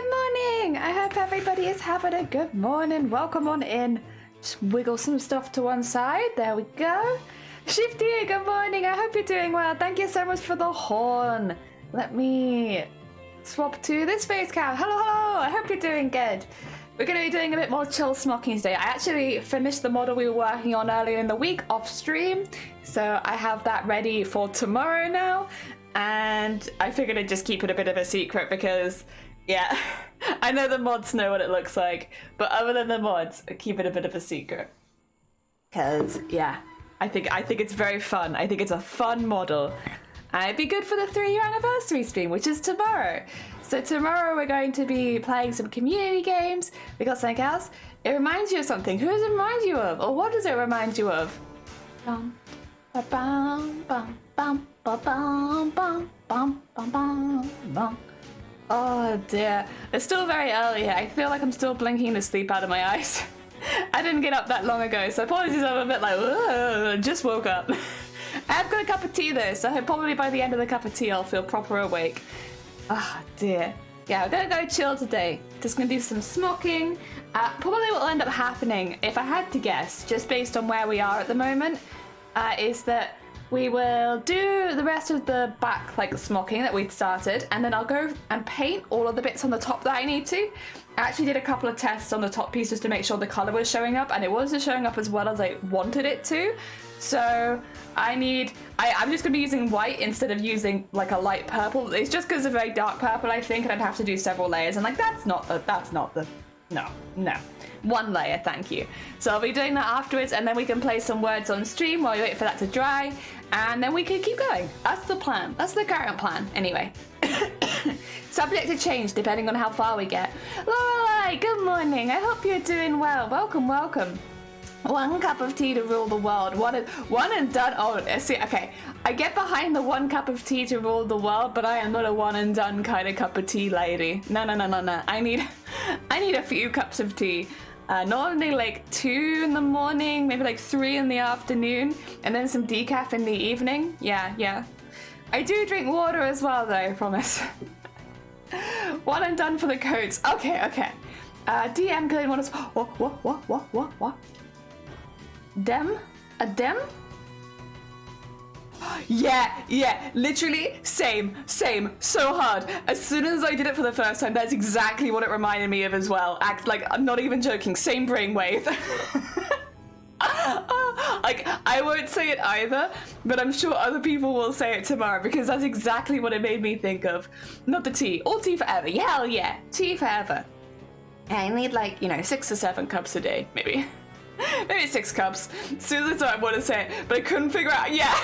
good morning! I hope everybody is having a good morning. Welcome on in. Just wiggle some stuff to one side. There we go. Shifty, good morning. I hope you're doing well. Thank you so much for the horn. Let me swap to this face cam. Hello, hello. I hope you're doing good. We're going to be doing a bit more chill smocking today. I actually finished the model we were working on earlier in the week off stream. So I have that ready for tomorrow now. And I figured I'd just keep it a bit of a secret because, yeah, I know the mods know what it looks like. But other than the mods, keep it a bit of a secret. Because, yeah, I think it's very fun. I think it's a fun model. And it'd be good for the 3-year anniversary stream, which is tomorrow. So tomorrow we're going to be playing some community games. We got something else. It reminds you of something. Who does it remind you of? Or what does it remind you of? Bum, ba-bum, bum, bum, ba-bum, bum, bum, bum, bum, bum. Oh dear. It's still very early here. I feel like I'm still blinking the sleep out of my eyes. I didn't get up that long ago, so apologies, I'm a bit like, just woke up. I've got a cup of tea though, so probably by the end of the cup of tea I'll feel proper awake. Ah, dear. Yeah, we're gonna go chill today. Just gonna do some smocking. Probably what will end up happening, if I had to guess, just based on where we are at the moment, is that we will do the rest of the back, like, smocking that we'd started, and then I'll go and paint all of the bits on the top that I need to. I actually did a couple of tests on the top piece just to make sure the colour was showing up, and it wasn't showing up as well as I wanted it to. So I'm just going to be using white instead of using like a light purple. It's just because it's a very dark purple, I think, and I'd have to do several layers. And like, that's not the, no. One layer, thank you. So I'll be doing that afterwards, and then we can play some words on stream while we wait for that to dry, and then we can keep going. That's the plan. That's the current plan, anyway. Subject to change depending on how far we get. Lorelei, good morning. I hope you're doing well. Welcome, welcome. One cup of tea to rule the world. One and done. Oh, see, okay. I get behind the 1 cup of tea to rule the world, but I am not a one and done kind of cup of tea lady. No. I need a few cups of tea. Normally like 2 in the morning, maybe like 3 in the afternoon, and then some decaf in the evening. Yeah. I do drink water as well, though, I promise. One and done for the codes. Okay. DM Gillian wants. What? Dem? A dem? Yeah, literally, same, so hard. As soon as I did it for the first time, that's exactly what it reminded me of as well. Like, I'm not even joking, same brainwave. Like, I won't say it either, but I'm sure other people will say it tomorrow, because that's exactly what it made me think of. Not the tea, all tea forever, hell yeah, tea forever. I need like, 6 or 7 cups a day, maybe. Maybe 6 cups. Seriously, that's what I want to say, but I couldn't figure out. Yeah.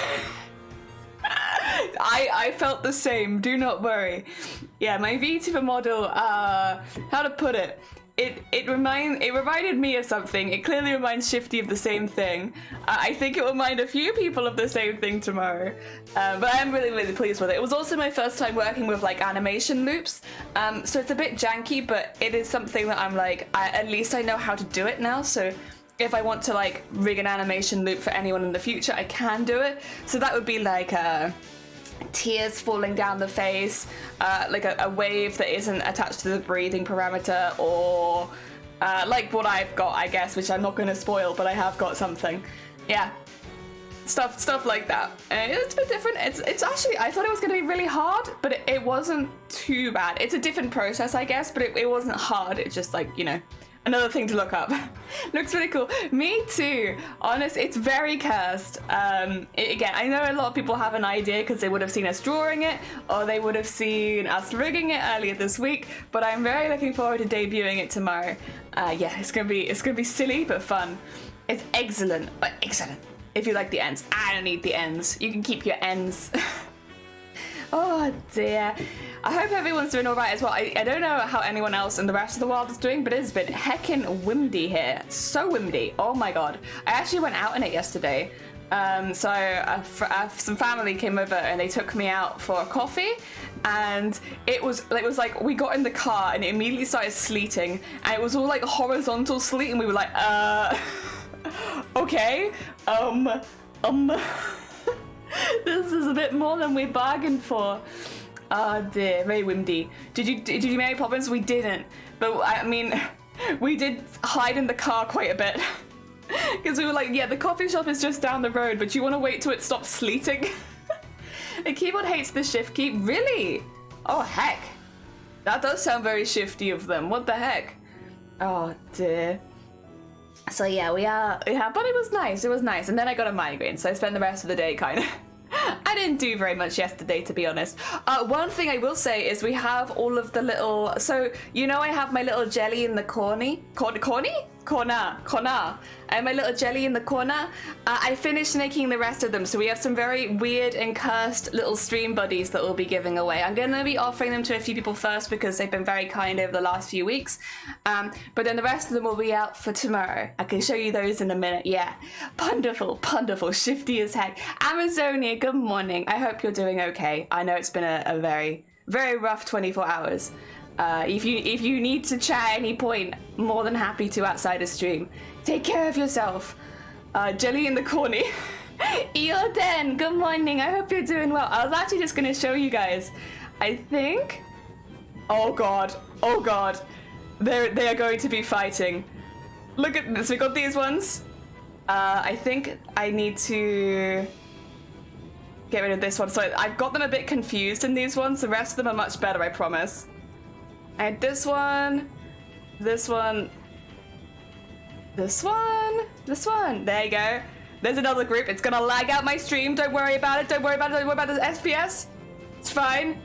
I felt the same. Do not worry. Yeah, my VTuber model. How to put it? It reminded me of something. It clearly reminds Shifty of the same thing. I think it will remind a few people of the same thing tomorrow. But I am really pleased with it. It was also my first time working with like animation loops. So it's a bit janky, but it is something that I'm like, at least I know how to do it now. So if I want to like rig an animation loop for anyone in the future, I can do it. So that would be like tears falling down the face, like a wave that isn't attached to the breathing parameter, or like what I've got, I guess, which I'm not going to spoil, but I have got something. Yeah, stuff like that. It's a bit different. It's actually, I thought it was going to be really hard, but it wasn't too bad. It's a different process, I guess, but it wasn't hard. It's just like, another thing to look up. Looks really cool. Me too. Honest, it's very cursed. Again, I know a lot of people have an idea because they would have seen us drawing it, or they would have seen us rigging it earlier this week. But I'm very looking forward to debuting it tomorrow. Yeah, it's gonna be silly but fun. It's excellent, but excellent. If you like the ends, I don't need the ends. You can keep your ends. Oh dear. I hope everyone's doing alright as well. I don't know how anyone else in the rest of the world is doing, but it's been heckin' windy here. So windy. Oh my god. I actually went out in it yesterday. So some family came over and they took me out for a coffee, and it was like we got in the car and it immediately started sleeting, and it was all like horizontal sleet, and we were like, okay, this is a bit more than we bargained for. Oh dear, very windy. Did you Mary Poppins? We didn't, but I mean, we did hide in the car quite a bit because we were like, yeah, the coffee shop is just down the road, but you want to wait till it stops sleeting. The keyboard hates the shift key. Really? Oh heck, that does sound very shifty of them. What the heck? Oh dear. So yeah, but it was nice. It was nice, and then I got a migraine, so I spent the rest of the day kind of. I didn't do very much yesterday, to be honest. One thing I will say is we have all of the little... So, you know I have my little jelly in the corner. And my little jelly in the corner. I finished making the rest of them, so we have some very weird and cursed little stream buddies that we'll be giving away. I'm going to be offering them to a few people first because they've been very kind over the last few weeks. But then the rest of them will be out for tomorrow. I can show you those in a minute. Yeah. Wonderful, shifty as heck. Amazonia, good morning. I hope you're doing okay. I know it's been a very, very rough 24 hours. If you need to chat at any point, more than happy to outside a stream. Take care of yourself. Jelly in the corner. Eoden, good morning. I hope you're doing well. I was actually just going to show you guys. I think... Oh god. They are going to be fighting. Look at this. We got these ones. I think I need to get rid of this one. So I've got them a bit confused in these ones. The rest of them are much better, I promise. I had this one. This one. There you go. There's another group. It's gonna lag out my stream. Don't worry about it. Don't worry about the FPS. It's fine.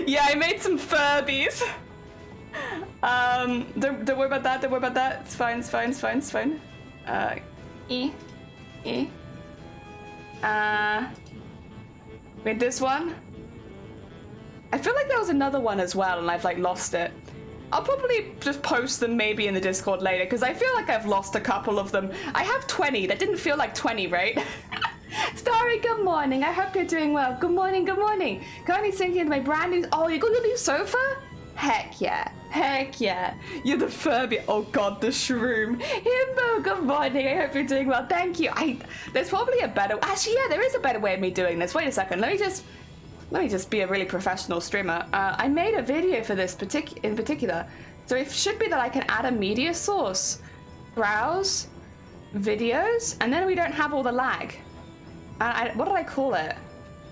Yeah, I made some Furbies. Don't worry about that. It's fine. With this one. I feel like there was another one as well, and I've like lost it. I'll probably just post them maybe in the Discord later, because I feel like I've lost a couple of them. I have 20. That didn't feel like 20, right? Starry, good morning. I hope you're doing well. Good morning. Currently sinking into my brand new... Oh, you got your new sofa? Heck yeah. You're the Furby. Oh god, the shroom. Himbo, good morning. I hope you're doing well. Thank you. There's probably a better... Actually, yeah, there is a better way of me doing this. Wait a second. Let me just be a really professional streamer. I made a video for this in particular. So it should be that I can add a media source, browse, videos, and then we don't have all the lag. What did I call it?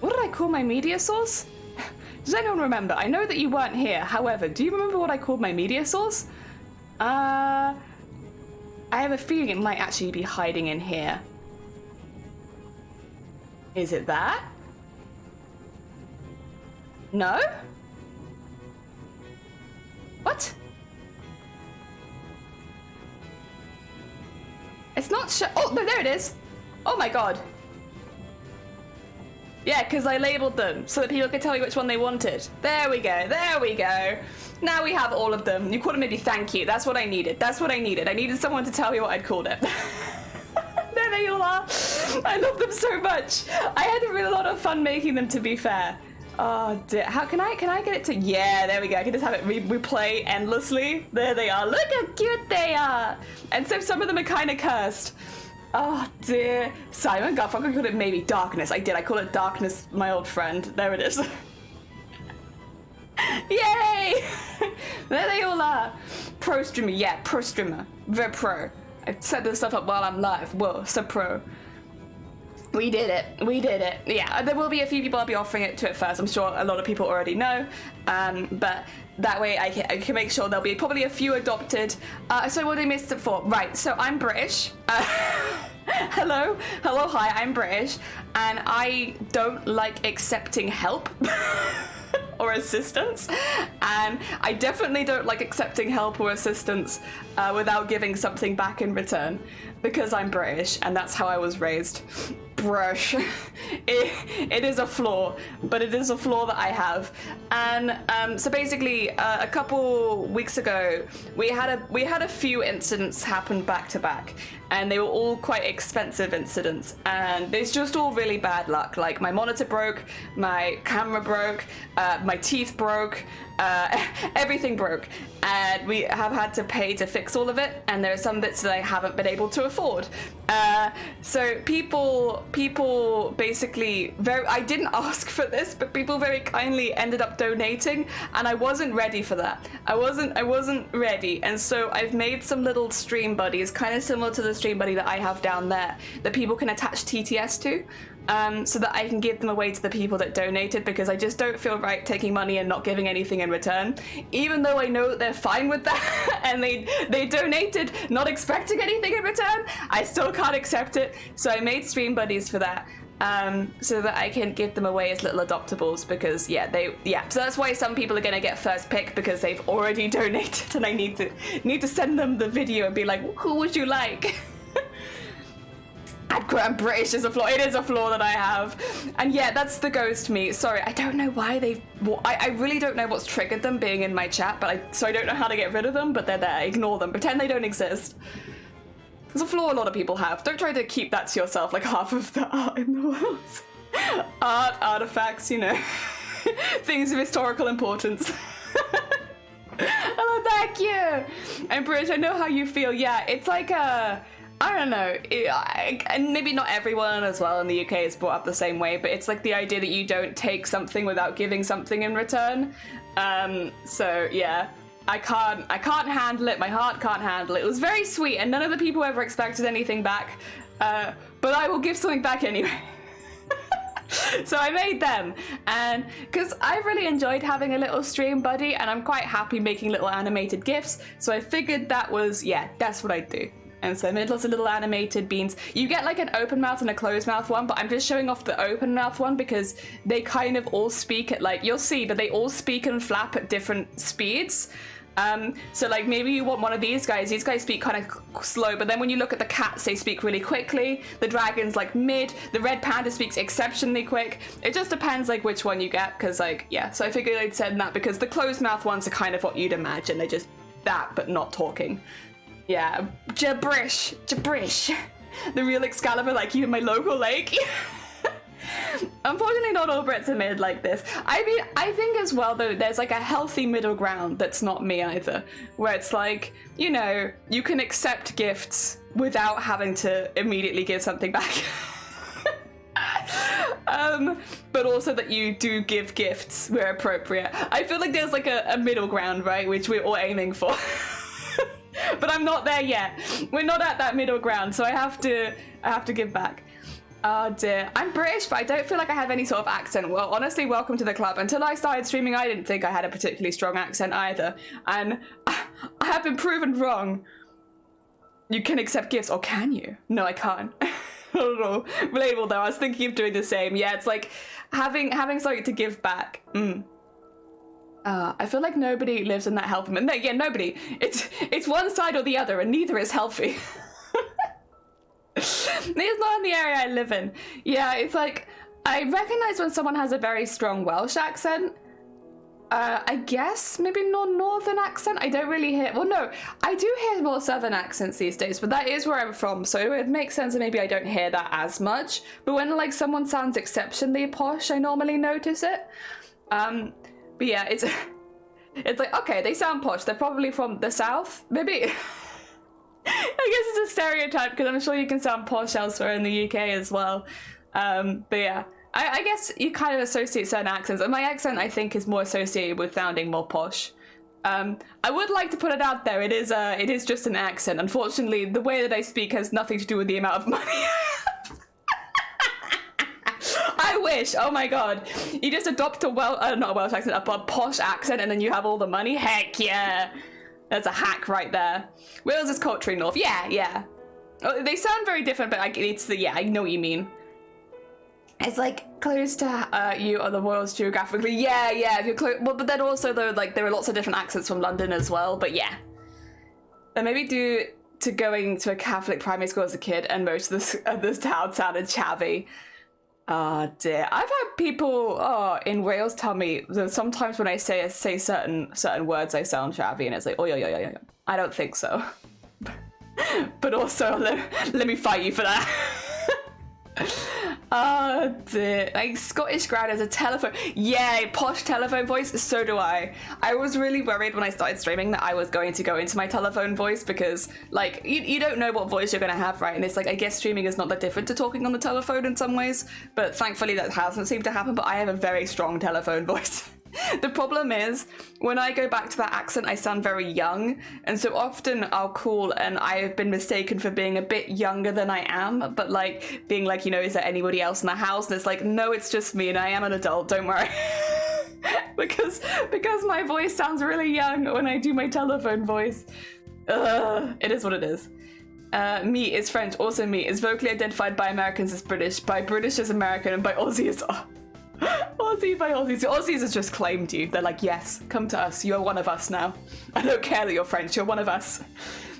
What did I call my media source? Does anyone remember? I know that you weren't here. However, do you remember what I called my media source? I have a feeling it might actually be hiding in here. Is it that? No? What? It's not oh, no, there it is. Oh my god. Yeah, because I labeled them so that people could tell me which one they wanted. There we go. Now we have all of them. You called it maybe thank you. That's what I needed. I needed someone to tell me what I'd called it. There they all are. I love them so much. I had a really lot of fun making them, to be fair. Oh dear. How can I get it to... Yeah, there we go. I can just have it replay endlessly. There they are. Look how cute they are. And so some of them are kind of cursed. Oh dear. Simon Garfunkel, I called it maybe Darkness. I did. I call it Darkness, my old friend. There it is. Yay! There they all are. Pro streamer. Yeah, pro streamer. Very pro. I set this stuff up while I'm live. Whoa, so pro. We did it. Yeah, there will be a few people I'll be offering it to at first. I'm sure a lot of people already know, but that way I can make sure there'll be probably a few adopted. So what did I miss it for? Right, so I'm British. Hello, hi, I'm British, and I don't like accepting help or assistance, and I definitely don't like accepting help or assistance without giving something back in return, because I'm British and that's how I was raised. Brush. It is a flaw, but it is a flaw that I have. And so basically a couple weeks ago we had a few incidents happen back to back, and they were all quite expensive incidents, and it's just all really bad luck. Like my monitor broke, my camera broke, my teeth broke, everything broke, and we have had to pay to fix all of it, and there are some bits that I haven't been able to afford. So people basically I didn't ask for this, but people very kindly ended up donating, and I wasn't ready for that. I wasn't ready, and so I've made some little stream buddies, kind of similar to the stream buddy that I have down there, that people can attach TTS to. So that I can give them away to the people that donated, because I just don't feel right taking money and not giving anything in return, even though I know that they're fine with that and they donated not expecting anything in return. I still can't accept it, so I made stream buddies for that, so that I can give them away as little adoptables, because so that's why some people are gonna get first pick, because they've already donated, and I need to send them the video and be like, who would you like? I'm British is a flaw. It is a flaw that I have. And yeah, that's the ghost me. Sorry, I don't know why I really don't know what's triggered them being in my chat, so I don't know how to get rid of them, but they're there. Ignore them. Pretend they don't exist. It's a flaw a lot of people have. Don't try to keep that to yourself, like half of the art in the world. Artifacts, you know. Things of historical importance. Oh, thank you. And British, I know how you feel. Yeah, it's like I don't know, and maybe not everyone as well in the UK is brought up the same way, but it's like the idea that you don't take something without giving something in return. So yeah, I can't handle it. My heart can't handle it. It was very sweet, and none of the people ever expected anything back. But I will give something back anyway. So I made them, and because I really enjoyed having a little stream buddy, and I'm quite happy making little animated GIFs, so I figured that's what I'd do. And so I made lots of little animated beans. You get like an open mouth and a closed mouth one, but I'm just showing off the open mouth one because they kind of all speak at, like, you'll see, but they all speak and flap at different speeds. So like maybe you want one of these guys speak kind of slow, but then when you look at the cats, they speak really quickly. The dragon's like mid, the red panda speaks exceptionally quick. It just depends like which one you get, because like, yeah, so I figured I'd send that, because the closed mouth ones are kind of what you'd imagine. They're just that, but not talking. Yeah, gibberish. The real Excalibur, like you in my local lake. Unfortunately, not all Brits are made like this. I mean, I think as well, though, there's like a healthy middle ground that's not me either, where it's like, you know, you can accept gifts without having to immediately give something back. But also that you do give gifts where appropriate. I feel like there's like a middle ground, right, which we're all aiming for. But I'm not there yet. We're not at that middle ground, so I have to give back. Oh dear. I'm British, but I don't feel like I have any sort of accent. Well, honestly, welcome to the club. Until I started streaming, I didn't think I had a particularly strong accent either. And I have been proven wrong. You can accept gifts, or can you? No, I can't. I don't know. Relatable though, I was thinking of doing the same. Yeah, it's like having something to give back. I feel like nobody lives in that healthy. No, yeah, nobody. It's one side or the other, and neither is healthy. It's not in the area I live in. Yeah, it's like I recognize when someone has a very strong Welsh accent. I guess maybe northern accent. I don't really hear. Well, no, I do hear more southern accents these days, but that is where I'm from, so it makes sense that maybe I don't hear that as much. But when like someone sounds exceptionally posh, I normally notice it. But yeah, it's like, okay, they sound posh. They're probably from the south, maybe. I guess it's a stereotype, because I'm sure you can sound posh elsewhere in the UK as well. But yeah, I guess you kind of associate certain accents, and my accent, I think, is more associated with sounding more posh. I would like to put it out there. It is just an accent. Unfortunately, the way that I speak has nothing to do with the amount of money I have. I wish. Oh my god. You just adopt not a Welsh accent, a posh accent, and then you have all the money? Heck yeah. That's a hack right there. Wales is culturally north. Yeah. Oh, they sound very different, but I know what you mean. It's like close to you or the Wales geographically. Yeah. If you're close, well, but then also though, like there are lots of different accents from London as well. But yeah, and maybe due to going to a Catholic primary school as a kid, and most of this town sounded chavvy. Oh dear. I've had people in Wales tell me that sometimes when I say certain words I sound chavvy, and it's like, oh yeah. I don't think so. But also let me fight you for that. Oh dear. Like Scottish grad as a telephone. Yeah, posh telephone voice. So do I. I was really worried when I started streaming that I was going to go into my telephone voice because like you don't know what voice you're going to have, right? And it's like, I guess streaming is not that different to talking on the telephone in some ways, but thankfully that hasn't seemed to happen. But I have a very strong telephone voice. The problem is, when I go back to that accent, I sound very young, and so often I'll call and I have been mistaken for being a bit younger than I am, but like being like, you know, is there anybody else in the house? And it's like, no, it's just me and I am an adult, don't worry. because my voice sounds really young when I do my telephone voice. It is what it is. Me is French, also me is vocally identified by Americans as British, by British as American, and by Aussie as Aussie by Aussies. The Aussies has just claimed you. They're like, yes, come to us. You're one of us now. I don't care that you're French. You're one of us.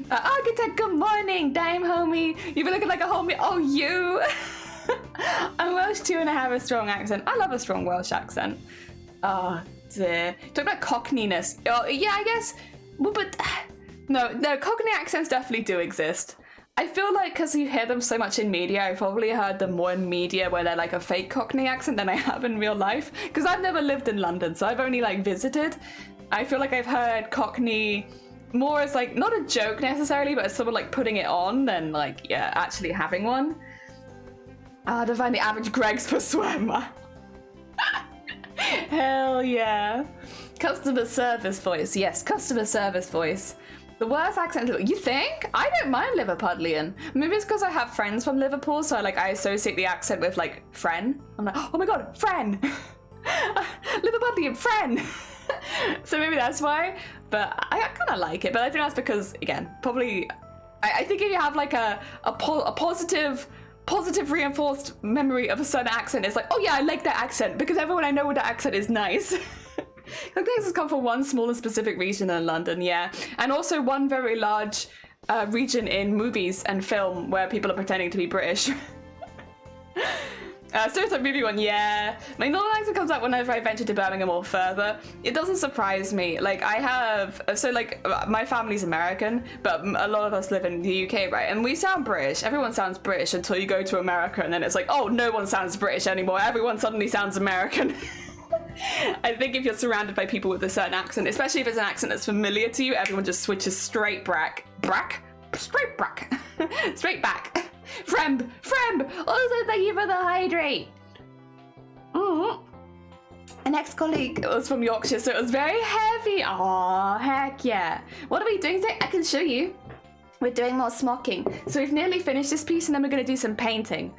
Architect, good morning. Dame homie. You've been looking like a homie. Oh, you. I'm Welsh too and I have a strong accent. I love a strong Welsh accent. Oh, dear. Talk about cockneyness. Oh, yeah, I guess. Well, but no, cockney accents definitely do exist. I feel like because you hear them so much in media, I've probably heard them more in media where they're like a fake Cockney accent than I have in real life. Because I've never lived in London, so I've only like visited. I feel like I've heard Cockney more as like, not a joke necessarily, but as someone like putting it on than like, yeah, actually having one. To find the average Greg's per swimmer. Hell yeah. Customer service voice. Yes, customer service voice. The worst accent, you think? I don't mind Liverpudlian. Maybe it's because I have friends from Liverpool, so I associate the accent with like Fren. I'm like, oh my god, Fren! Liverpudlian, Fren! So maybe that's why, but I kind of like it. But I think that's because, again, probably, I think if you have like a positive reinforced memory of a certain accent, it's like, oh yeah, I like that accent, because everyone I know with that accent is nice. I think this has come from one small and specific region in London, yeah. And also one very large region in movies and film where people are pretending to be British. Stereotype movie one, yeah. My northern accent comes out whenever I venture to Birmingham or further. It doesn't surprise me. Like, I have... So, like, my family's American, but a lot of us live in the UK, right? And we sound British. Everyone sounds British until you go to America, and then it's like, oh, no one sounds British anymore. Everyone suddenly sounds American. I think if you're surrounded by people with a certain accent, especially if it's an accent that's familiar to you, everyone just switches straight back. Straight back. Fremb. Also, thank you for the hydrate. An ex-colleague was from Yorkshire, so it was very heavy. Oh, heck yeah. What are we doing today? I can show you. We're doing more smocking. So we've nearly finished this piece, and then we're going to do some painting.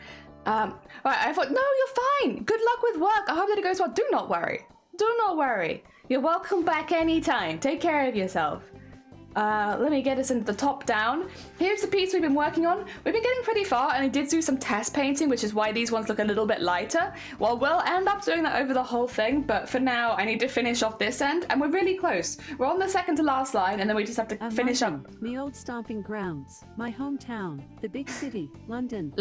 Right, I thought, no, you're fine. Good luck with work. I hope that it goes well. Do not worry. You're welcome back anytime. Take care of yourself. Let me get us into the top down. Here's the piece we've been working on. We've been getting pretty far, and I did do some test painting, which is why these ones look a little bit lighter. Well, we'll end up doing that over the whole thing, but for now, I need to finish off this end, and we're really close. We're on the second to last line, and then we just have to finish London, up. the old stomping grounds, my hometown, the big city, London.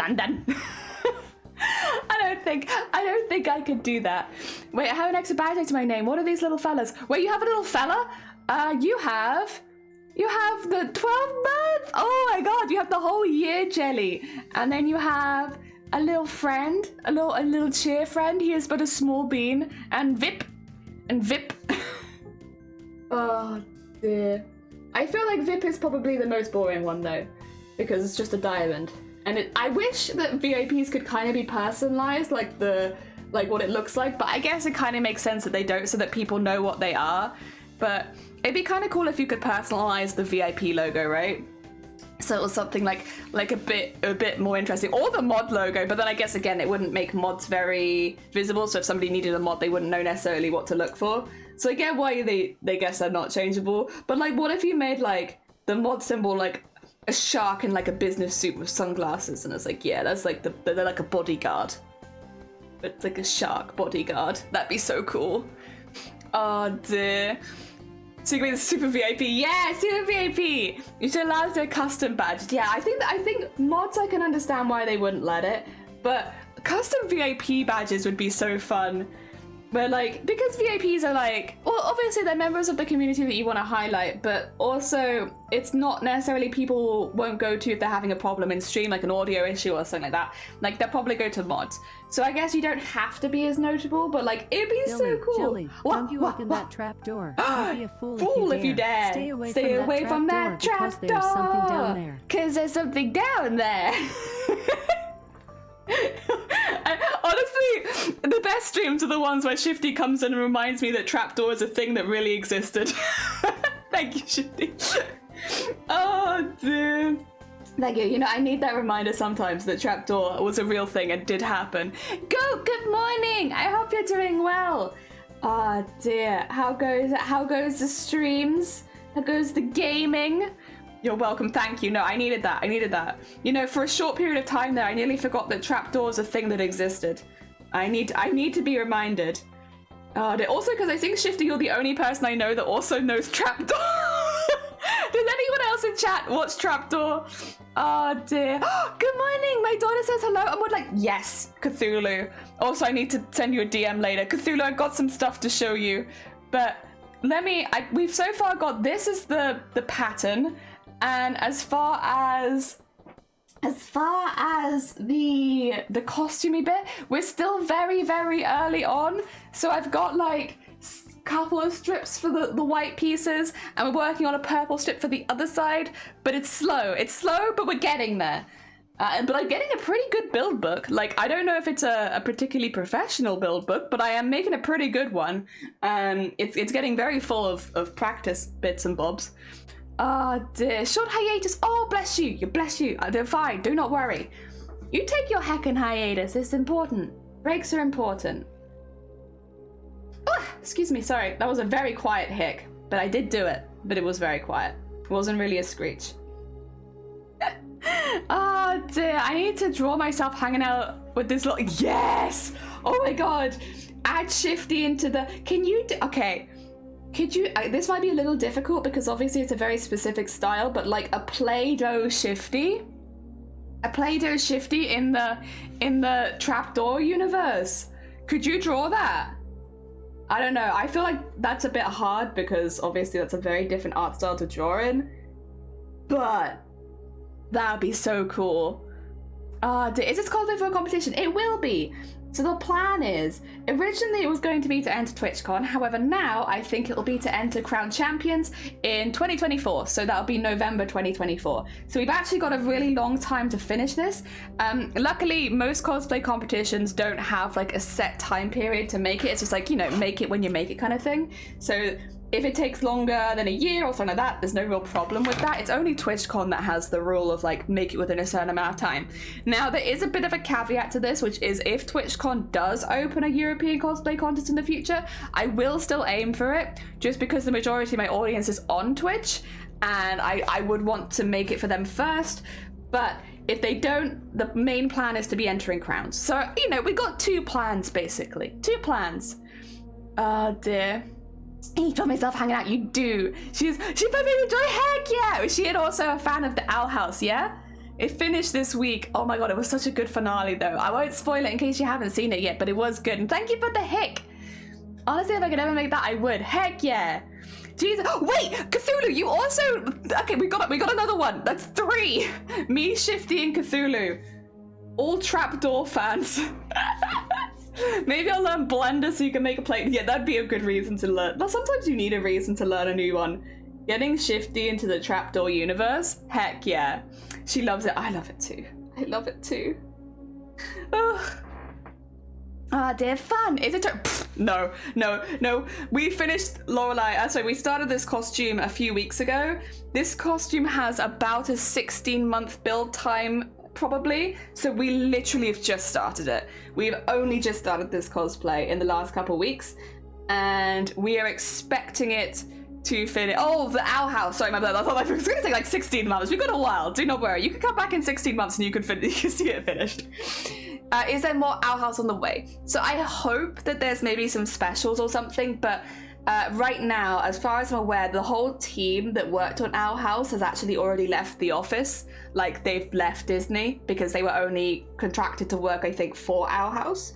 I don't think I could do that. Wait, I have an extra badge to my name. What are these little fellas? Wait, you have a little fella? You have the 12 month. Oh my god, you have the whole year, Jelly. And then you have a little friend, a little cheer friend. He is but a small bean. And Vip. Oh dear. I feel like Vip is probably the most boring one though, because it's just a diamond. And I wish that VIPs could kind of be personalized, like what it looks like, but I guess it kind of makes sense that they don't, so that people know what they are. But it'd be kind of cool if you could personalize the VIP logo, right? So it was something like a bit more interesting, or the mod logo. But then I guess again, it wouldn't make mods very visible. So if somebody needed a mod, they wouldn't know necessarily what to look for. So I get why they guess they're not changeable. But like, what if you made like the mod symbol like a shark in like a business suit with sunglasses, and it's like, yeah, that's like they're like a bodyguard. It's like a shark bodyguard. That'd be so cool. Oh dear. So you can be the super VIP. Yeah, super VIP. You should allow us to a custom badge. Yeah, I think mods, I can understand why they wouldn't let it, but custom VIP badges would be so fun. Where like, because VIPs are like, well, obviously they're members of the community that you want to highlight, but also it's not necessarily people won't go to if they're having a problem in stream, like an audio issue or something like that. Like they'll probably go to mods. So I guess you don't have to be as notable, but like it'd be so cool. Jilly, don't you open that trap door. You'd be a fool if you dare. Stay away from that trap door because there's something down there. Because there's something down there. Honestly, the best streams are the ones where Shifty comes in and reminds me that trapdoor is a thing that really existed. Thank you, Shifty. Oh, dear. Thank you. You know, I need that reminder sometimes that trapdoor was a real thing and did happen. Good morning. I hope you're doing well. Oh, dear. How goes the streams? How goes the gaming? You're welcome, thank you. No, I needed that. You know, for a short period of time there, I nearly forgot that trapdoor's a thing that existed. I need to be reminded. Also, because I think, Shifty, you're the only person I know that also knows trapdoor. Does anyone else in chat watch trapdoor? Oh, dear. Good morning, my daughter says hello. I'm like, yes, Cthulhu. Also, I need to send you a DM later. Cthulhu, I've got some stuff to show you. But we've so far got, this is the pattern. And as far as the costumey bit, we're still very, very early on. So I've got like a couple of strips for the white pieces, and we're working on a purple strip for the other side. But it's slow, but we're getting there. But I'm getting a pretty good build book. Like, I don't know if it's a particularly professional build book, but I am making a pretty good one. It's getting very full of practice bits and bobs. Oh dear, short hiatus. Oh, bless you. They're fine. Do not worry. You take your heckin' hiatus. It's important. Breaks are important. Oh, excuse me. Sorry. That was a very quiet hic, but I did do it. But it was very quiet. It wasn't really a screech. Oh dear. I need to draw myself hanging out with this little... Yes! Oh my god. Add Shifty into the... Can you... Okay. Could you, this might be a little difficult because obviously it's a very specific style, but like a Play-Doh Shifty in the trapdoor universe. Could you draw that? I don't know. I feel like that's a bit hard because obviously that's a very different art style to draw in, but that would be so cool. Is this called for a competition? It will be. So the plan is, originally it was going to be to enter TwitchCon, however now I think it'll be to enter Crown Champions in 2024, so that'll be November 2024. So we've actually got a really long time to finish this. Luckily, most cosplay competitions don't have like a set time period to make it. It's just like, you know, make it when you make it kind of thing. So if it takes longer than a year or something like that, there's no real problem with that. It's only TwitchCon that has the rule of like make it within a certain amount of time. Now there is a bit of a caveat to this, which is if TwitchCon does open a European cosplay contest in the future, I will still aim for it, just because the majority of my audience is on Twitch, and I would want to make it for them first. But if they don't, the main plan is to be entering crowns. So, you know, we got two plans basically. Two plans. Oh dear. He told myself hanging out. You do. She's my favorite joy. Heck yeah! Was she also a fan of the Owl House? Yeah. It finished this week. Oh my god, it was such a good finale though. I won't spoil it in case you haven't seen it yet, but it was good. And thank you for the hic. Honestly, if I could ever make that, I would. Heck yeah. Jesus. Oh, wait, Cthulhu. You also. Okay, we got another one. That's 3. Me, Shifty, and Cthulhu. All trapdoor fans. Maybe I'll learn Blender so you can make a plate. Yeah, that'd be a good reason to learn. But sometimes you need a reason to learn a new one. Getting Shifty into the trapdoor universe? Heck yeah. She loves it. I love it too. I love it too. Oh. Ah, dear fun. Is it? No. We finished Lorelei. We started this costume a few weeks ago. This costume has about a 16-month build time, probably. So we literally have just started it. We've only just started this cosplay in the last couple of weeks, and we are expecting it to finish. Oh, the Owl House. Sorry, my bad. I thought it was going to take like 16 months. We've got a while. Do not worry. You can come back in 16 months and you can see it finished. Is there more Owl House on the way? So I hope that there's maybe some specials or something, but right now, as far as I'm aware, the whole team that worked on Owl House has actually already left the office. Like, they've left Disney because they were only contracted to work, I think, for Owl House.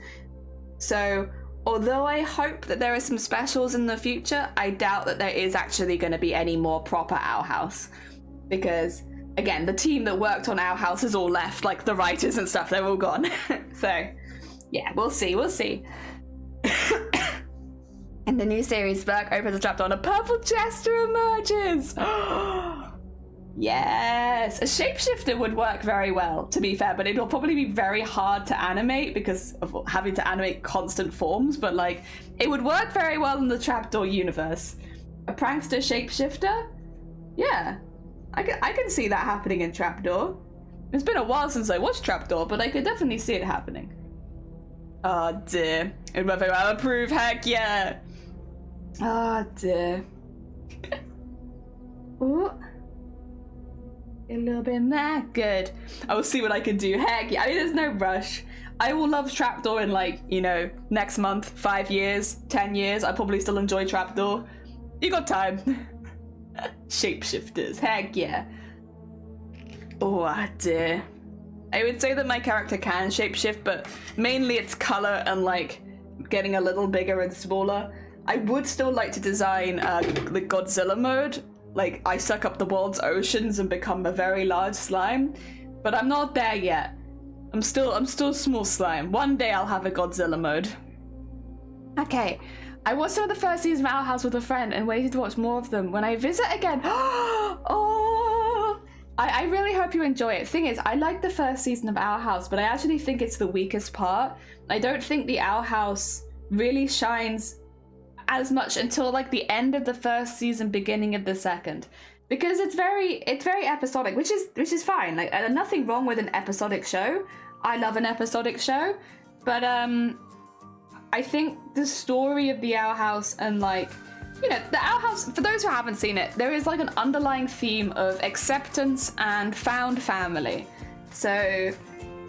So although I hope that there are some specials in the future, I doubt that there is actually going to be any more proper Owl House. Because, again, the team that worked on Owl House has all left, like the writers and stuff, they're all gone. So, yeah, we'll see. In the new series, Burke opens a trapdoor and a purple jester emerges! Yes! A shapeshifter would work very well, to be fair, but it'll probably be very hard to animate because of having to animate constant forms, but like, it would work very well in the trapdoor universe. A prankster shapeshifter? Yeah. I can see that happening in Trapdoor. It's been a while since I watched Trapdoor, but I could definitely see it happening. Oh dear. And whether I approve, heck yeah! Oh dear. Ooh. A little bit in there. Good. I will see what I can do. Heck yeah. I mean, there's no rush. I will love Trapdoor in, like, you know, next month, 5 years, 10 years. I probably still enjoy Trapdoor. You got time. Shapeshifters. Heck yeah. Oh dear. I would say that my character can shapeshift, but mainly it's color and, like, getting a little bigger and smaller. I would still like to design the Godzilla mode. Like, I suck up the world's oceans and become a very large slime, but I'm not there yet. I'm still small slime. One day I'll have a Godzilla mode. Okay, I watched some of the first season of Owl House with a friend and waited to watch more of them. When I visit again, oh, I really hope you enjoy it. Thing is, I like the first season of Owl House, but I actually think it's the weakest part. I don't think the Owl House really shines as much until like the end of the first season, beginning of the second, because it's very episodic, which is fine. Like, nothing wrong with an episodic show. I love an episodic show, but I think the story of the Owl House and, like, you know, the Owl House, for those who haven't seen it, there is like an underlying theme of acceptance and found family. So,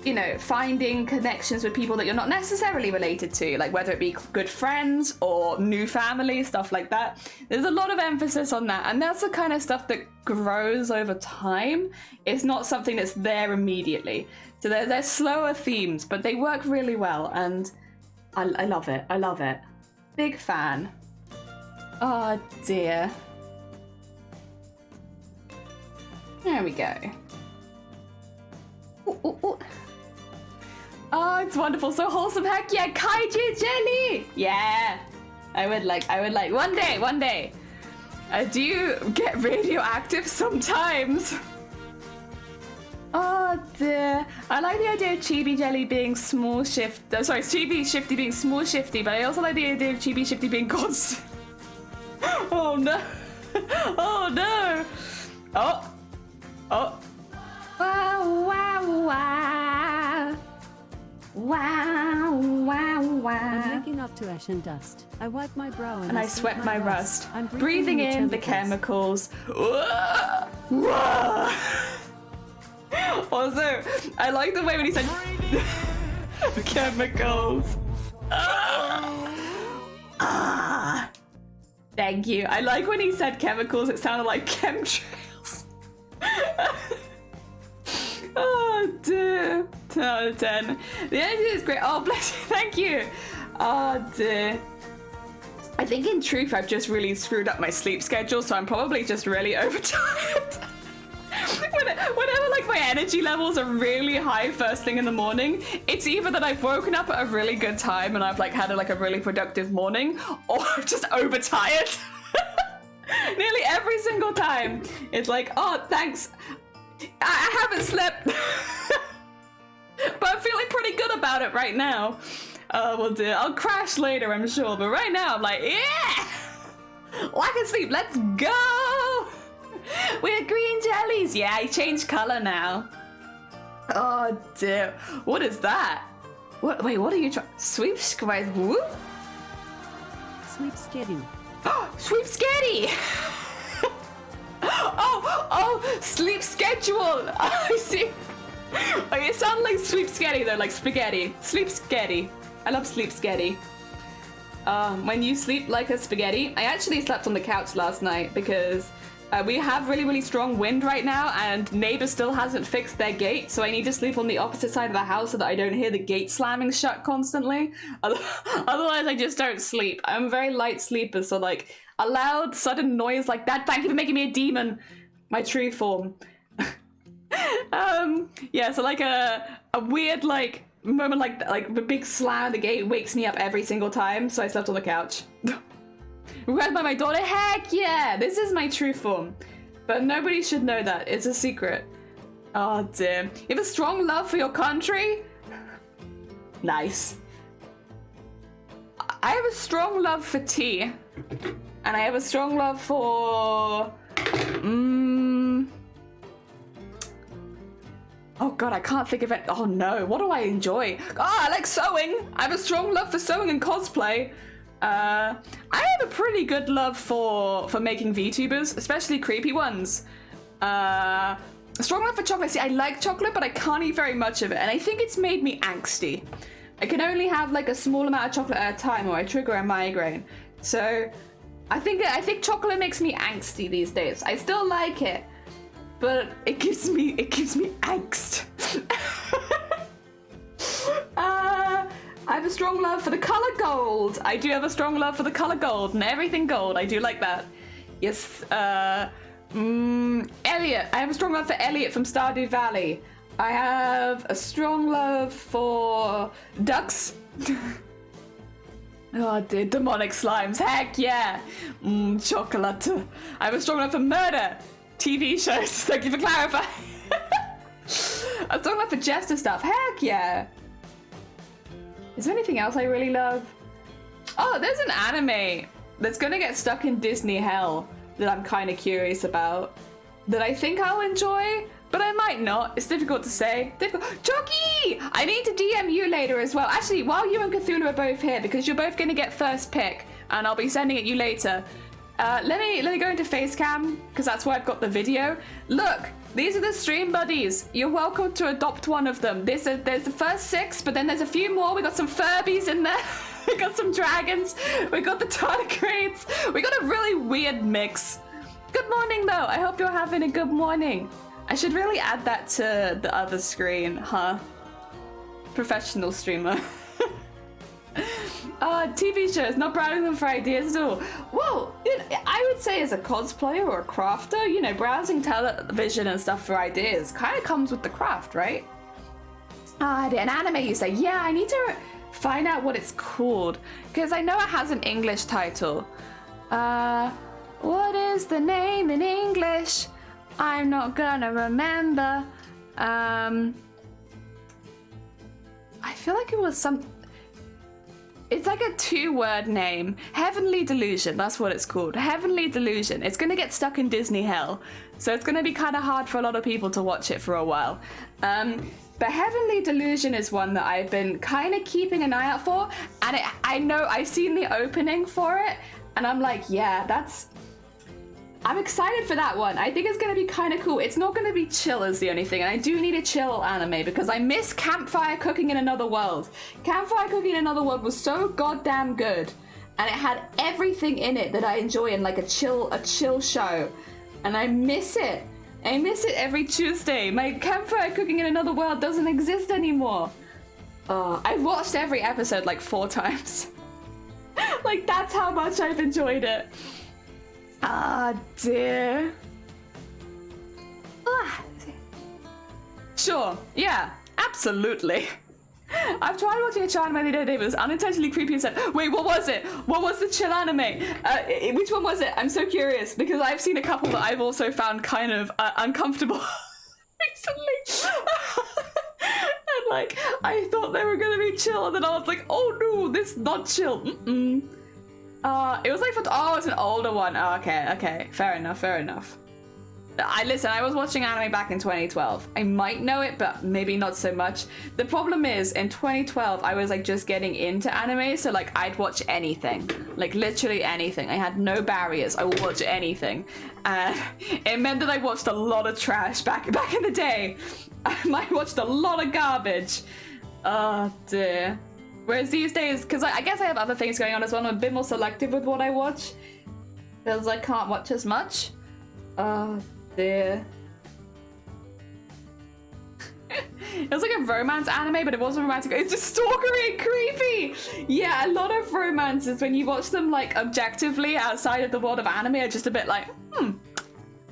you know, finding connections with people that you're not necessarily related to, like whether it be good friends or new family, stuff like that. There's a lot of emphasis on that, and that's the kind of stuff that grows over time. It's not something that's there immediately. So they're slower themes, but they work really well, and I love it. I love it. Big fan. Oh dear. There we go. Ooh, ooh, ooh. Oh, it's wonderful, so wholesome. Heck yeah, kaiju jelly. Yeah, I would like one day. Do you get radioactive sometimes? Oh dear. I like the idea of Chibi Jelly being small shift. Chibi Shifty being small shifty, but I also like the idea of Chibi Shifty being constant. Oh no. Oh no. Oh. Oh. Wow, wow, wow. Wow, wow, wow. I'm waking up to ash and dust. I wipe my brow and I sweat my rust. I'm breathing in the chemicals. Also, I like the way when he said chemicals. Thank you. I like when he said chemicals, it sounded like chemtrails. Oh dear. 10 out of 10. The energy is great. Oh bless you. Thank you. Oh dear. I think in truth I've just really screwed up my sleep schedule, so I'm probably just really overtired. Whenever like my energy levels are really high first thing in the morning, it's either that I've woken up at a really good time and I've like had a really productive morning, or I'm just overtired. Nearly every single time. It's like, oh thanks. I haven't slept, but I'm feeling pretty good about it right now. Well, dear, I'll crash later, I'm sure, but right now I'm like, yeah! Lack of sleep, let's go! We're green jellies! Yeah, I changed color now. Oh, dear. What is that? Wait, what are you trying? Sweep squares, whoop? Sweep sketty. Sweep sketty! Oh, sleep schedule. I see. Oh, it sounds like sweep sketty though, like spaghetti. Sleep sketty. I love sleep sketty. When you sleep like a spaghetti. I actually slept on the couch last night because We have really, really strong wind right now, and neighbor still hasn't fixed their gate, so I need to sleep on the opposite side of the house so that I don't hear the gate slamming shut constantly. Otherwise, I just don't sleep. I'm a very light sleeper, so like a loud, sudden noise like that. Thank you for making me a demon. My true form. Yeah, so like a weird like moment like a big slam of the gate wakes me up every single time, so I slept on the couch. Read by my daughter? Heck yeah! This is my true form. But nobody should know that. It's a secret. Oh dear. You have a strong love for your country? Nice. I have a strong love for tea. And I have a strong love for... Oh god, I can't think of it. Oh no, what do I enjoy? I like sewing. I have a strong love for sewing and cosplay. I have a pretty good love for making VTubers, especially creepy ones. Strong love for chocolate. See, I like chocolate, but I can't eat very much of it, and I think it's made me angsty. I can only have like a small amount of chocolate at a time, or I trigger a migraine. So, I think chocolate makes me angsty these days. I still like it, but it gives me angst. I have a strong love for the color gold. I do have a strong love for the color gold and everything gold. I do like that. Yes. Elliot. I have a strong love for Elliot from Stardew Valley. I have a strong love for ducks. Oh dear, demonic slimes. Heck yeah. Chocolate. I have a strong love for murder. TV shows. Thank you for clarifying. A strong love for Jester stuff. Heck yeah. Is there anything else I really love? Oh, there's an anime that's gonna get stuck in Disney hell that I'm kind of curious about. That I think I'll enjoy, but I might not. It's difficult to say. Jockey! I need to DM you later as well. Actually, while you and Cthulhu are both here, because you're both gonna get first pick, and I'll be sending it you later. Let me go into Facecam, because that's where I've got the video. Look! These are the stream buddies. You're welcome to adopt one of them. There's the first 6, but then there's a few more. We got some Furbies in there. We got some dragons. We got the tardigrades. We got a really weird mix. Good morning, though. I hope you're having a good morning. I should really add that to the other screen, huh? Professional streamer. TV shows, not browsing them for ideas at all. Well, I would say as a cosplayer or a crafter, you know, browsing television and stuff for ideas kind of comes with the craft, right? An anime, you say. Yeah, I need to find out what it's called, because I know it has an English title. What is the name in English? I'm not gonna remember. I feel like it was some... It's like a 2-word name. Heavenly Delusion, that's what it's called. Heavenly Delusion. It's gonna get stuck in Disney hell, so it's gonna be kind of hard for a lot of people to watch it for a while. But Heavenly Delusion is one that I've been kind of keeping an eye out for, and I know I've seen the opening for it, and I'm like, yeah, I'm excited for that one. I think it's going to be kind of cool. It's not going to be chill is the only thing, and I do need a chill anime because I miss Campfire Cooking in Another World. Campfire Cooking in Another World was so goddamn good, and it had everything in it that I enjoy in like a chill show, and I miss it. I miss it every Tuesday. My Campfire Cooking in Another World doesn't exist anymore. I've watched every episode like 4 times. Like, that's how much I've enjoyed it. Dear. Sure, yeah, absolutely. I've tried watching a chill anime the other day, but it was unintentionally creepy and said, wait, what was it? What was the chill anime? Which one was it? I'm so curious, because I've seen a couple that I've also found kind of uncomfortable recently. And like, I thought they were gonna be chill, and then I was like, oh no, this is not chill. It was like it's an older one. Oh, okay, fair enough. I was watching anime back in 2012. I might know it, but maybe not so much. The problem is, in 2012, I was like just getting into anime, so like I'd watch anything, like literally anything. I had no barriers. I would watch anything, and it meant that I watched a lot of trash back in the day. I watched a lot of garbage. Oh dear. Whereas these days, because I guess I have other things going on as well, I'm a bit more selective with what I watch, because I can't watch as much. Oh dear. It was like a romance anime, but it wasn't romantic. It's just stalkery and creepy. Yeah, a lot of romances, when you watch them like objectively outside of the world of anime, are just a bit like,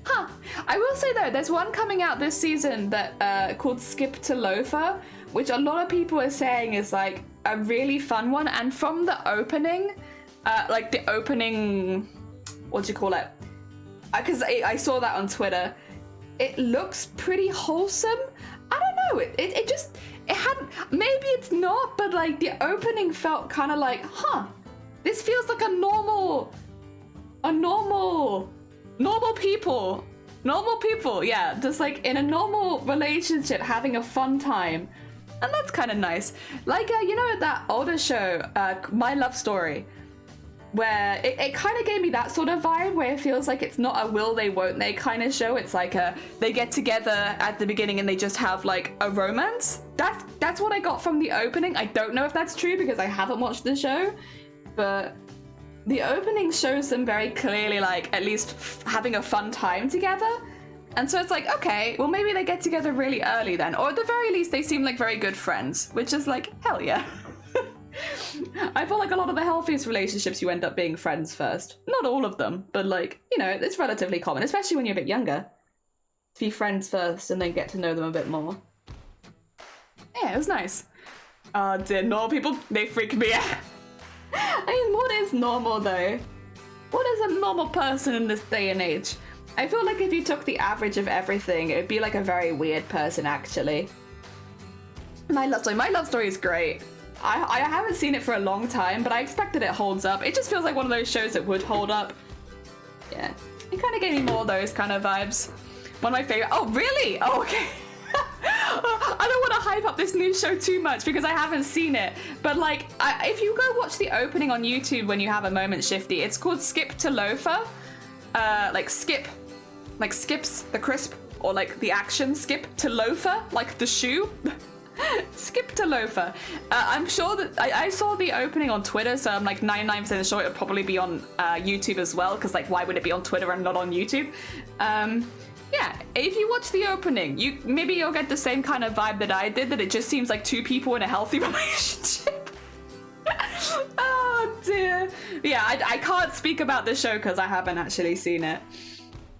huh. I will say though, there's one coming out this season that called Skip to Loafer, which a lot of people are saying is like a really fun one. And from the opening, like the opening, what do you call it? Because I saw that on Twitter. It looks pretty wholesome. I don't know. It just, it hadn't, maybe it's not, but like the opening felt kind of like, huh, this feels like normal people. Yeah, just like in a normal relationship, having a fun time. And that's kind of nice. Like, you know, that older show, My Love Story, where it kind of gave me that sort of vibe, where it feels like it's not a will they won't they kind of show. It's like they get together at the beginning and they just have like a romance. That's what I got from the opening. I don't know if that's true because I haven't watched the show, but the opening shows them very clearly like at least having a fun time together. And so it's like, okay, well maybe they get together really early then, or at the very least they seem like very good friends, which is like, hell yeah. I feel like a lot of the healthiest relationships, you end up being friends first. Not all of them, but like, you know, it's relatively common, especially when you're a bit younger, to be friends first and then get to know them a bit more. Yeah, it was nice. Oh dear, normal people, they freak me out. I mean, what is normal though? What is a normal person in this day and age? I feel like if you took the average of everything, it would be like a very weird person, actually. My Love Story is great. I haven't seen it for a long time, but I expect that it holds up. It just feels like one of those shows that would hold up. Yeah, it kind of gave me more of those kind of vibes. One of my favorite. Oh, really? Oh, okay. I don't want to hype up this new show too much because I haven't seen it. But like, if you go watch the opening on YouTube when you have a moment, Shifty, it's called Skip to Loafer. Like skip, like skips the crisp, or like the action skip to loafer, like the shoe. Skip to Loafer. I'm sure that I saw the opening on Twitter, so I'm like 99% sure it'll probably be on YouTube as well, because like why would it be on Twitter and not on YouTube? Yeah, if you watch the opening, you'll get the same kind of vibe that I did, that it just seems like two people in a healthy relationship. Oh dear. Yeah, I can't speak about the show because I haven't actually seen it.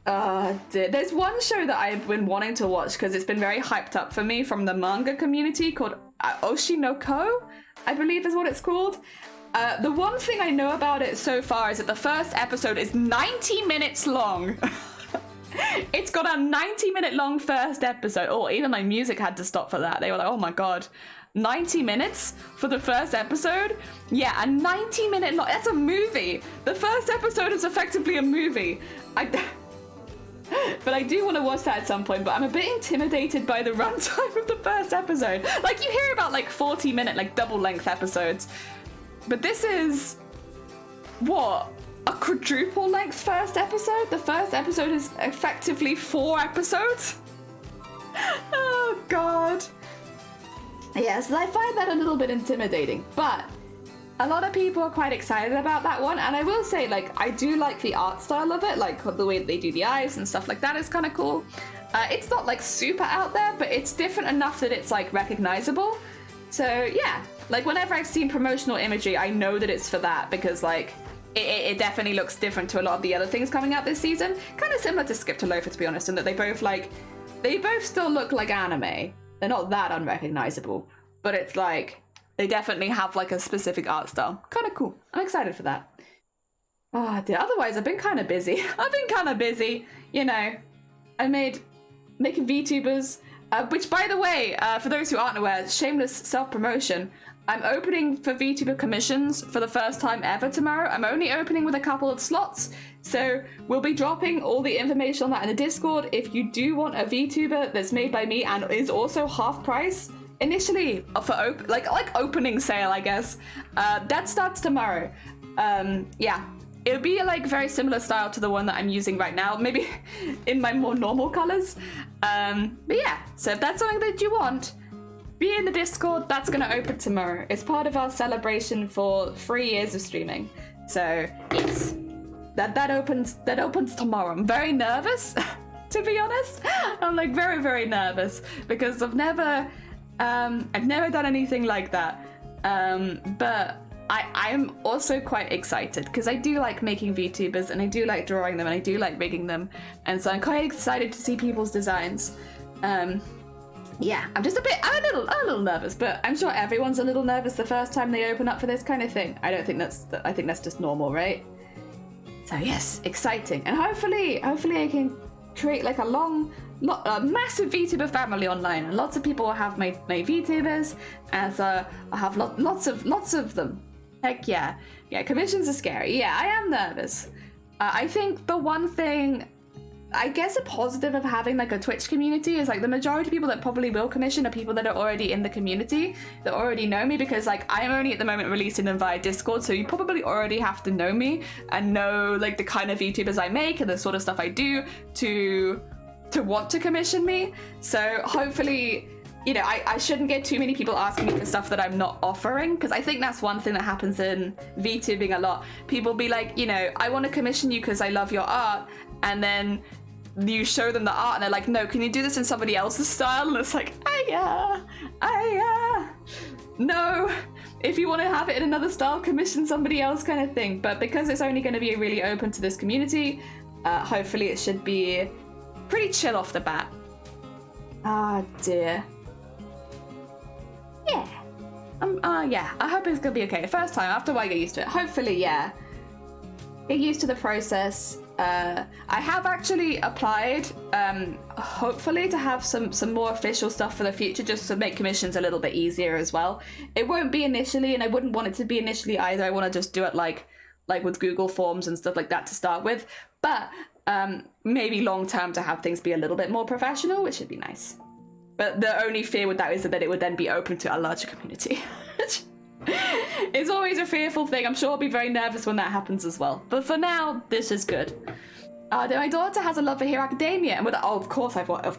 Dear. There's one show that I've been wanting to watch because it's been very hyped up for me from the manga community called Oshi no Ko, I believe is what it's called. The one thing I know about it so far is that the first episode is 90 minutes long. It's got a 90-minute long first episode. Oh, even my music had to stop for that. They were like, oh my god, 90 minutes for the first episode? Yeah, a 90-minute long, that's a movie. The first episode is effectively a movie. But I do want to watch that at some point, but I'm a bit intimidated by the runtime of the first episode. Like, you hear about like 40-minute, like double length episodes, but this is, what, a quadruple length first episode? The first episode is effectively 4 episodes? Oh god. Yes, I find that a little bit intimidating, but a lot of people are quite excited about that one, and I will say, like, I do like the art style of it, like the way they do the eyes and stuff like that is kind of cool. It's not like super out there, but it's different enough that it's like recognizable. So yeah, like whenever I've seen promotional imagery, I know that it's for that, because like it definitely looks different to a lot of the other things coming out this season. Kind of similar to Skip to Loafer, to be honest, in that they both still look like anime. They're not that unrecognizable, but it's like they definitely have like a specific art style. Kind of cool. I'm excited for that. Oh dear. Otherwise, I've been kind of busy. You know, I making VTubers, which by the way, for those who aren't aware, shameless self-promotion. I'm opening for VTuber commissions for the first time ever tomorrow. I'm only opening with a couple of slots, so we'll be dropping all the information on that in the Discord. If you do want a VTuber that's made by me and is also half price, initially for like opening sale, I guess, that starts tomorrow. Yeah, it'll be like very similar style to the one that I'm using right now, maybe in my more normal colors. But yeah, so if that's something that you want, be in the Discord. That's gonna open tomorrow. It's part of our celebration for 3 years of streaming. So yes, that opens tomorrow. I'm very nervous, to be honest. I'm like very, very nervous because I've never done anything like that. But I'm also quite excited because I do like making VTubers and I do like drawing them and I do like rigging them, and so I'm quite excited to see people's designs. Yeah, I'm a little nervous, but I'm sure everyone's a little nervous the first time they open up for this kind of thing. I think that's just normal, right? So yes, exciting, and hopefully I can create like a massive VTuber family online, and lots of people will have my VTubers, and so I'll have lots of them. Heck yeah. Yeah, commissions are scary. Yeah, I am nervous. I think the one thing, I guess a positive of having like a Twitch community is like the majority of people that probably will commission are people that are already in the community, that already know me, because like I'm only at the moment releasing them via Discord, so you probably already have to know me and know like the kind of VTubers I make and the sort of stuff I do to want to commission me. So hopefully, you know, I shouldn't get too many people asking me for stuff that I'm not offering, because I think that's one thing that happens in VTubing a lot. People be like, you know, I want to commission you because I love your art, and then you show them the art and they're like, no, can you do this in somebody else's style? And it's like, no, if you want to have it in another style, commission somebody else, kind of thing. But because it's only going to be really open to this community, hopefully it should be pretty chill off the bat. Ah, dear. Yeah. Yeah, I hope it's gonna be okay. First time, after a while I get used to it. Hopefully, yeah. Get used to the process. I have actually applied, hopefully to have some more official stuff for the future, just to make commissions a little bit easier as well. It won't be initially, and I wouldn't want it to be initially either. I want to just do it like with Google Forms and stuff like that to start with. But maybe long term to have things be a little bit more professional, which would be nice. But the only fear with that is that it would then be open to a larger community. It's always a fearful thing. I'm sure I'll be very nervous when that happens as well. But for now, this is good. My daughter has a love for Hero Academia, and of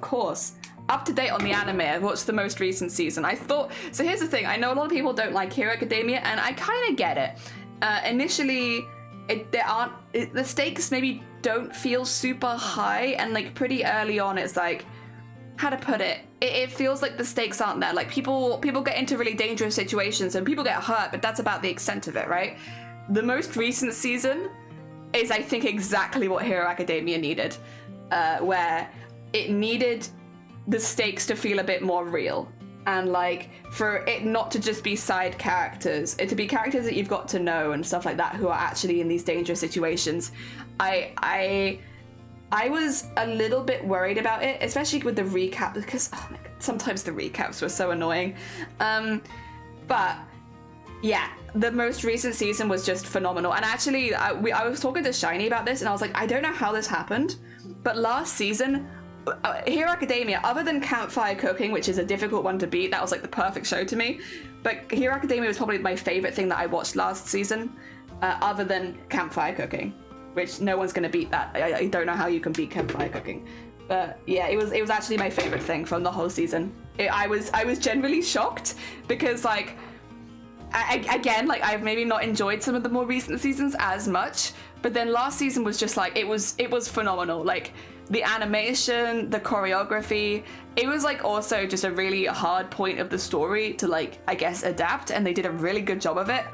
course. Up to date on the anime. I've watched the most recent season. So here's the thing. I know a lot of people don't like Hero Academia, and I kind of get it. Initially, the stakes maybe don't feel super high, and like pretty early on, it's like, how to put it? It feels like the stakes aren't there. Like people get into really dangerous situations and people get hurt, but that's about the extent of it, right? The most recent season is, I think, exactly what Hero Academia needed, where it needed the stakes to feel a bit more real, and like for it not to just be side characters, it to be characters that you've got to know and stuff like that, who are actually in these dangerous situations. I was a little bit worried about it, especially with the recap, because oh my God, sometimes the recaps were so annoying. But yeah, the most recent season was just phenomenal. And actually, I was talking to Shiny about this, and I was like, I don't know how this happened, but last season, Hero Academia, other than Campfire Cooking, which is a difficult one to beat, that was like the perfect show to me, but Hero Academia was probably my favorite thing that I watched last season, other than Campfire Cooking, which no one's gonna beat that. I don't know how you can beat Campfire Cooking, but yeah, it was actually my favorite thing from the whole season. I was generally shocked because like, again, like I've maybe not enjoyed some of the more recent seasons as much, but then last season was just like, it was phenomenal. Like the animation, the choreography, it was like also just a really hard point of the story to like, I guess, adapt, and they did a really good job of it.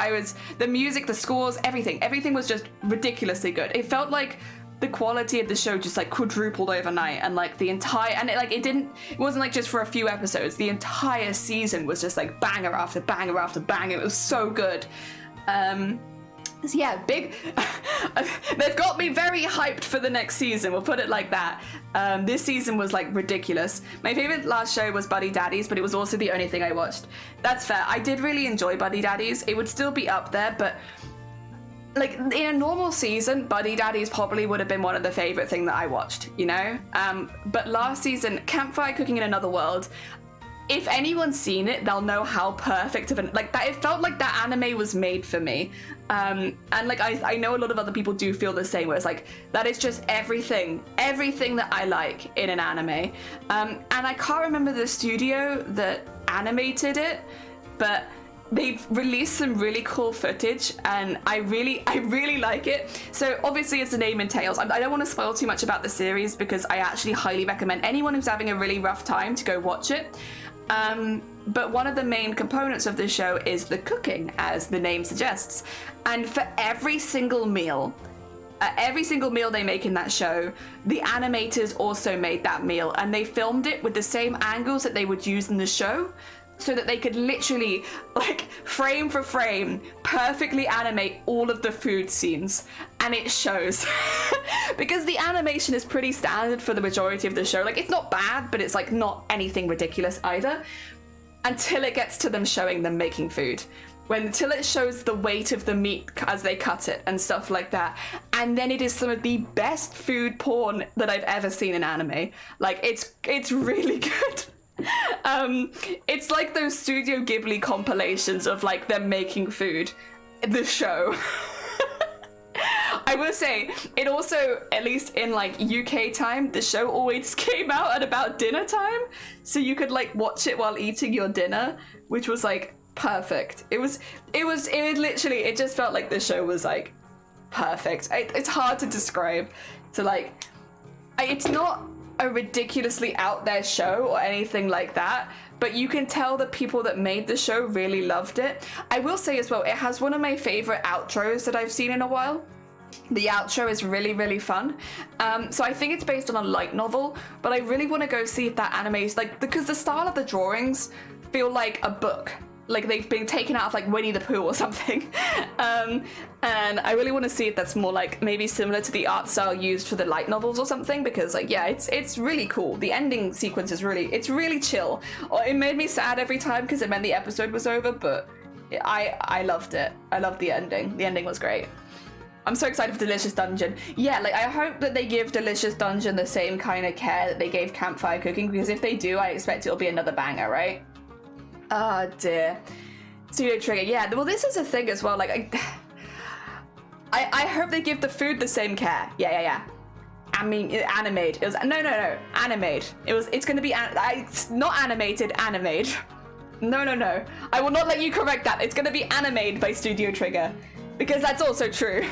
The music, the scores, everything was just ridiculously good. It felt like the quality of the show just like quadrupled overnight, and like it wasn't like just for a few episodes. The entire season was just like banger after banger after banger. It was so good. So yeah, big. They've got me very hyped for the next season. We'll put it like that. This season was like ridiculous. My favorite last show was Buddy Daddies, but it was also the only thing I watched. That's fair. I did really enjoy Buddy Daddies. It would still be up there, but like in a normal season, Buddy Daddies probably would have been one of the favorite thing that I watched, you know? But last season, Campfire Cooking in Another World, if anyone's seen it, they'll know how perfect of that. It felt like that anime was made for me. And like I know a lot of other people do feel the same, where it's like that is just everything that I like in an anime. And I can't remember the studio that animated it, but they've released some really cool footage, and I really like it. So obviously, as the name entails, I don't want to spoil too much about the series because I actually highly recommend anyone who's having a really rough time to go watch it. But one of the main components of the show is the cooking, as the name suggests. And for every single meal they make in that show, the animators also made that meal, and they filmed it with the same angles that they would use in the show, so that they could literally, like, frame for frame, perfectly animate all of the food scenes. And it shows. Because the animation is pretty standard for the majority of the show. Like, it's not bad, but it's, like, not anything ridiculous either. Until it gets to them showing them making food. Until it shows the weight of the meat as they cut it and stuff like that. And then it is some of the best food porn that I've ever seen in anime. Like, it's really good. It's like those Studio Ghibli compilations of, like, them making food. The show. I will say, it also, at least in, like, UK time, the show always came out at about dinner time, so you could, like, watch it while eating your dinner, which was, like, perfect. It was literally, it just felt like the show was, like, perfect. It's hard to describe. So, like, it's not a ridiculously out there show or anything like that, but you can tell the people that made the show really loved it. I will say as well, it has one of my favorite outros that I've seen in a while. The outro is really, really fun. So I think it's based on a light novel, but I really want to go see if that anime is, like, because the style of the drawings feel like a book. Like they've been taken out of, like, Winnie the Pooh or something. And I really want to see if that's more, like, maybe similar to the art style used for the light novels or something, because, like, yeah, it's really cool. The ending sequence is really chill. Or it made me sad every time because it meant the episode was over, but I loved it. I loved the ending. The ending was great. I'm so excited for Delicious Dungeon. Yeah, like, I hope that they give Delicious Dungeon the same kind of care that they gave Campfire Cooking, because if they do, I expect it'll be another banger, right? Oh dear. Studio Trigger. Yeah, well, this is a thing as well. Like, I hope they give the food the same care. Yeah. I mean, animate. It was no. Animate. It's going to be not animated. Animate. No. I will not let you correct that. It's going to be animated by Studio Trigger, because that's also true.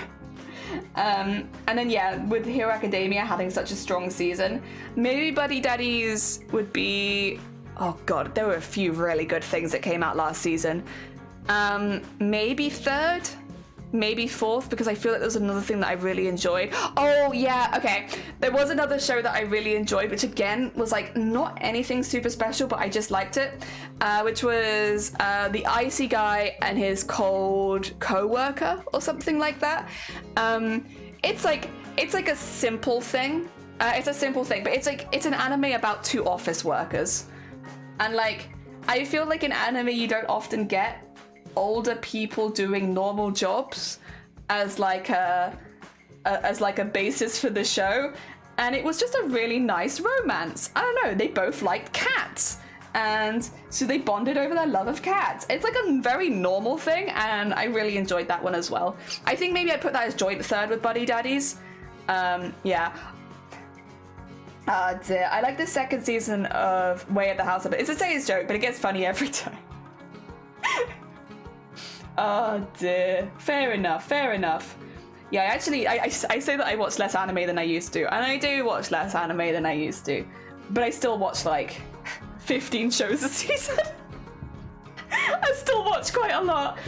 And then, yeah, with Hero Academia having such a strong season, maybe Buddy Daddies would be... Oh god, there were a few really good things that came out last season. Maybe third? Maybe fourth, because I feel like there was another thing that I really enjoyed. Oh, yeah, okay. There was another show that I really enjoyed, which again was, like, not anything super special, but I just liked it, which was the icy guy and his cold co-worker or something like that. It's like a simple thing. It's a simple thing, but it's an anime about two office workers. And, like, I feel like in anime you don't often get older people doing normal jobs as like a basis for the show, and it was just a really nice romance. I don't know, they both liked cats, and so they bonded over their love of cats. It's like a very normal thing, and I really enjoyed that one as well. I think maybe I'd put that as joint third with Buddy Daddies. Yeah. Dear. I like the second season of Way of the House of It. It's a serious joke, but it gets funny every time. Oh dear. Fair enough. Yeah, actually, I say that I watch less anime than I used to, and I do watch less anime than I used to, but I still watch, like, 15 shows a season. I still watch quite a lot.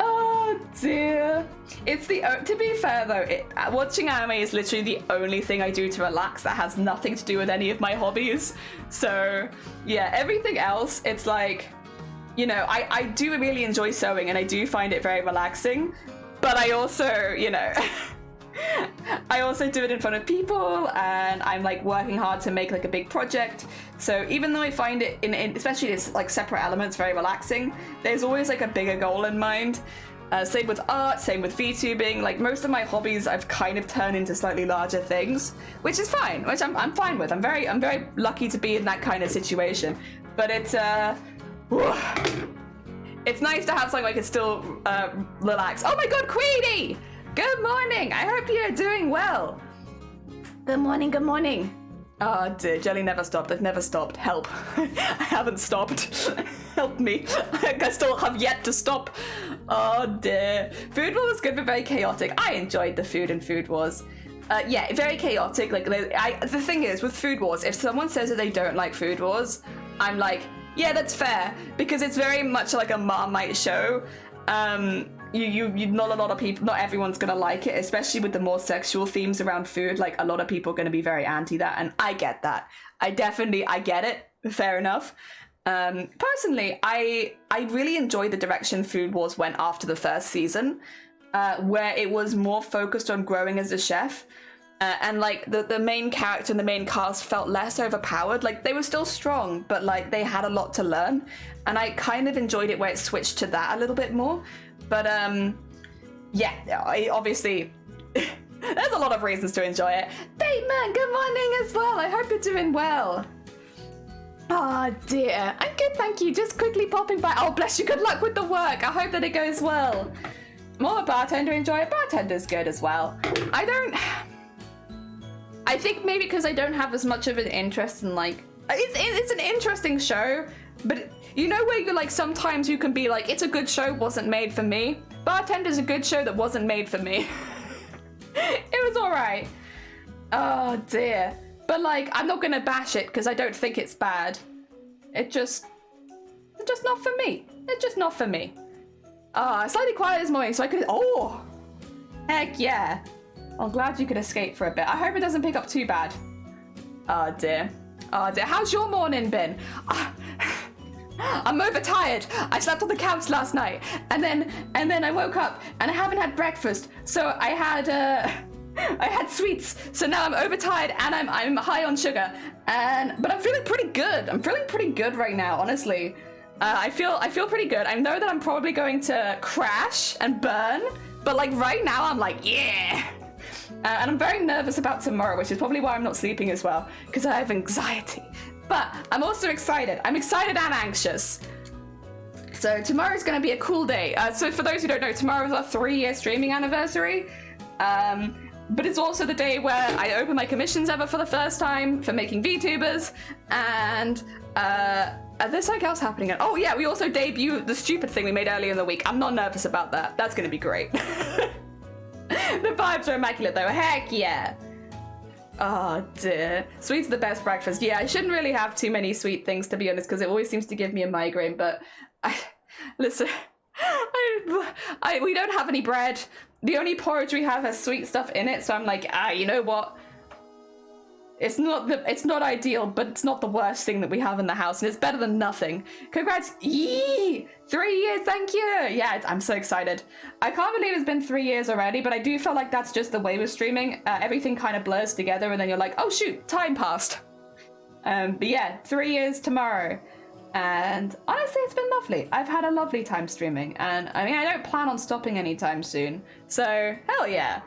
Oh dear. It's to be fair though, watching anime is literally the only thing I do to relax that has nothing to do with any of my hobbies. So yeah, everything else, it's like, you know, I do really enjoy sewing and I do find it very relaxing, but I also, you know, I also do it in front of people, and I'm like working hard to make like a big project. So even though I find it in especially this like separate elements very relaxing, there's always like a bigger goal in mind. Same with art, same with VTubing. Like most of my hobbies I've kind of turned into slightly larger things, which is fine, which I'm fine with. I'm very lucky to be in that kind of situation. But it's nice to have something I can still relax. Oh my god, Queenie! Good morning! I hope you're doing well. Good morning, good morning. Oh dear, jelly never stopped. I've never stopped. Help. I haven't stopped. Help me. I still have yet to stop. Oh dear. Food Wars was good but very chaotic. I enjoyed the food in Food Wars. Yeah, very chaotic. Like, the thing is, with Food Wars, if someone says that they don't like Food Wars, I'm like, yeah, that's fair. Because it's very much like a Marmite show. Not a lot of people, not everyone's gonna like it, especially with the more sexual themes around food. Like, a lot of people are gonna be very anti that, and I get that. I get it. Fair enough. Personally, I really enjoyed the direction Food Wars went after the first season, where it was more focused on growing as a chef. And like the main character and the main cast felt less overpowered. Like, they were still strong, but like they had a lot to learn. And I kind of enjoyed it where it switched to that a little bit more. But yeah, I obviously there's a lot of reasons to enjoy it. Bateman, good morning as well. I hope you're doing well. Oh dear, I'm good, thank you. Just quickly popping by. Oh bless you, good luck with the work. I hope that it goes well. More bartender enjoy it. Bartender's good as well. I think maybe because I don't have as much of an interest in, like, it's an interesting show, but you know where you're like, sometimes you can be like, it's a good show, wasn't made for me. Bartender's a good show that wasn't made for me. It was alright. Oh dear. But like, I'm not gonna bash it because I don't think it's bad. It's just not for me. It's just not for me. Slightly quiet this morning so I could, oh, heck yeah. I'm glad you could escape for a bit. I hope it doesn't pick up too bad. Oh dear. Oh dear. How's your morning been? I'm overtired. I slept on the couch last night, and then I woke up and I haven't had breakfast. So I had sweets. So now I'm overtired and I'm high on sugar. But I'm feeling pretty good. I'm feeling pretty good right now, honestly. I feel pretty good. I know that I'm probably going to crash and burn, but like right now I'm like, yeah. And I'm very nervous about tomorrow, which is probably why I'm not sleeping as well, because I have anxiety. But I'm also excited. I'm excited and anxious. So tomorrow's going to be a cool day. So for those who don't know, tomorrow is our 3-year streaming anniversary. But it's also the day where I open my commissions ever for the first time for making VTubers. And there's something else happening. Oh yeah, we also debut the stupid thing we made earlier in the week. I'm not nervous about that. That's going to be great. The vibes are immaculate though. Heck yeah. Oh dear. Sweet's the best breakfast. Yeah, I shouldn't really have too many sweet things, to be honest, because it always seems to give me a migraine. But listen, we don't have any bread. The only porridge we have has sweet stuff in it. So I'm like, you know what? It's not ideal, but it's not the worst thing that we have in the house, and it's better than nothing. Congrats! Yee! 3 years, thank you! Yeah, I'm so excited. I can't believe it's been 3 years already, but I do feel like that's just the way we're streaming. Everything kind of blurs together, and then you're like, oh shoot, time passed. But yeah, 3 years tomorrow. And honestly, it's been lovely. I've had a lovely time streaming, and I mean, I don't plan on stopping anytime soon. So, hell yeah.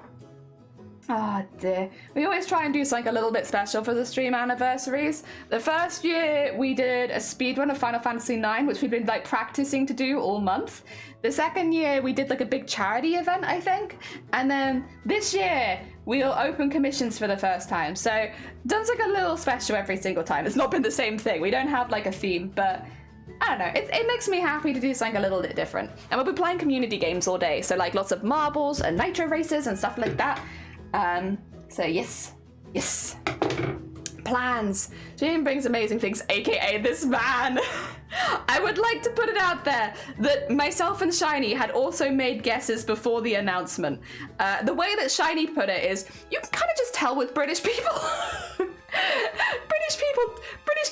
Oh dear. We always try and do something a little bit special for the stream anniversaries. The first year we did a speedrun of Final Fantasy IX, which we've been like practicing to do all month. The second year we did like a big charity event, I think. And then this year we'll open commissions for the first time. So done like a little special every single time. It's not been the same thing. We don't have like a theme, but I don't know. It makes me happy to do something a little bit different. And we'll be playing community games all day. So like lots of marbles and nitro races and stuff like that. So yes. Plans. Jane brings amazing things, aka this man. I would like to put it out there that myself and Shiny had also made guesses before the announcement. The way that Shiny put it is, you can kind of just tell with British people.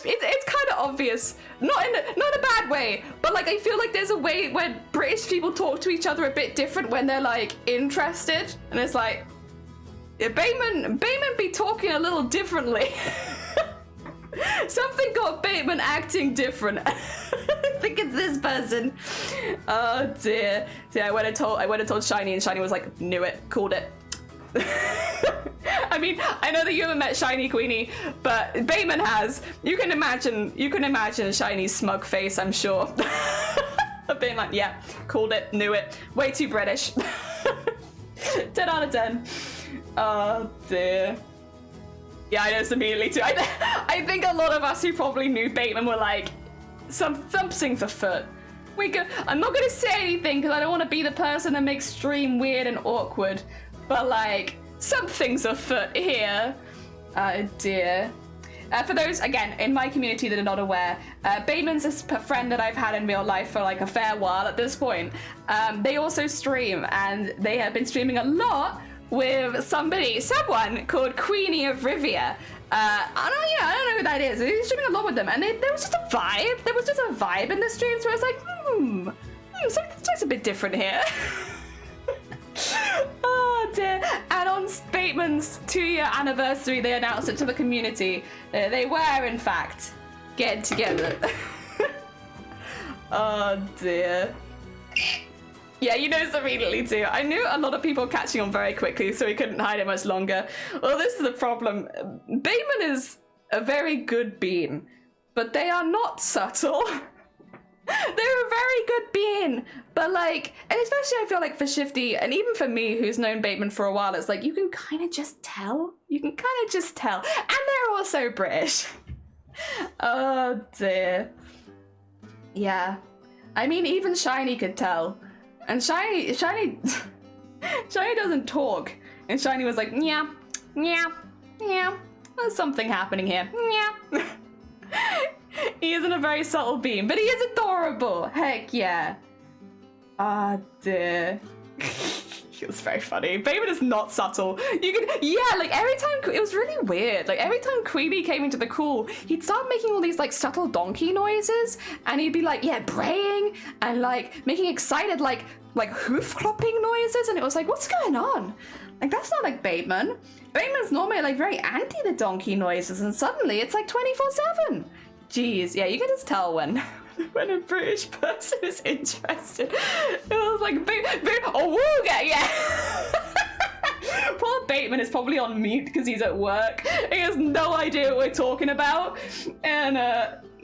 It's kind of obvious. Not in a bad way, but like I feel like there's a way when British people talk to each other a bit different when they're like interested, and it's like, Bateman be talking a little differently. Something got Bateman acting different. I think it's this person. Oh dear. Yeah, I went and told Shiny, and Shiny was like, knew it, called it. I mean, I know that you haven't met Shiny Queenie, but Bateman has. You can imagine Shiny's smug face, I'm sure. Being like, yeah, called it, knew it. Way too British. 10 out of 10. Oh dear. Yeah, I noticed immediately too. I think a lot of us who probably knew Bateman were like, something's afoot. I'm not gonna say anything because I don't want to be the person that makes stream weird and awkward, but like, something's afoot here. Oh dear. For those, again, in my community that are not aware, Bateman's a friend that I've had in real life for like a fair while at this point. They also stream, and they have been streaming a lot with someone called Queenie of Rivia. I don't know who that is. They're streaming a lot with them, and there was just a vibe. There was just a vibe in the streams where I was like, something's a bit different here. Oh dear. And on Bateman's 2-year anniversary, they announced it to the community. They were, in fact, getting together. Oh dear. Yeah, you noticed immediately too. I knew a lot of people were catching on very quickly, so we couldn't hide it much longer. Well, this is the problem. Bateman is a very good bean, but they are not subtle. They're a very good bean, but like, and especially I feel like for Shifty, and even for me, who's known Bateman for a while, it's like, you can kind of just tell. You can kind of just tell. And they're also British. Oh dear. Yeah. I mean, even Shiny could tell. And Shiny doesn't talk. And Shiny was like, yeah, there's something happening here. Yeah. He isn't a very subtle beam, but he is adorable. Heck yeah. Oh dear. It was very funny. Bateman is not subtle. Like every time, it was really weird. Like every time Queenie came into the call, he'd start making all these like subtle donkey noises, and he'd be like, yeah, braying and like making excited like hoof clopping noises, and it was like, what's going on? Like that's not like Bateman. Bateman's normally like very anti the donkey noises, and suddenly it's like 24/7. Jeez, yeah, you can just tell when a British person is interested. It was like, oh, wooga, yeah. Poor Bateman is probably on mute because he's at work. He has no idea what we're talking about. And,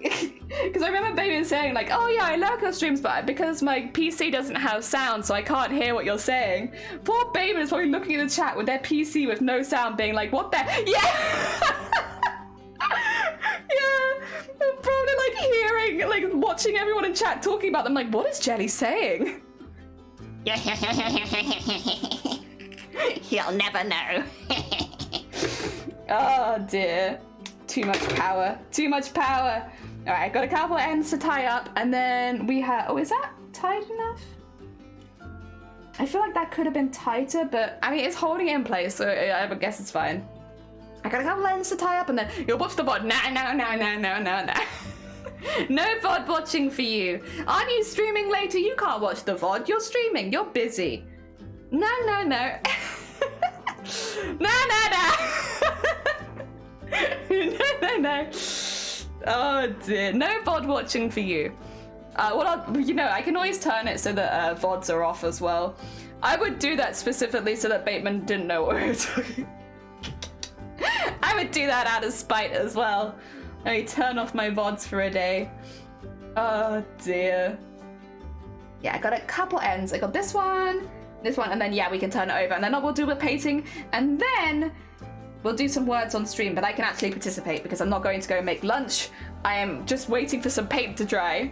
because I remember Bateman saying like, oh yeah, I like your streams, but because my PC doesn't have sound, so I can't hear what you're saying. Poor Bateman is probably looking at the chat with their PC with no sound being like, what the, yeah! Yeah, I'm probably like hearing, like watching everyone in chat talking about them, like, what is Jelly saying? You'll never know. Oh dear. Too much power. Too much power. Alright, got a couple ends to tie up, and then we have, oh, is that tight enough? I feel like that could have been tighter, but I mean, it's holding it in place, so I guess it's fine. I got a couple ends to tie up, and then you'll watch the VOD. No. No VOD watching for you. Aren't you streaming later? You can't watch the VOD. You're streaming. You're busy. No. No. No. Oh dear. No VOD watching for you. I can always turn it so that VODs are off as well. I would do that specifically so that Bateman didn't know what we were talking. I would do that out of spite as well. I turn off my VODs for a day. Oh dear. Yeah, I got a couple ends. I got this one, and then yeah, we can turn it over, and then we'll do a painting, and then we'll do some words on stream, but I can actually participate because I'm not going to go make lunch. I am just waiting for some paint to dry.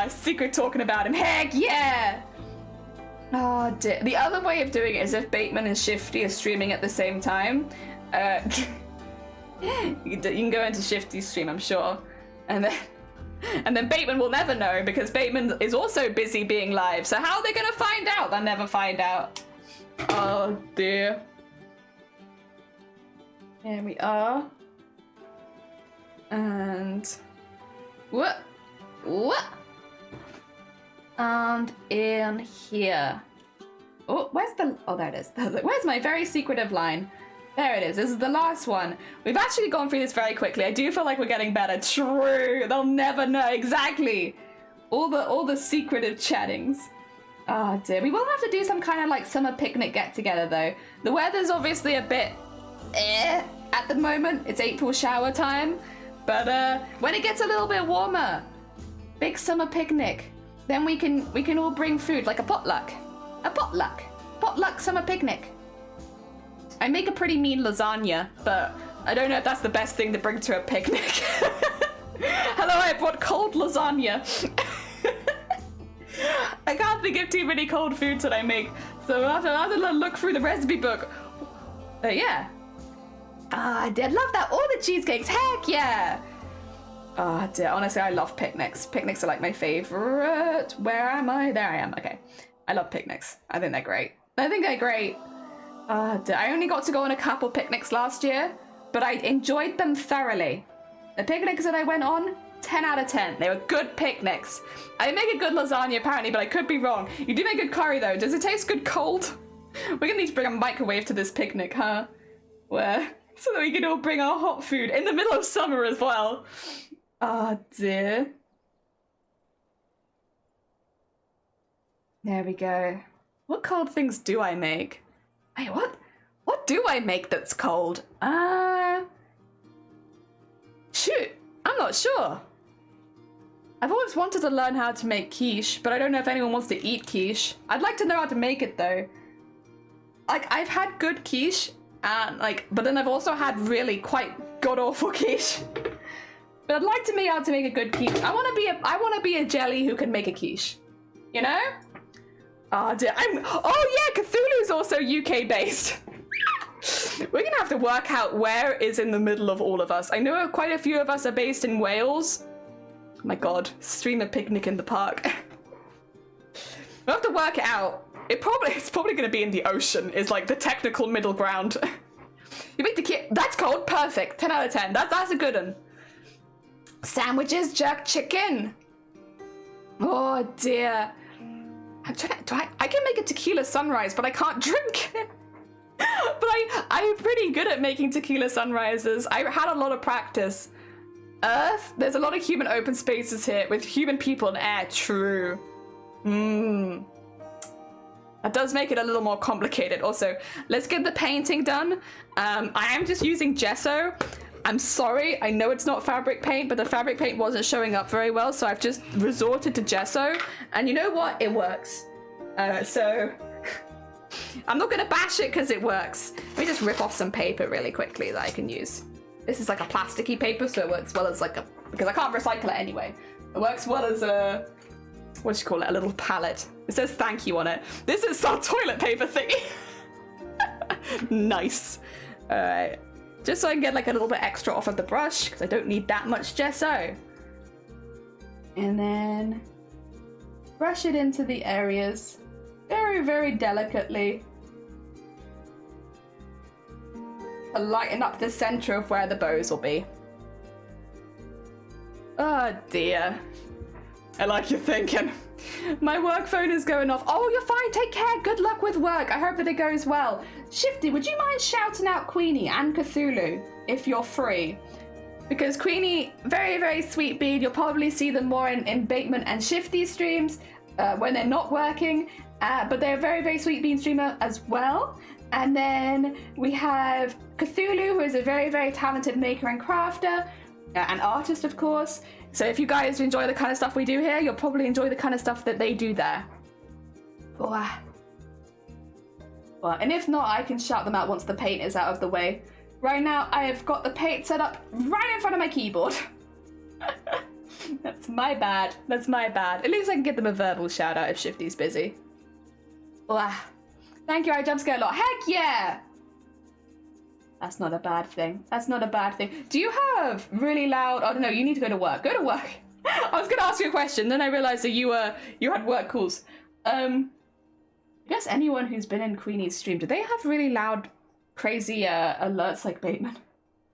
Secret talking about him. Heck yeah! Oh dear. The other way of doing it is if Bateman and Shifty are streaming at the same time. You can go into Shifty's stream, I'm sure, and then Bateman will never know because Bateman is also busy being live. So how are they gonna find out? They'll never find out. Oh dear. Here we are. And what? And in here. Oh, there it is. Where's my very secretive line? There it is. This is the last one. We've actually gone through this very quickly. I do feel like we're getting better. True. They'll never know. Exactly. All the secretive chattings. Oh dear. We will have to do some kind of like summer picnic get together though. The weather's obviously a bit at the moment. It's April shower time. But when it gets a little bit warmer, big summer picnic. Then we can all bring food, like a potluck. A potluck summer picnic. I make a pretty mean lasagna, but I don't know if that's the best thing to bring to a picnic. Hello, I brought cold lasagna. I can't think of too many cold foods that I make, so I'll have to look through the recipe book. But yeah. I did love that. All the cheesecakes, heck yeah. Oh dear, honestly, I love picnics. Picnics are like my favorite. Where am I? There I am. Okay. I love picnics. I think they're great. Oh dear. I only got to go on a couple picnics last year, but I enjoyed them thoroughly. The picnics that I went on, 10 out of 10. They were good picnics. I make a good lasagna apparently, but I could be wrong. You do make good curry though. Does it taste good cold? We're gonna need to bring a microwave to this picnic, huh? Where? So that we can all bring our hot food in the middle of summer as well. Oh dear. There we go. What cold things do I make? Wait, what? What do I make that's cold? Shoot, I'm not sure. I've always wanted to learn how to make quiche, but I don't know if anyone wants to eat quiche. I'd like to know how to make it though. Like, I've had good quiche, and but then I've also had really quite god-awful quiche. But I'd like to know how to make a good quiche. I want to be a jelly who can make a quiche. You know? Oh dear. Oh yeah, Cthulhu's also UK based. We're gonna have to work out where is in the middle of all of us. I know quite a few of us are based in Wales. Oh my god, stream a picnic in the park. We'll have to work it out. It's probably gonna be in the ocean, is like the technical middle ground. You make the kit. That's cold. Perfect. 10 out of 10. That's a good one. Sandwiches, jerk chicken. Oh dear. I can make a tequila sunrise, but I can't drink it. But I'm pretty good at making tequila sunrises. I had a lot of practice. Earth, there's a lot of human open spaces here with human people and air. True. That does make it a little more complicated. Also, let's get the painting done. I am just using gesso. I'm sorry, I know it's not fabric paint, but the fabric paint wasn't showing up very well, so I've just resorted to gesso. And you know what? It works. So I'm not gonna bash it because it works. Let me just rip off some paper really quickly that I can use. This is like a plasticky paper, so it works well as because I can't recycle it anyway. It works well as a, what do you call it? A little palette. It says thank you on it. This is our toilet paper thingy. Nice. All right. Just so I can get like a little bit extra off of the brush, because I don't need that much gesso. And then brush it into the areas very, very delicately. To lighten up the center of where the bows will be. Oh dear. I like your thinking. My work phone is going off. Oh, you're fine. Take care. Good luck with work. I hope that it goes well. Shifty, would you mind shouting out Queenie and Cthulhu if you're free? Because Queenie, very, very sweet bead. You'll probably see them more in Bateman and Shifty streams when they're not working. But they're a very, very sweet bean streamer as well. And then we have Cthulhu, who is a very, very talented maker and crafter. An artist, of course. So if you guys enjoy the kind of stuff we do here, you'll probably enjoy the kind of stuff that they do there. Well, and if not, I can shout them out once the paint is out of the way. Right now, I have got the paint set up right in front of my keyboard. That's my bad. That's my bad. At least I can give them a verbal shout out if Shifty's busy. Well, thank you, I jump scare a lot. Heck yeah! That's not a bad thing. That's not a bad thing. Do you have really loud... Oh, no, you need to go to work. Go to work. I was going to ask you a question, then I realised that you had work calls. I guess anyone who's been in Queenie's stream, do they have really loud, crazy alerts like Bateman?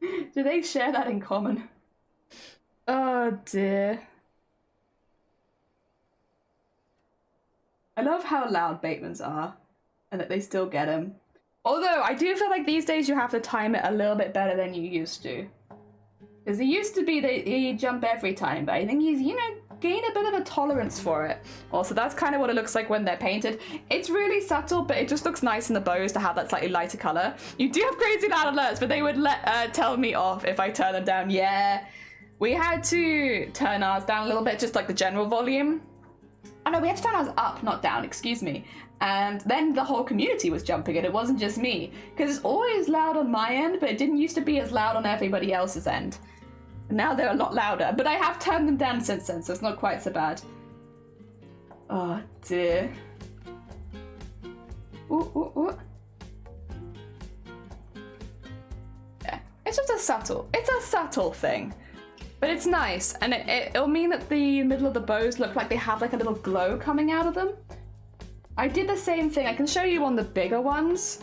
Do they share that in common? Oh, dear. I love how loud Batemans are, and that they still get them. Although, I do feel like these days you have to time it a little bit better than you used to. Because it used to be that you jump every time, but I think he's, gain a bit of a tolerance for it. Also, that's kind of what it looks like when they're painted. It's really subtle, but it just looks nice in the bows to have that slightly lighter color. You do have crazy loud alerts, but they would tell me off if I turn them down. Yeah, we had to turn ours down a little bit, just like the general volume. Oh no, we had to turn ours up, not down, excuse me. And then the whole community was jumping it. It wasn't just me. Because it's always loud on my end, but it didn't used to be as loud on everybody else's end. Now they're a lot louder, but I have turned them down since then, so it's not quite so bad. Oh dear. Ooh, ooh, ooh. Yeah, it's just it's a subtle thing. But it's nice, and it'll mean that the middle of the bows look like they have like a little glow coming out of them. I did the same thing. I can show you on the bigger ones.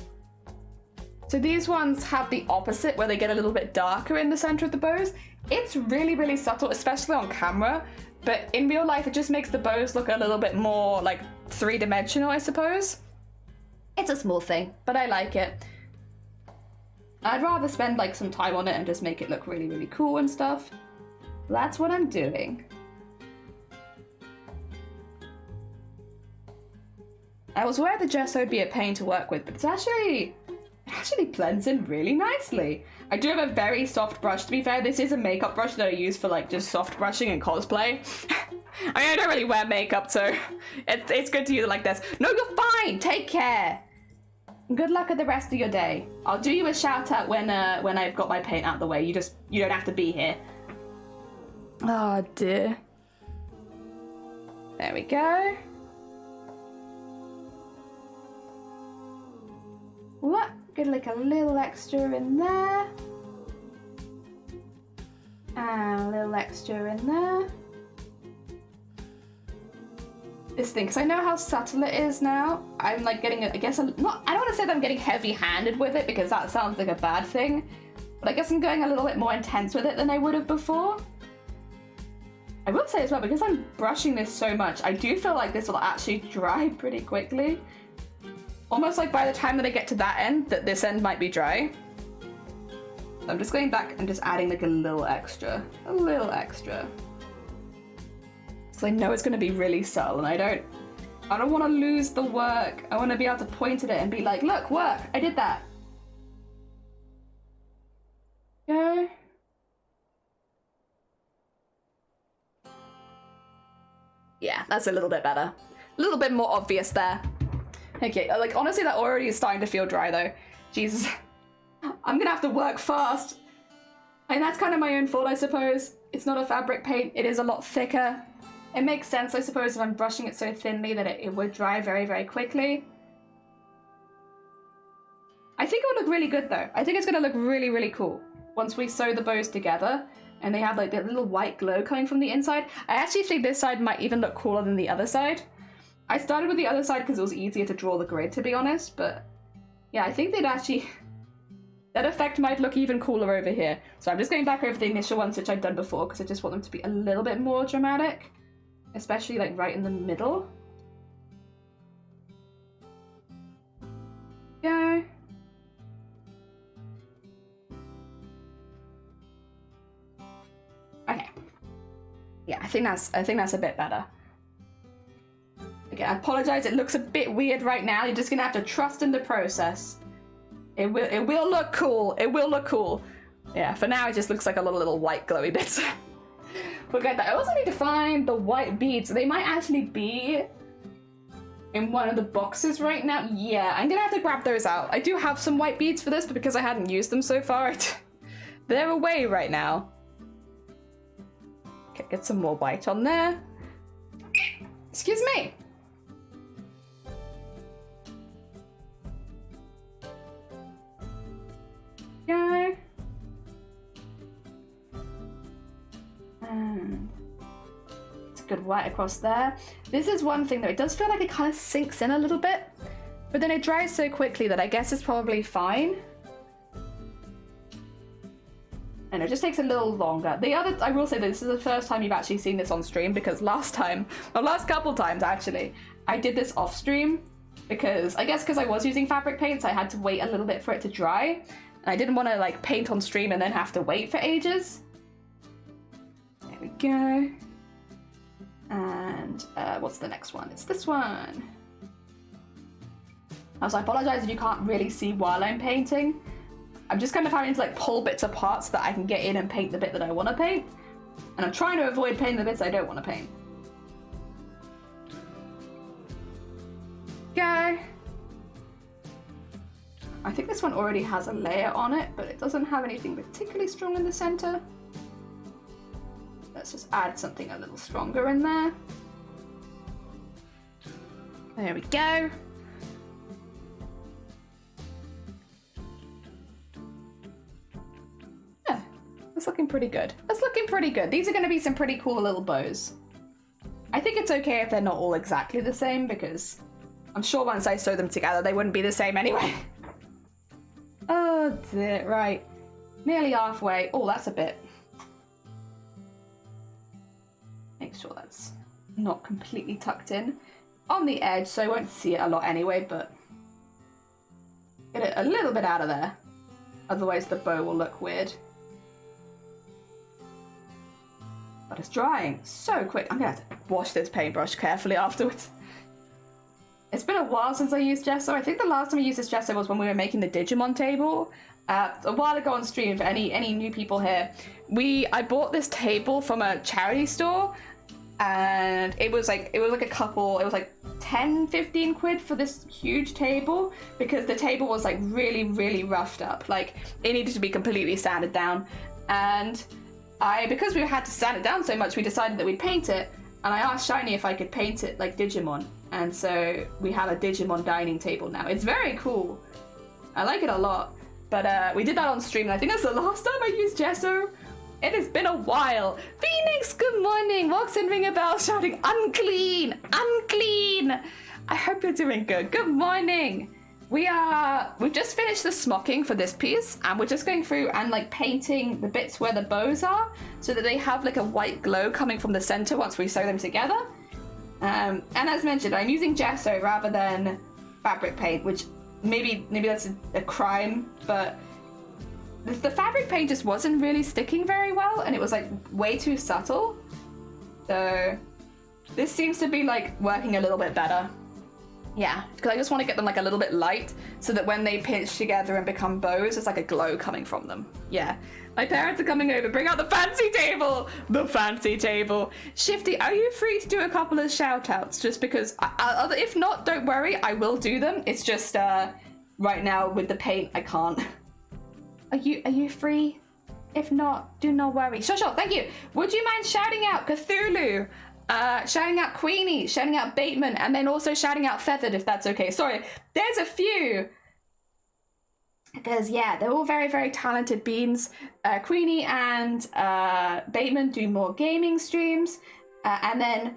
So these ones have the opposite, where they get a little bit darker in the center of the bows. It's really, really subtle, especially on camera. But in real life, it just makes the bows look a little bit more like three-dimensional, I suppose. It's a small thing, but I like it. I'd rather spend like some time on it and just make it look really, really cool and stuff. That's what I'm doing. I was worried the gesso would be a pain to work with, but it actually blends in really nicely. I do have a very soft brush, to be fair. This is a makeup brush that I use for like just soft brushing and cosplay. I mean, I don't really wear makeup, so it's good to use it like this. No, you're fine! Take care! Good luck with the rest of your day. I'll do you a shout out when I've got my paint out of the way. You don't have to be here. Oh dear. There we go. What? Get like a little extra in there. And a little extra in there. This thing, because I know how subtle it is now. I'm like getting, I don't want to say that I'm getting heavy-handed with it because that sounds like a bad thing. But I guess I'm going a little bit more intense with it than I would have before. I will say as well, because I'm brushing this so much, I do feel like this will actually dry pretty quickly. Almost like by the time that I get to that end, that this end might be dry. So I'm just going back and just adding like a little extra. A little extra. So I know it's going to be really subtle, and I don't want to lose the work. I want to be able to point at it and be like, look, work, I did that. Go. Yeah, that's a little bit better. A little bit more obvious there. Okay, like honestly that already is starting to feel dry though. Jesus. I'm gonna have to work fast. And that's kind of my own fault, I suppose. It's not a fabric paint, it is a lot thicker. It makes sense, I suppose, if I'm brushing it so thinly that it would dry very, very quickly. I think it would look really good though. I think it's gonna look really, really cool once we sew the bows together and they have like that little white glow coming from the inside. I actually think this side might even look cooler than the other side. I started with the other side because it was easier to draw the grid, to be honest, but yeah, I think that effect might look even cooler over here. So I'm just going back over the initial ones, which I've done before, because I just want them to be a little bit more dramatic, especially like right in the middle. Go. Okay. Yeah, I think that's a bit better. Again, I apologize, it looks a bit weird right now. You're just gonna have to trust in the process. It will look cool. It will look cool. Yeah, for now it just looks like a little white glowy bits. We'll get that. I also need to find the white beads. They might actually be in one of the boxes right now. Yeah, I'm gonna have to grab those out. I do have some white beads for this, but because I hadn't used them so far, they're away right now. Okay, get some more white on there. Excuse me. Go. And it's a good white across there. This is one thing though, it does feel like it kind of sinks in a little bit, but then it dries so quickly that I guess it's probably fine. And it just takes a little longer. I will say that this is the first time you've actually seen this on stream, because last couple times actually, I did this off stream because I was using fabric paints, I had to wait a little bit for it to dry. And I didn't want to like paint on stream and then have to wait for ages. There we go. And what's the next one? It's this one. Also, I apologize if you can't really see while I'm painting. I'm just kind of having to like pull bits apart so that I can get in and paint the bit that I want to paint. And I'm trying to avoid painting the bits I don't want to paint. think this one already has a layer on it, but it doesn't have anything particularly strong in the center. Let's just add something a little stronger in there. There we go. Yeah, that's looking pretty good. That's looking pretty good. These are going to be some pretty cool little bows. I think it's okay if they're not all exactly the same, because I'm sure once I sew them together, they wouldn't be the same anyway. Oh dear, right. Nearly halfway. Oh, that's a bit. Make sure that's not completely tucked in on the edge, so I won't see it a lot anyway, but get it a little bit out of there. Otherwise the bow will look weird. But it's drying so quick. I'm gonna have to wash this paintbrush carefully afterwards. It's been a while since I used gesso. I think the last time I used this gesso was when we were making the Digimon table. A while ago on stream, for any new people here. I bought this table from a charity store, and it was like a couple, it was like 10-15 quid for this huge table, because the table was like really roughed up. Like, it needed to be completely sanded down, and because we had to sand it down so much, we decided that we'd paint it, and I asked Shiny if I could paint it like Digimon, and so we have a Digimon dining table now. It's very cool. I like it a lot. But we did that on stream, and I think that's the last time I used gesso. It has been a while. Phoenix, good morning. Walks in, ring a bell, shouting, unclean, unclean. I hope you're doing good. Good morning. We've just finished the smocking for this piece, and we're just going through and like painting the bits where the bows are, so that they have like a white glow coming from the center once we sew them together. And as mentioned, I'm using gesso rather than fabric paint, which maybe that's a crime, but the fabric paint just wasn't really sticking very well, and it was like way too subtle. So this seems to be like working a little bit better. Yeah, because I just want to get them like a little bit light, so that when they pinch together and become bows, there's like a glow coming from them. Yeah. My parents are coming over. Bring out the fancy table! The fancy table. Shifty, are you free to do a couple of shout outs? Just because, if not, don't worry, I will do them. It's just, right now with the paint, I can't. Are you free? If not, do not worry. Sure, thank you. Would you mind shouting out Cthulhu? Shouting out Queenie, shouting out Bateman, and then also shouting out Feathered, if that's okay. Sorry, there's a few. They're all very talented beans. Queenie and Bateman do more gaming streams, and then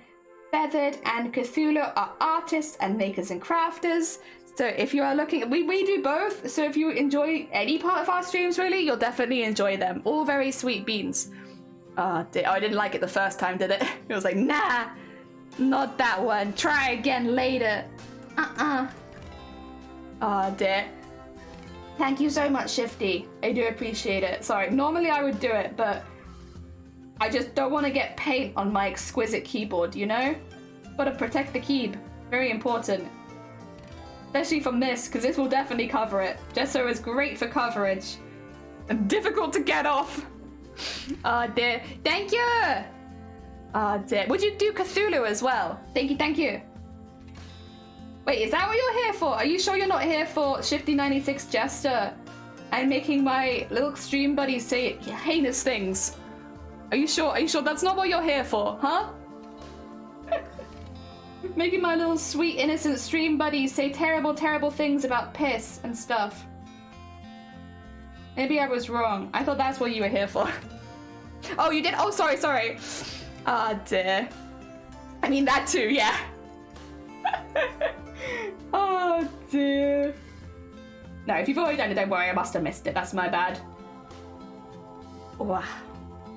Feathered and Cthulhu are artists and makers and crafters. So if you are looking, we do both. So if you enjoy any part of our streams, really, you'll definitely enjoy them. All very sweet beans. Oh, I didn't like it the first time, did it? It was like, nah, not that one. Try again later. Oh, dear. Thank you so much, Shifty. I do appreciate it. Sorry, normally I would do it, but I just don't want to get paint on my exquisite keyboard, you know? Gotta protect the keyb. Very important. Especially from this, because this will definitely cover it. Gesso is great for coverage. And difficult to get off. Oh dear. Thank you! Oh dear. Would you do Cthulhu as well? Thank you. Wait, is that what you're here for? Are you sure you're not here for Shifty96 Jester and making my little stream buddies say heinous things? Are you sure? Are you sure that's not what you're here for, huh? Making my little sweet innocent stream buddies say terrible things about piss and stuff. Maybe I was wrong. I thought that's what you were here for. Oh, you did? Oh, sorry. Ah, dear. I mean, that too, yeah. Oh, dear. No, if you've already done it, don't worry. I must have missed it. That's my bad. Wow.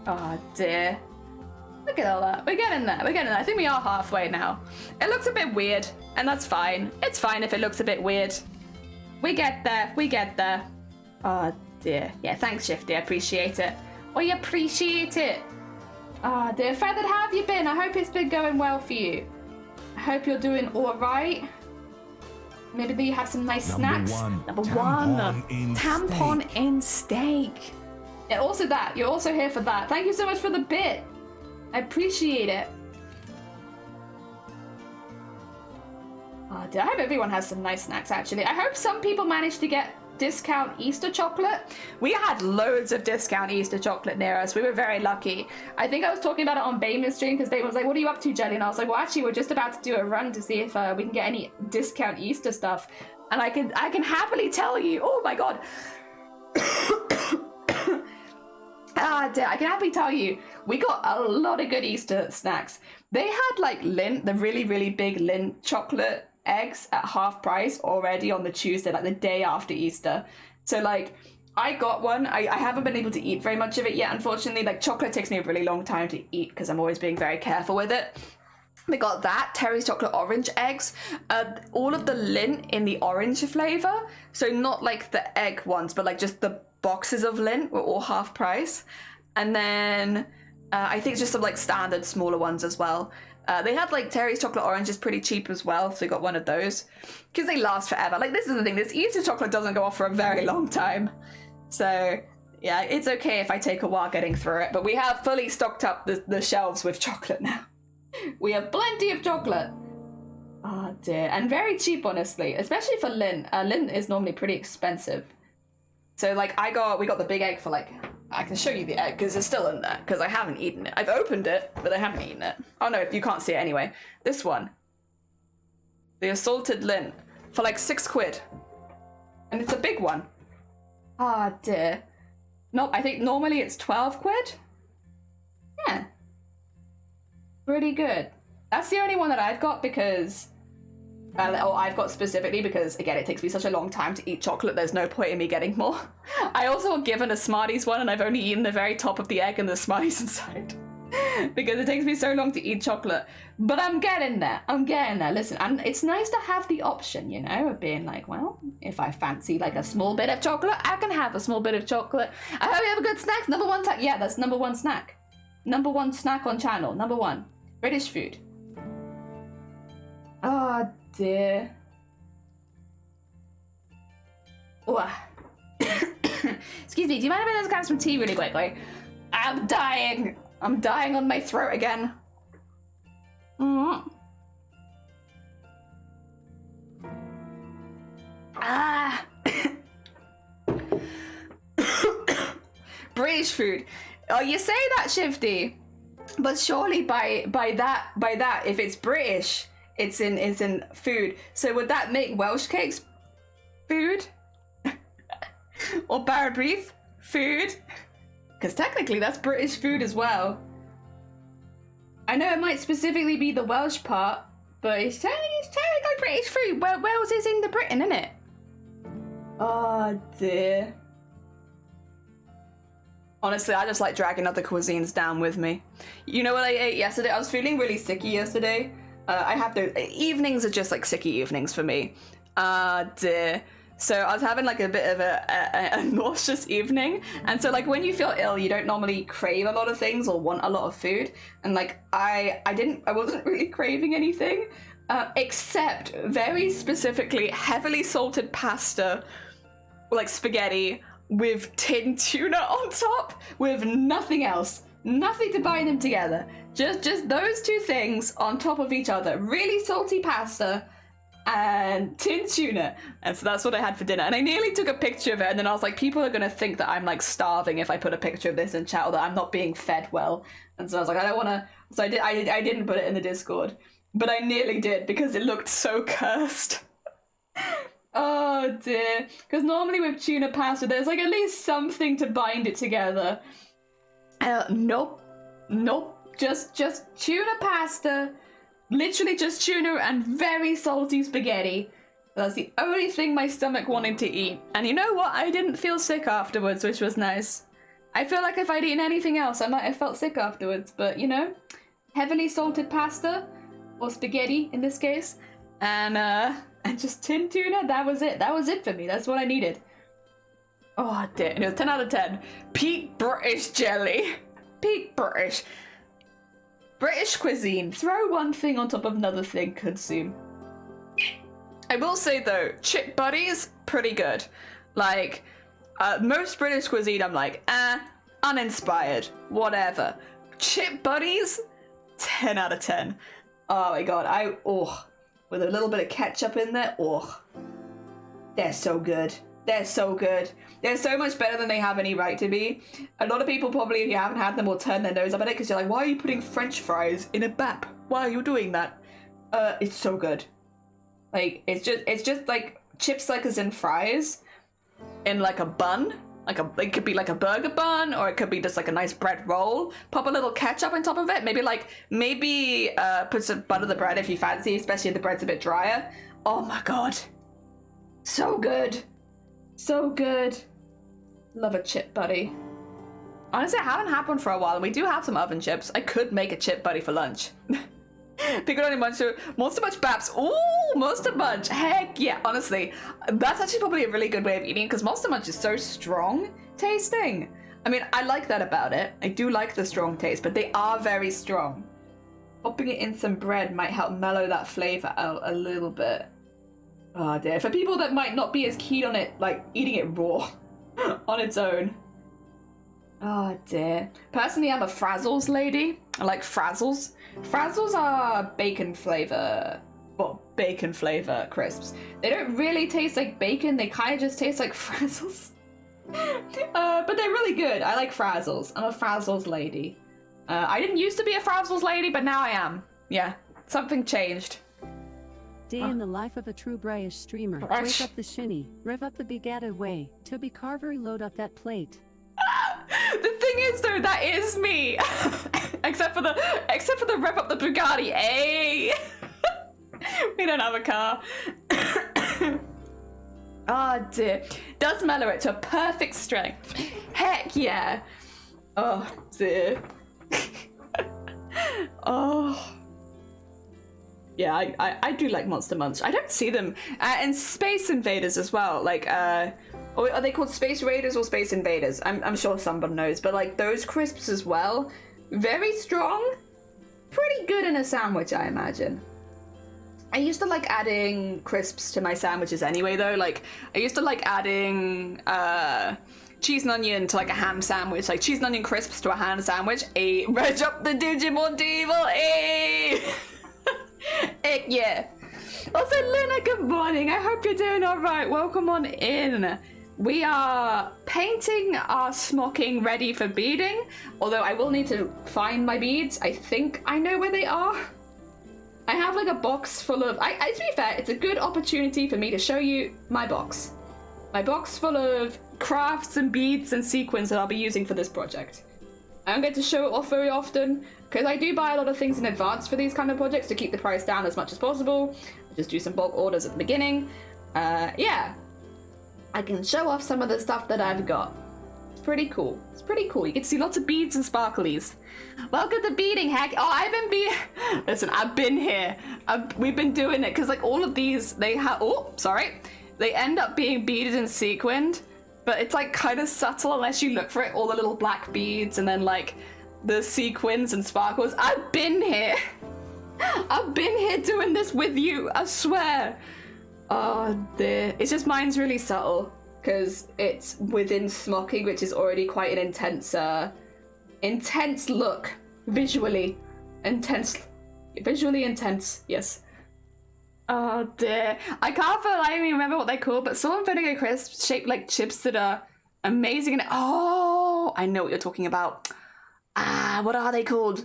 Oh, dear. Look at all that. We're getting there. I think we are halfway now. It looks a bit weird, and that's fine. It's fine if it looks a bit weird. We get there. Oh, dear. Yeah, thanks, Shifty. I appreciate it. We appreciate it. Oh, dear. Feathered, how have you been? I hope it's been going well for you. I hope you're doing all right. Maybe that you have some nice snacks. Number one. Tampon in steak. Yeah, also that. You're also here for that. Thank you so much for the bit. I appreciate it. Oh, dear. I hope everyone has some nice snacks, actually. I hope some people manage to get discount Easter chocolate. We had loads of discount Easter chocolate near us. We were very lucky. I think I was talking about it on Baemon's stream because Baemon was like, what are you up to, Jelly? And I was like, well, actually, we're just about to do a run to see if we can get any discount Easter stuff. And I can happily tell you, oh my god. Dear, I can happily tell you, we got a lot of good Easter snacks. They had like Lindt, the really, really big Lindt chocolate eggs at half price already on the Tuesday, like the day after Easter. So like, I got one. I haven't been able to eat very much of it yet, unfortunately. Like, chocolate takes me a really long time to eat because I'm always being very careful with it. We got that, Terry's chocolate orange eggs, all of the Lindt in the orange flavor. So not like the egg ones, but like just the boxes of Lindt were all half price. And then I think just some like standard smaller ones as well. They had like Terry's chocolate orange is pretty cheap as well, so we got one of those because they last forever. Like, this is the thing, this Easter chocolate doesn't go off for a very long time, so yeah, it's okay if I take a while getting through it. But we have fully stocked up the shelves with chocolate now. We have plenty of chocolate. Oh dear, and very cheap, honestly, especially for Lindt. Lindt is normally pretty expensive. So like, we got the big egg for like, I can show you the egg because it's still in there because I haven't eaten it. I've opened it, but I haven't eaten it. Oh no, you can't see it anyway. This one, the assaulted Lindt, for like £6, and it's a big one. Ah dear. Nope, I think normally it's £12. Yeah, pretty good. That's the only one that I've got because. I've got specifically because, again, it takes me such a long time to eat chocolate, there's no point in me getting more. I also got given a Smarties one, and I've only eaten the very top of the egg and the Smarties inside. Because it takes me so long to eat chocolate. But I'm getting there. Listen, and it's nice to have the option, you know, of being like, well, if I fancy like a small bit of chocolate, I can have a small bit of chocolate. I hope you have a good snack. Number one yeah, that's number one snack. Number one snack on channel. Number one. British food. Oh dear. Oh. Excuse me, do you mind if I just grab some tea really quickly? I'm dying. I'm dying on my throat again. Ah. British food. Oh, you say that, Shifty, but surely by that, if it's British, it's in food. So would that make Welsh cakes food? Or Barrabrief food? Because technically that's British food as well. I know it might specifically be the Welsh part, but it's technically British food. Wales is in the Britain, isn't it? Oh dear. Honestly, I just like dragging other cuisines down with me. You know what I ate yesterday? I was feeling really sicky yesterday. I have those evenings are just like sicky evenings for me. Dear. So I was having like a bit of a nauseous evening, and so like when you feel ill, you don't normally crave a lot of things or want a lot of food, and like I wasn't really craving anything, except very specifically heavily salted pasta, like spaghetti with tinned tuna on top, with nothing else. Nothing to bind them together. Just those two things on top of each other. Really salty pasta and tinned tuna. And so that's what I had for dinner. And I nearly took a picture of it, and then I was like, people are gonna think that I'm like starving if I put a picture of this in chat, or that I'm not being fed well. And so I was like, I don't wanna. So I didn't put it in the Discord. But I nearly did because it looked so cursed. Oh dear. Because normally with tuna pasta, there's like at least something to bind it together. Nope. Just tuna pasta, literally just tuna and very salty spaghetti. That's the only thing my stomach wanted to eat. And you know what? I didn't feel sick afterwards, which was nice. I feel like if I'd eaten anything else, I might have felt sick afterwards. But you know, heavily salted pasta, or spaghetti in this case, and just tinned tuna. That was it. That was it for me. That's what I needed. Oh dear, and it was 10 out of 10. Peak British jelly. Peak British. British cuisine. Throw one thing on top of another thing, consume. I will say though, chip buddies, pretty good. Like, most British cuisine, I'm like, uninspired, whatever. Chip buddies, 10 out of 10. Oh my god, with a little bit of ketchup in there, they're so good. They're so good. They're so much better than they have any right to be. A lot of people probably, if you haven't had them, will turn their nose up at it because you're like, why are you putting French fries in a bap? Why are you doing that? It's so good. Like, it's just like chips like as in fries in like a bun. It could be like a burger bun, or it could be just like a nice bread roll. Pop a little ketchup on top of it. Maybe put some butter on the bread if you fancy, especially if the bread's a bit drier. Oh my god. So good. So good. Love a chip buddy. Honestly, I haven't had one for a while, and we do have some oven chips. I could make a chip buddy for lunch. Piccolini Muncher, Monster Munch Baps. Ooh, Monster Munch. Heck yeah. Honestly, that's actually probably a really good way of eating, because Monster Munch is so strong tasting. I mean, I like that about it. I do like the strong taste, but they are very strong. Popping it in some bread might help mellow that flavor out a little bit. Oh dear. For people that might not be as keen on it, like eating it raw on its own. Oh dear. Personally, I'm a Frazzles lady. I like Frazzles. Frazzles are bacon flavor crisps. They don't really taste like bacon. They kind of just taste like Frazzles. But they're really good. I like Frazzles. I'm a Frazzles lady. I didn't used to be a Frazzles lady, but now I am. Yeah, something changed. Day in the life of a true British streamer. Wake up the shinny, rev up the big way. Toby Carver, load up that plate. The thing is, though, that is me. except for the rev up the Bugatti. Hey, we don't have a car. Oh dear. Does mellow it to a perfect strength. Heck yeah. Oh dear. Oh. Yeah, I do like Monster Munch. I don't see them in Space Invaders as well. Like, are they called Space Raiders or Space Invaders? I'm sure someone knows, but like those crisps as well, very strong, pretty good in a sandwich, I imagine. I used to like adding crisps to my sandwiches anyway, though. Like, I used to like adding cheese and onion to like a ham sandwich, like cheese and onion crisps to a ham sandwich. Reg up the Digimon Devil, Heck yeah. Also, Luna, good morning. I hope you're doing all right. Welcome on in. We are painting our smocking ready for beading, although I will need to find my beads. I think I know where they are. I have like a box full of... to be fair, it's a good opportunity for me to show you my box. My box full of crafts and beads and sequins that I'll be using for this project. I don't get to show it off very often, because I do buy a lot of things in advance for these kind of projects to keep the price down as much as possible. I just do some bulk orders at the beginning. Yeah. I can show off some of the stuff that I've got. It's pretty cool. It's pretty cool. You get to see lots of beads and sparklies. Welcome to beading, heck. Oh, I've been Listen, I've been here. We've been doing it, because like all of these, they have... Oh, sorry. They end up being beaded and sequined, but it's like kind of subtle unless you look for it. All the little black beads and then like the sequins and sparkles. I've been here. I've been here doing this with you, I swear. Oh dear. It's just mine's really subtle because it's within smocking, which is already quite an intense look. Visually intense, yes. Oh dear. I can't for the life of me remember what they're called, but salt and vinegar crisps shaped like chips that are amazing. And oh, I know what you're talking about. What are they called?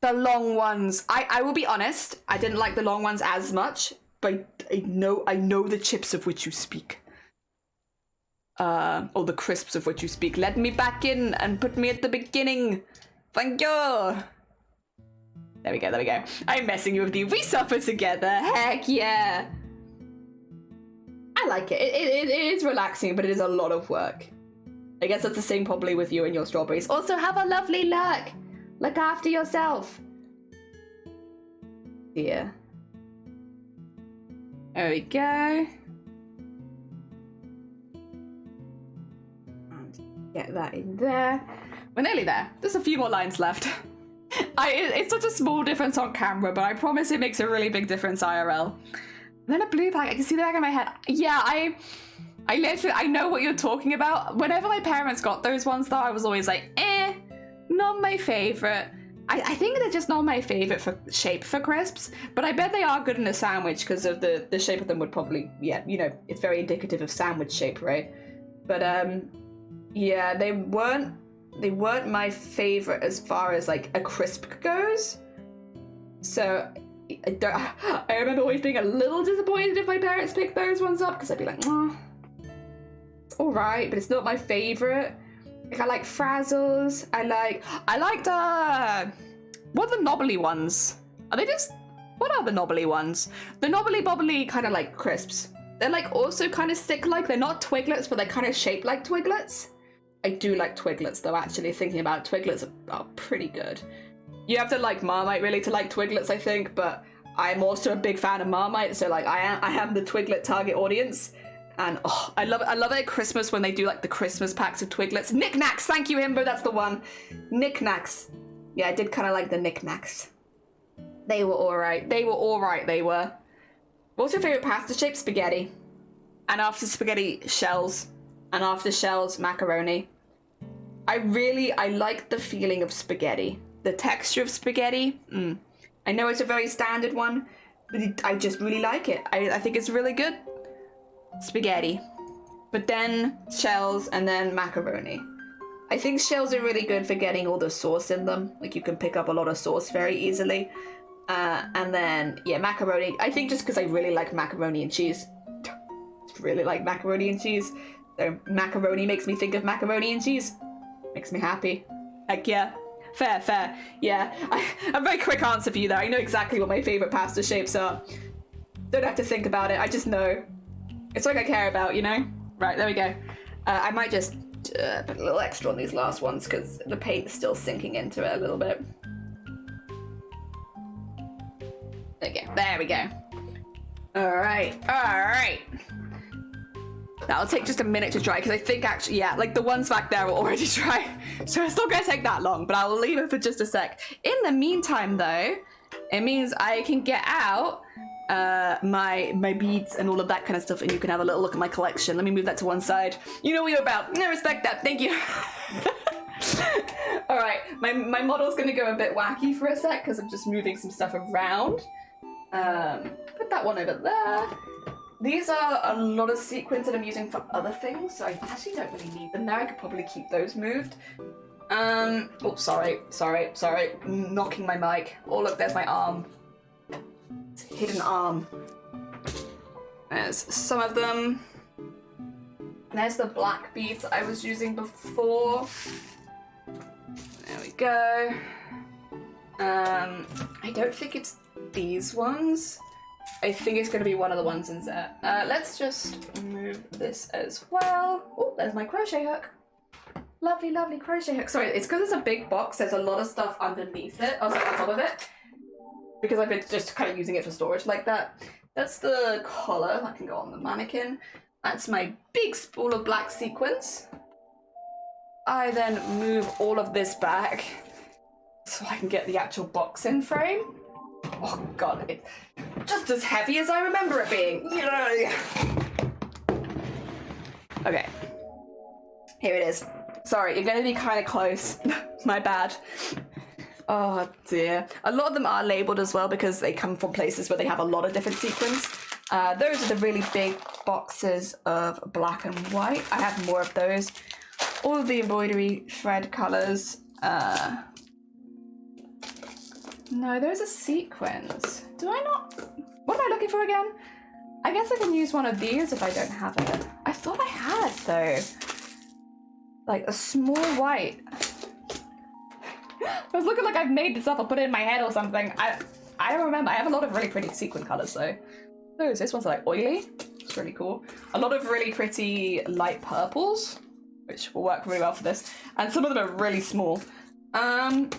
The long ones. I will be honest, I didn't like the long ones as much, but I know the chips of which you speak. Or the crisps of which you speak. Let me back in and put me at the beginning. Thank you. There we go. I'm messing with you. We suffer together. Heck yeah. I like it. It is relaxing, but it is a lot of work. I guess that's the same probably with you and your strawberries. Also, have a lovely look. Look after yourself. Here. There we go. And get that in there. We're nearly there. There's a few more lines left. It's such a small difference on camera, but I promise it makes a really big difference IRL. And then a blue bag. I can see the back of my head. Yeah, I literally, I know what you're talking about. Whenever my parents got those ones, though, I was always like, not my favorite. I think they're just not my favorite for shape for crisps, but I bet they are good in a sandwich because of the shape of them would probably, yeah, you know, it's very indicative of sandwich shape, right? But yeah, they weren't my favorite as far as like a crisp goes. So I remember always being a little disappointed if my parents picked those ones up because I'd be like, oh, it's all right, but it's not my favorite. Like I like Frazzles. I liked what are the knobbly ones? Are they just, what are the knobbly ones? The knobbly bobbly kind of like crisps. They're like also kind of stick-like. They're not Twiglets, but they're kind of shaped like Twiglets. I do like Twiglets though, actually. Thinking about it, Twiglets are pretty good. You have to like Marmite really to like Twiglets, I think, but I'm also a big fan of Marmite, so like I am the Twiglet target audience. And oh, I love it at Christmas when they do like the Christmas packs of Twiglets. Knickknacks, thank you, Himbo, that's the one. Knickknacks. Yeah, I did kind of like the Knickknacks. They were alright. They were. What's your favourite pasta shape? Spaghetti. And after spaghetti, shells. And after shells, macaroni. I like the feeling of spaghetti. The texture of spaghetti. I know it's a very standard one, but I just really like it. I think it's really good. Spaghetti, but then shells and then macaroni. I think shells are really good for getting all the sauce in them. Like you can pick up a lot of sauce very easily. And then, yeah, macaroni. I think just because I really like macaroni and cheese. Really like macaroni and cheese. So macaroni makes me think of macaroni and cheese. Makes me happy. Heck yeah. Fair. Yeah, a very quick answer for you there. I know exactly what my favourite pasta shapes are. Don't have to think about it. I just know. It's like I care about, you know? Right, there we go. I might just put a little extra on these last ones because the paint's still sinking into it a little bit. There we go. Alright. That'll take just a minute to dry because I think actually, yeah, like the ones back there are already dry. So it's not going to take that long, but I will leave it for just a sec. In the meantime, though, it means I can get out my beads and all of that kind of stuff, and you can have a little look at my collection. Let me move that to one side. You know what you're about. I respect that. Thank you. All right, my model's gonna go a bit wacky for a sec because I'm just moving some stuff around. Put that one over there. These are a lot of sequins that I'm using for other things, so I actually don't really need them there. I could probably keep those moved. Oh, sorry. Knocking my mic. Oh, look, there's my arm. Hidden arm. There's some of them. There's the black beads I was using before. There we go. I don't think it's these ones. I think it's going to be one of the ones in there. Let's just move this as well. Oh, there's my crochet hook. Lovely crochet hook. Sorry, it's because it's a big box. There's a lot of stuff underneath it. Oh, sorry, on top of it. Because I've been just kind of using it for storage like that. That's the collar that can go on the mannequin. That's my big spool of black sequins. I then move all of this back so I can get the actual box in frame. Oh god, it's just as heavy as I remember it being. Okay. Here it is. Sorry, you're gonna be kind of close. My bad. Oh dear. A lot of them are labelled as well because they come from places where they have a lot of different sequins. Those are the really big boxes of black and white. I have more of those. All of the embroidery thread colours. No, those are sequins. Do I not? What am I looking for again? I guess I can use one of these if I don't have it. I thought I had though. Like a small white. I was looking like I've made this up or put it in my head or something. I don't remember. I have a lot of really pretty sequin colours though. This one's like oily. It's really cool. A lot of really pretty light purples, which will work really well for this. And some of them are really small. But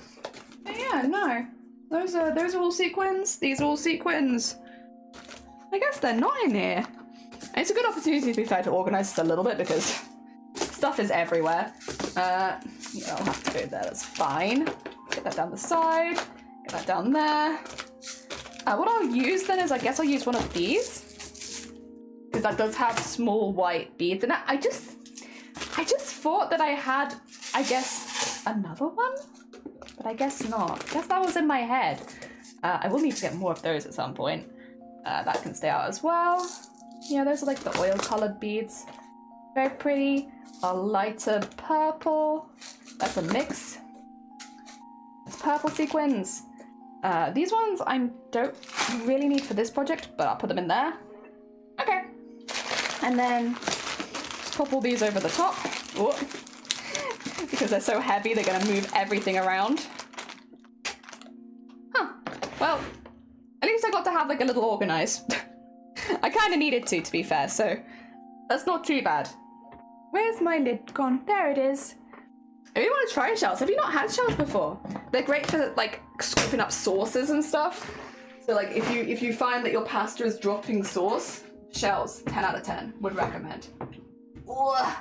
yeah, no. Those are all sequins. These are all sequins. I guess they're not in here. And it's a good opportunity to be fair to organise this a little bit because stuff is everywhere. Yeah, I'll have to go there. That's fine. Get that down the side. Get that down there. What I'll use then is I guess I'll use one of these because that does have small white beads in it. I just thought that I had, I guess, another one, but I guess not. I guess that was in my head. I will need to get more of those at some point. That can stay out as well. Yeah, those are like the oil-colored beads. Very pretty. A lighter purple. That's a mix. It's purple sequins. These ones I don't really need for this project, but I'll put them in there. Okay. And then just pop all these over the top. Ooh. Because they're so heavy, they're gonna move everything around. Huh. Well, at least I got to have like a little organized. I kind of needed to be fair, so that's not too bad. Where's my lid gone? There it is. I really want to try shells. Have you not had shells before? They're great for like scooping up sauces and stuff. So like if you find that your pasta is dropping sauce, shells, 10 out of 10, would recommend. Ugh.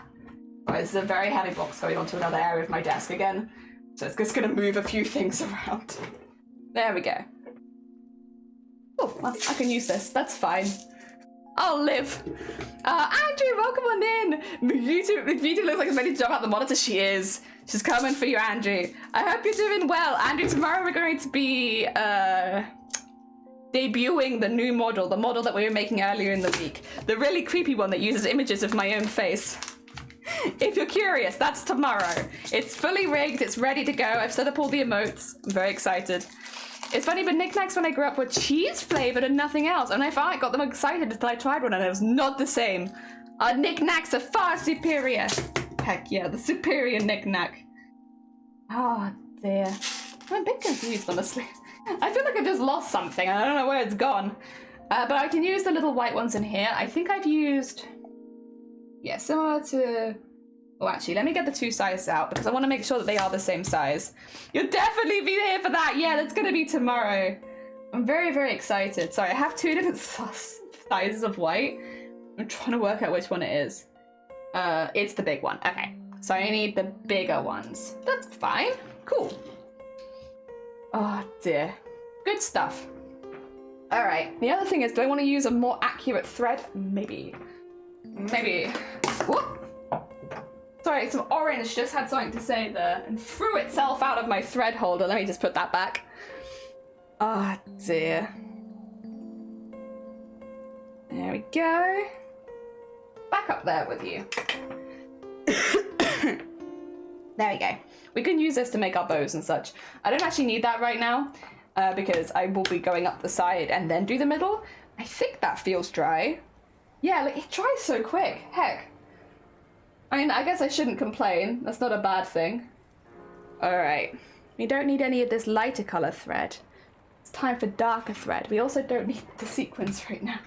Right, this is a very heavy box going onto another area of my desk again. So it's just gonna move a few things around. There we go. Oh, well, I can use this, that's fine. I'll live. Andrew, welcome on in. Beauty looks like it's ready to jump out the monitor. She is. She's coming for you, Andrew. I hope you're doing well. Andrew, tomorrow we're going to be debuting the new model, the model that we were making earlier in the week. The really creepy one that uses images of my own face. If you're curious, that's tomorrow. It's fully rigged, it's ready to go. I've set up all the emotes. I'm very excited. It's funny, but knickknacks when I grew up were cheese flavored and nothing else. And I finally got them excited until I tried one and it was not the same. Our knickknacks are far superior. Heck yeah, the superior knickknack. Oh dear. I'm a bit confused, honestly. I feel like I've just lost something. I don't know where it's gone. But I can use the little white ones in here. I think I've used... yeah, similar to... oh, actually, let me get the two sizes out because I want to make sure that they are the same size. You'll definitely be here for that. Yeah, that's going to be tomorrow. I'm very, very excited. Sorry, I have two different sizes of white. I'm trying to work out which one it is. It's the big one. Okay, so I need the bigger ones. That's fine. Cool. Oh, dear. Good stuff. All right. The other thing is, do I want to use a more accurate thread? Maybe. Maybe. Whoop. Sorry, some orange just had something to say there and threw itself out of my thread holder. Let me just put that back. Oh dear. There we go. Back up there with you. There we go. We can use this to make our bows and such. I don't actually need that right now because I will be going up the side and then do the middle. I think that feels dry. Yeah, like it dries so quick. Heck. I mean, I guess I shouldn't complain. That's not a bad thing. Alright. We don't need any of this lighter color thread. It's time for darker thread. We also don't need the sequins right now.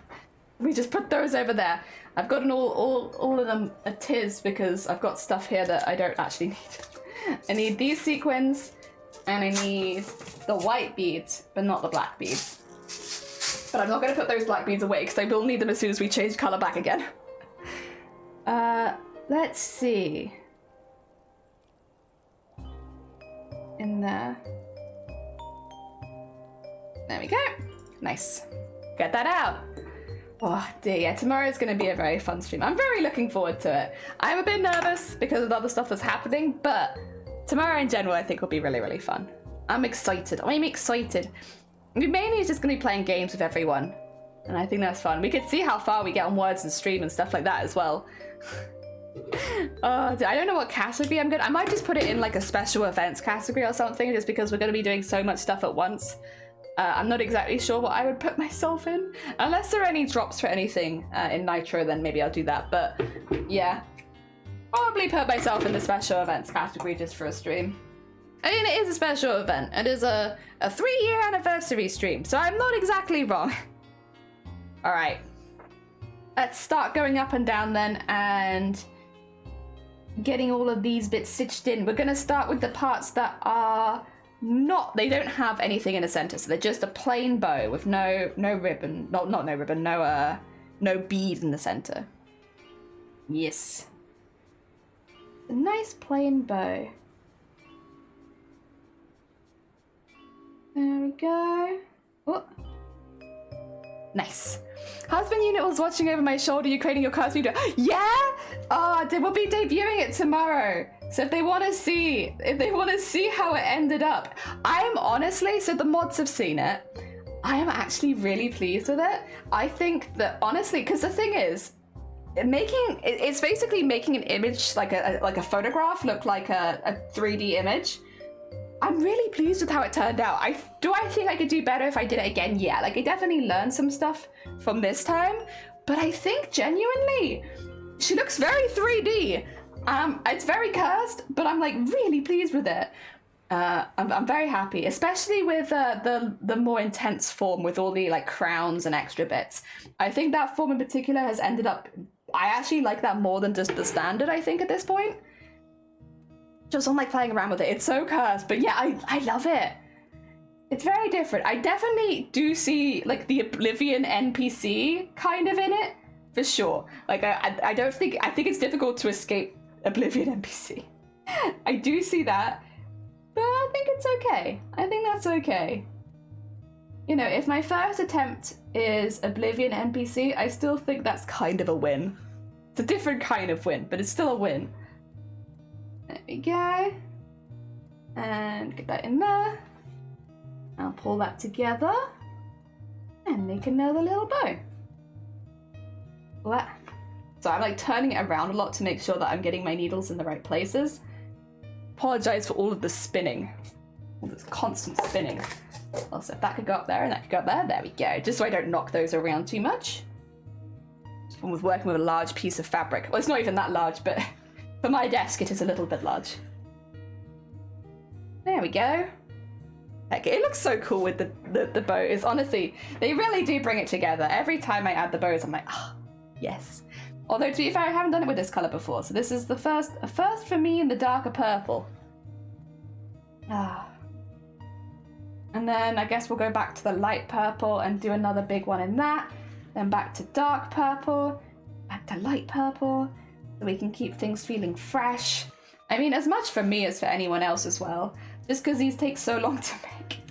We just put those over there. I've gotten all of them a tiz because I've got stuff here that I don't actually need. I need these sequins and I need the white beads, but not the black beads. But I'm not going to put those black beads away because I will need them as soon as we change color back again. Let's see. In there. There we go. Nice. Get that out. Oh dear, yeah, tomorrow's going to be a very fun stream. I'm very looking forward to it. I'm a bit nervous because of the other stuff that's happening, but tomorrow in general I think will be really, really fun. I'm excited. I'm excited. We mainly just going to be playing games with everyone, and I think that's fun. We could see how far we get on words and stream and stuff like that as well. I don't know what category I'm good. I might just put it in like a special events category or something, just because we're going to be doing so much stuff at once. I'm not exactly sure what I would put myself in. Unless there are any drops for anything in Nitro, then maybe I'll do that. But yeah, probably put myself in the special events category just for a stream. I mean, it is a special event. It is a 3-year anniversary stream, so I'm not exactly wrong. All right, let's start going up and down then and getting all of these bits stitched in. We're going to start with the parts that are not, they don't have anything in the center, so they're just a plain bow with no ribbon, not no ribbon, no bead in the center. Yes, a nice plain bow. There we go. Oh, nice. Husband Unit was watching over my shoulder. You creating your card studio? Yeah. Oh, we'll be debuting it tomorrow. So if they want to see how it ended up, I am honestly, so the mods have seen it. I am actually really pleased with it. I think that honestly, because the thing is, it's basically making an image like a photograph look like a 3D image. I'm really pleased with how it turned out. I think I could do better if I did it again? Yeah, like I definitely learned some stuff from this time, but I think genuinely, she looks very 3D. It's very cursed, but I'm like really pleased with it. I'm very happy, especially with the more intense form with all the like crowns and extra bits. I think that form in particular has ended up, I actually like that more than just the standard, I think, at this point. Just on like playing around with it. It's so cursed, but yeah, I love it. It's very different. I definitely do see like the Oblivion NPC kind of in it, for sure. Like I think it's difficult to escape Oblivion NPC. I do see that, but I think it's okay. I think that's okay. You know, if my first attempt is Oblivion NPC, I still think that's kind of a win. It's a different kind of win, but it's still a win. There we go. And get that in there. I'll pull that together and make another little bow. What? So I'm like turning it around a lot to make sure that I'm getting my needles in the right places. Apologize for all of the spinning. All this constant spinning. Also, if that could go up there and that could go up there, there we go. Just so I don't knock those around too much. I was working with a large piece of fabric. Well, it's not even that large, but for my desk, it is a little bit large. There we go. Heck, it looks so cool with the bows. Honestly, they really do bring it together. Every time I add the bows, I'm like, ah, oh, yes. Although, to be fair, I haven't done it with this color before, so this is a first for me in the darker purple. Ah. And then I guess we'll go back to the light purple and do another big one in that. Then back to dark purple, back to light purple, so we can keep things feeling fresh. I mean, as much for me as for anyone else as well, just because these take so long to make,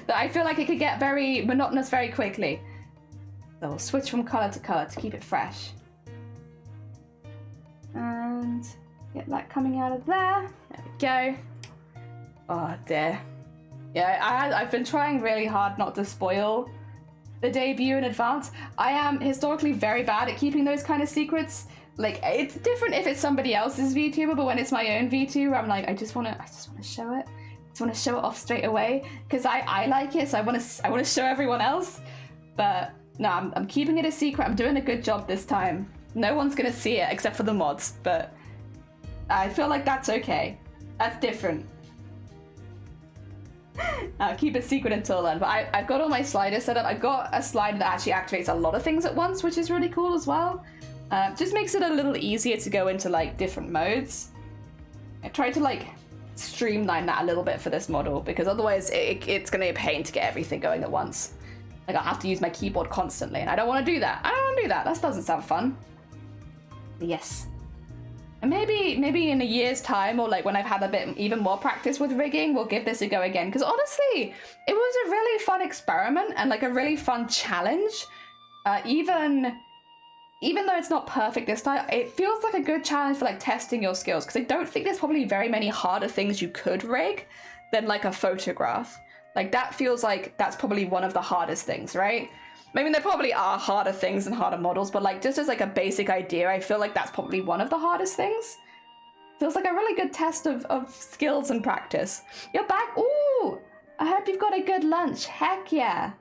that I feel like it could get very monotonous very quickly. So we'll switch from color to color to keep it fresh. And get that coming out of there. There we go. Oh dear. Yeah, I've been trying really hard not to spoil the debut in advance. I am historically very bad at keeping those kind of secrets. Like, it's different if it's somebody else's VTuber, but when it's my own VTuber, I'm like, I just want to show it. I just want to show it off straight away because I like it, so I want to show everyone else. But no, I'm keeping it a secret. I'm doing a good job this time. No one's gonna see it except for the mods, but I feel like that's okay. That's different. Keep it secret until then. But I've got all my sliders set up. I've got a slider that actually activates a lot of things at once, which is really cool as well. Just makes it a little easier to go into like different modes. I tried to like streamline that a little bit for this model because otherwise it's gonna be a pain to get everything going at once. Like I'll have to use my keyboard constantly, and I don't want to do that. I don't want to do that. That doesn't sound fun. Yes. And maybe in a year's time, or like when I've had a bit even more practice with rigging, we'll give this a go again. Because honestly, it was a really fun experiment and like a really fun challenge. Even though it's not perfect this time, it feels like a good challenge for like testing your skills. Because I don't think there's probably very many harder things you could rig than like a photograph. Like that feels like that's probably one of the hardest things, right? I mean, there probably are harder things and harder models, but like just as like a basic idea, I feel like that's probably one of the hardest things. Feels like a really good test of skills and practice. You're back? Ooh! I hope you've got a good lunch. Heck yeah.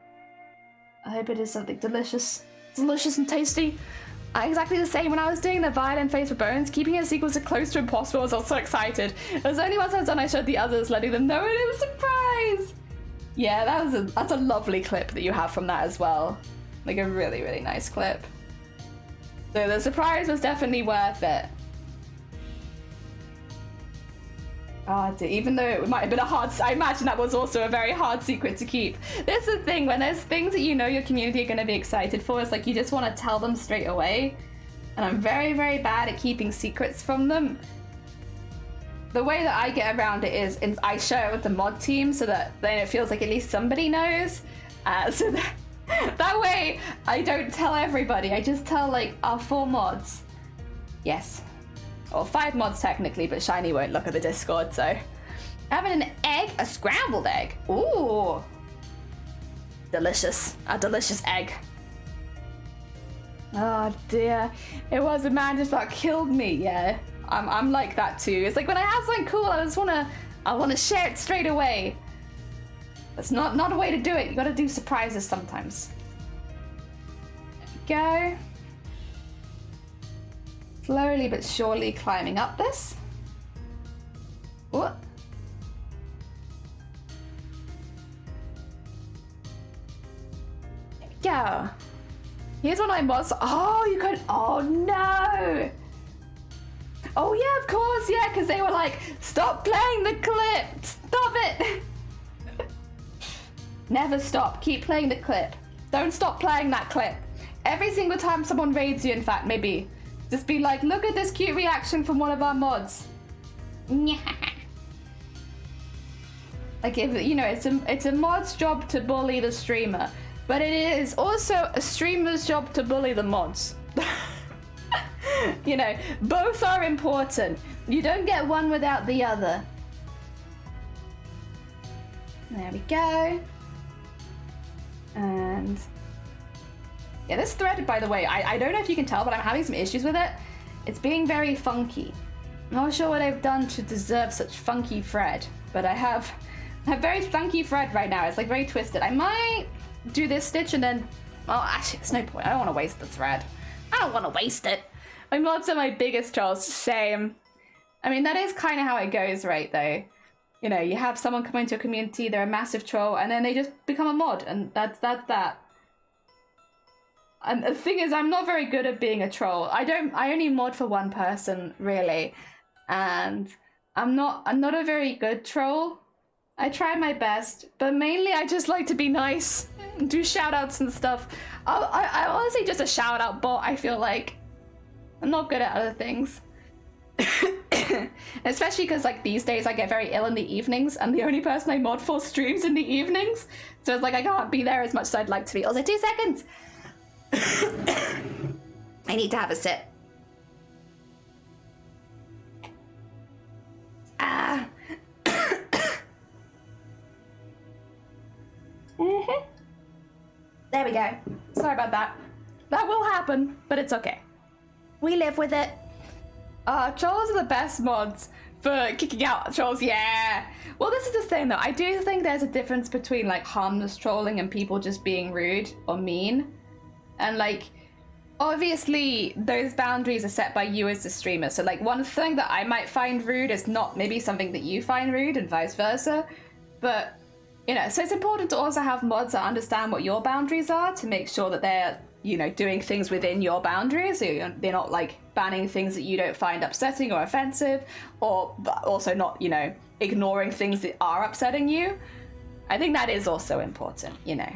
I hope it is something delicious. Delicious and tasty. Exactly the same when I was doing the violin face for bones. Keeping it secret was close to impossible. I was also excited. It was only once I was done I showed the others, letting them know, and it was a surprise! Yeah, that's a lovely clip that you have from that as well. Like a really, really nice clip. So the surprise was definitely worth it. Oh, even though it might have been a hard... I imagine that was also a very hard secret to keep. This is the thing, when there's things that you know your community are going to be excited for, it's like you just want to tell them straight away. And I'm very, very bad at keeping secrets from them. The way that I get around it is I share it with the mod team so that then it feels like at least somebody knows. So that way I don't tell everybody. I just tell like our 4 mods. Yes. Or 5 mods technically, but Shiny won't look at the Discord, so. Having an egg, a scrambled egg. Ooh. Delicious. A delicious egg. Oh dear. It was a man just about killed me, yeah. I'm like that too. It's like when I have something cool, I wanna share it straight away. That's not a way to do it. You gotta do surprises sometimes. There we go. Slowly but surely climbing up this. What? There we go. Here's one of my mods. Oh, you could. Oh no. Oh yeah, of course, yeah, because they were like, stop playing the clip. Stop it. Never stop. Keep playing the clip. Don't stop playing that clip. Every single time someone raids you, in fact, maybe just be like, look at this cute reaction from one of our mods. Like, if you know, it's a mod's job to bully the streamer, but it is also a streamer's job to bully the mods. You know, both are important. You don't get one without the other. There we go. And yeah, this thread, by the way, I don't know if you can tell, but I'm having some issues with it. It's being very funky. I'm not sure what I've done to deserve such funky thread, but I have very funky thread right now. It's like very twisted. I might do this stitch and then, well, actually, there's no point. I don't want to waste the thread. I don't want to waste it. My mods are my biggest trolls. Same. I mean, that is kind of how it goes, right, though? You know, you have someone come into a community, they're a massive troll, and then they just become a mod, and that's that. And the thing is, I'm not very good at being a troll. I only mod for one person, really. And I'm not a very good troll. I try my best, but mainly I just like to be nice, do shout outs and stuff. I honestly just a shout out bot, I feel like. I'm not good at other things. Especially because like these days I get very ill in the evenings and the only person I mod for streams in the evenings. So it's like I can't be there as much as I'd like to be. Also, 2 seconds. I need to have a sip. There we go. Sorry about that. That will happen, but it's okay. We live with it. Trolls are the best mods for kicking out trolls, yeah. Well, this is the thing though. I do think there's a difference between like harmless trolling and people just being rude or mean. And like, obviously those boundaries are set by you as the streamer. So like one thing that I might find rude is not maybe something that you find rude and vice versa. But, you know, so it's important to also have mods that understand what your boundaries are to make sure that they're, you know, doing things within your boundaries. So they're not like banning things that you don't find upsetting or offensive, or also not, you know, ignoring things that are upsetting you. I think that is also important, you know.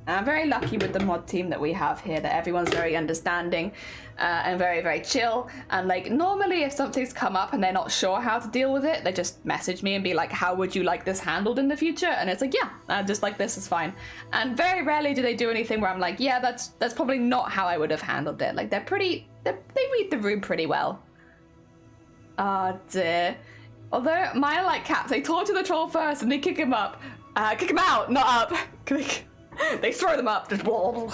And I'm very lucky with the mod team that we have here, that everyone's very understanding and very, very chill. And like normally if something's come up and they're not sure how to deal with it, they just message me and be like, how would you like this handled in the future? And it's like, yeah, just like this is fine. And very rarely do they do anything where I'm like, yeah, that's probably not how I would have handled it. Like they read the room pretty well. Oh dear. Although mine are like cats, they talk to the troll first and they kick him up. Kick him out, not up. They throw them up, just wobble.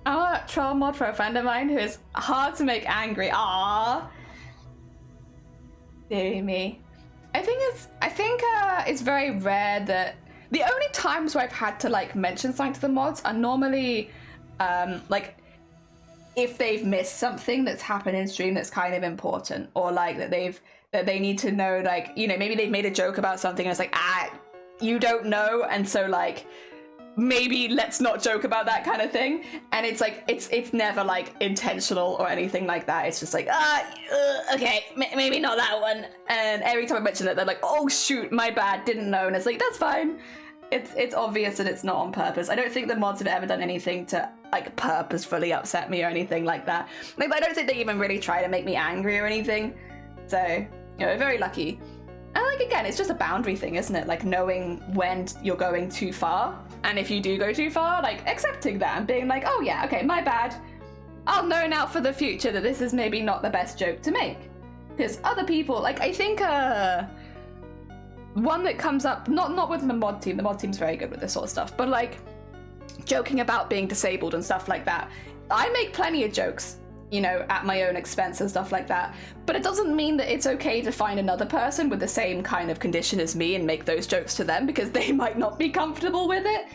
I'm a troll mod for a friend of mine who is hard to make angry. Aww. Dear me. I think it's very rare that the only times where I've had to like mention something to the mods are normally like if they've missed something that's happened in stream that's kind of important, or like that they need to know, like, you know, maybe they've made a joke about something and it's like, you don't know, and so like maybe let's not joke about that kind of thing. And it's like it's never like intentional or anything like that. It's just like okay, maybe not that one. And every time I mention it, they're like, oh shoot, my bad, didn't know. And it's like, that's fine. It's obvious that it's not on purpose. I don't think the mods have ever done anything to like purposefully upset me or anything like that. Like, I don't think they even really try to make me angry or anything. So, you know, very lucky. And like, again, it's just a boundary thing, isn't it? Like knowing when you're going too far. And if you do go too far, like accepting that and being like, oh yeah, okay, my bad. I'll know now for the future that this is maybe not the best joke to make. Because other people, like, I think one that comes up, not with the mod team's very good with this sort of stuff, but like joking about being disabled and stuff like that. I make plenty of jokes, you know, at my own expense and stuff like that, but it doesn't mean that it's okay to find another person with the same kind of condition as me and make those jokes to them, because they might not be comfortable with it.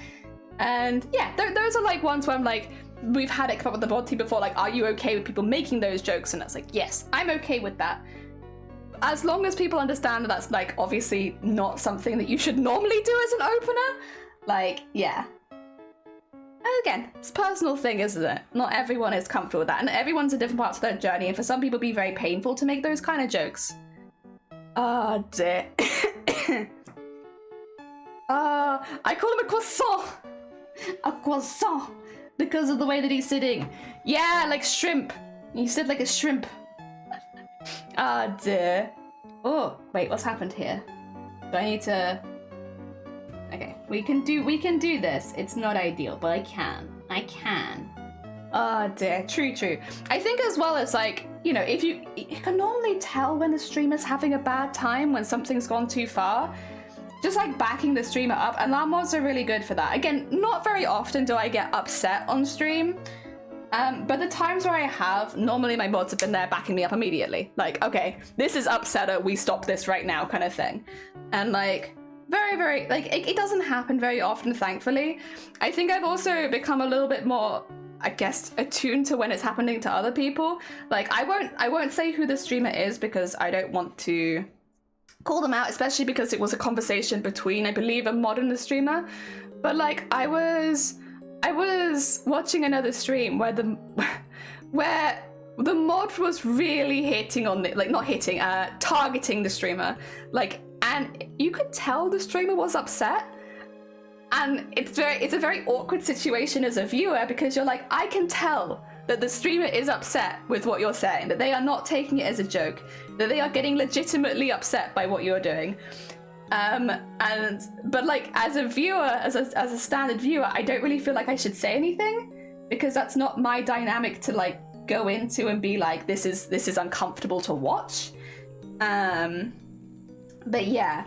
And yeah, those are like ones where I'm like, we've had it come up with the mod team before, like, are you okay with people making those jokes? And it's like, yes, I'm okay with that. As long as people understand that that's, like, obviously not something that you should normally do as an opener. Like, yeah. And again, it's a personal thing, isn't it? Not everyone is comfortable with that, and everyone's at different parts of their journey, and for some people it'd be very painful to make those kind of jokes. Oh dear. I call him a croissant! A croissant! Because of the way that he's sitting. Yeah, like shrimp. You sit like a shrimp. Ah, dear. Oh, wait, what's happened here? Do I need to... Okay, we can do this. It's not ideal, but I can. Oh dear, true. I think as well as, like, you know, if you can normally tell when the streamer's having a bad time, when something's gone too far. Just like backing the streamer up, and our mods are really good for that. Again, not very often do I get upset on stream, but the times where I have, normally my mods have been there backing me up immediately. Like, okay, this is upsetter, we stop this right now, kind of thing. And like, very, like, it doesn't happen very often, thankfully. I think I've also become a little bit more, I guess, attuned to when it's happening to other people. Like, I won't say who the streamer is because I don't want to call them out, especially because it was a conversation between, I believe, a mod and a streamer. But like, I was watching another stream where the mod was really hitting on it, like not hitting, targeting the streamer, like, and you could tell the streamer was upset. And it's a very awkward situation as a viewer, because you're like, I can tell that the streamer is upset with what you're saying, that they are not taking it as a joke, that they are getting legitimately upset by what you're doing. But like, as a viewer, as a standard viewer, I don't really feel like I should say anything, because that's not my dynamic to like go into and be like, this is uncomfortable to watch. But yeah,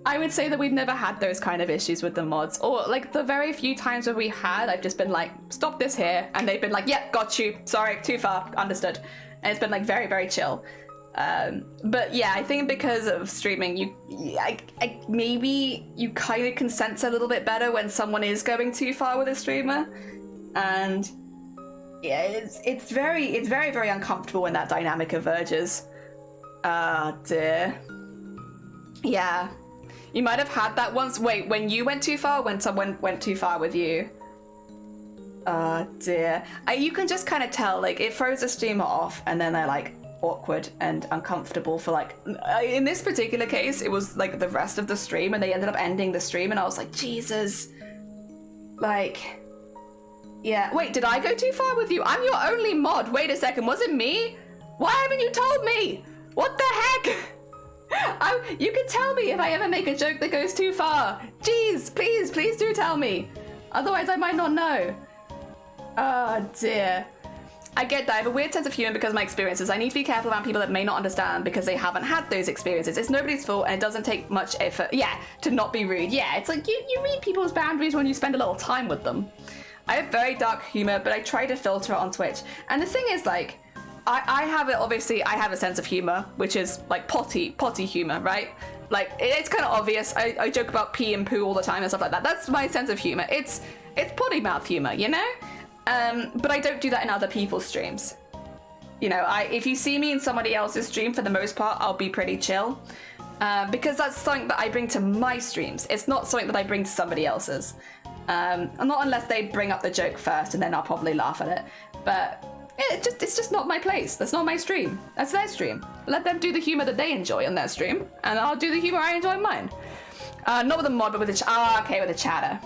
I would say that we've never had those kind of issues with the mods, or like the very few times where we had, I've just been like, stop this here, and they've been like, yep, got you, sorry, too far, understood. And it's been like very, very chill. But yeah, I think because of streaming, maybe you kind of can sense a little bit better when someone is going too far with a streamer, and yeah, it's very, very uncomfortable when that dynamic emerges. Ah, dear. Yeah. You might have had that once. Wait, when you went too far, when someone went too far with you? Oh dear. You can just kind of tell, like, it throws a streamer off, and then they're like awkward and uncomfortable for like, in this particular case, it was like the rest of the stream, and they ended up ending the stream, and I was like, Jesus. Like, yeah. Wait, did I go too far with you? I'm your only mod. Wait a second, was it me? Why haven't you told me? What the heck? You can tell me if I ever make a joke that goes too far. Jeez, please do tell me. Otherwise I might not know. Oh dear. I get that. I have a weird sense of humor because of my experiences. I need to be careful around people that may not understand because they haven't had those experiences. It's nobody's fault, and it doesn't take much effort, to not be rude. Yeah, it's like you read people's boundaries when you spend a little time with them. I have very dark humor, but I try to filter it on Twitch. And the thing is, like, I have it, obviously, I have a sense of humor, which is like potty humor, right? Like, it's kind of obvious. I joke about pee and poo all the time and stuff like that. That's my sense of humor. It's potty mouth humor, you know? But I don't do that in other people's streams. You know, if you see me in somebody else's stream, for the most part, I'll be pretty chill. Because that's something that I bring to my streams. It's not something that I bring to somebody else's. Not unless they bring up the joke first, and then I'll probably laugh at it. But it's just not my place. That's not my stream. That's their stream. Let them do the humor that they enjoy on their stream, and I'll do the humor I enjoy on mine. Not with a mod, but with with a chatter.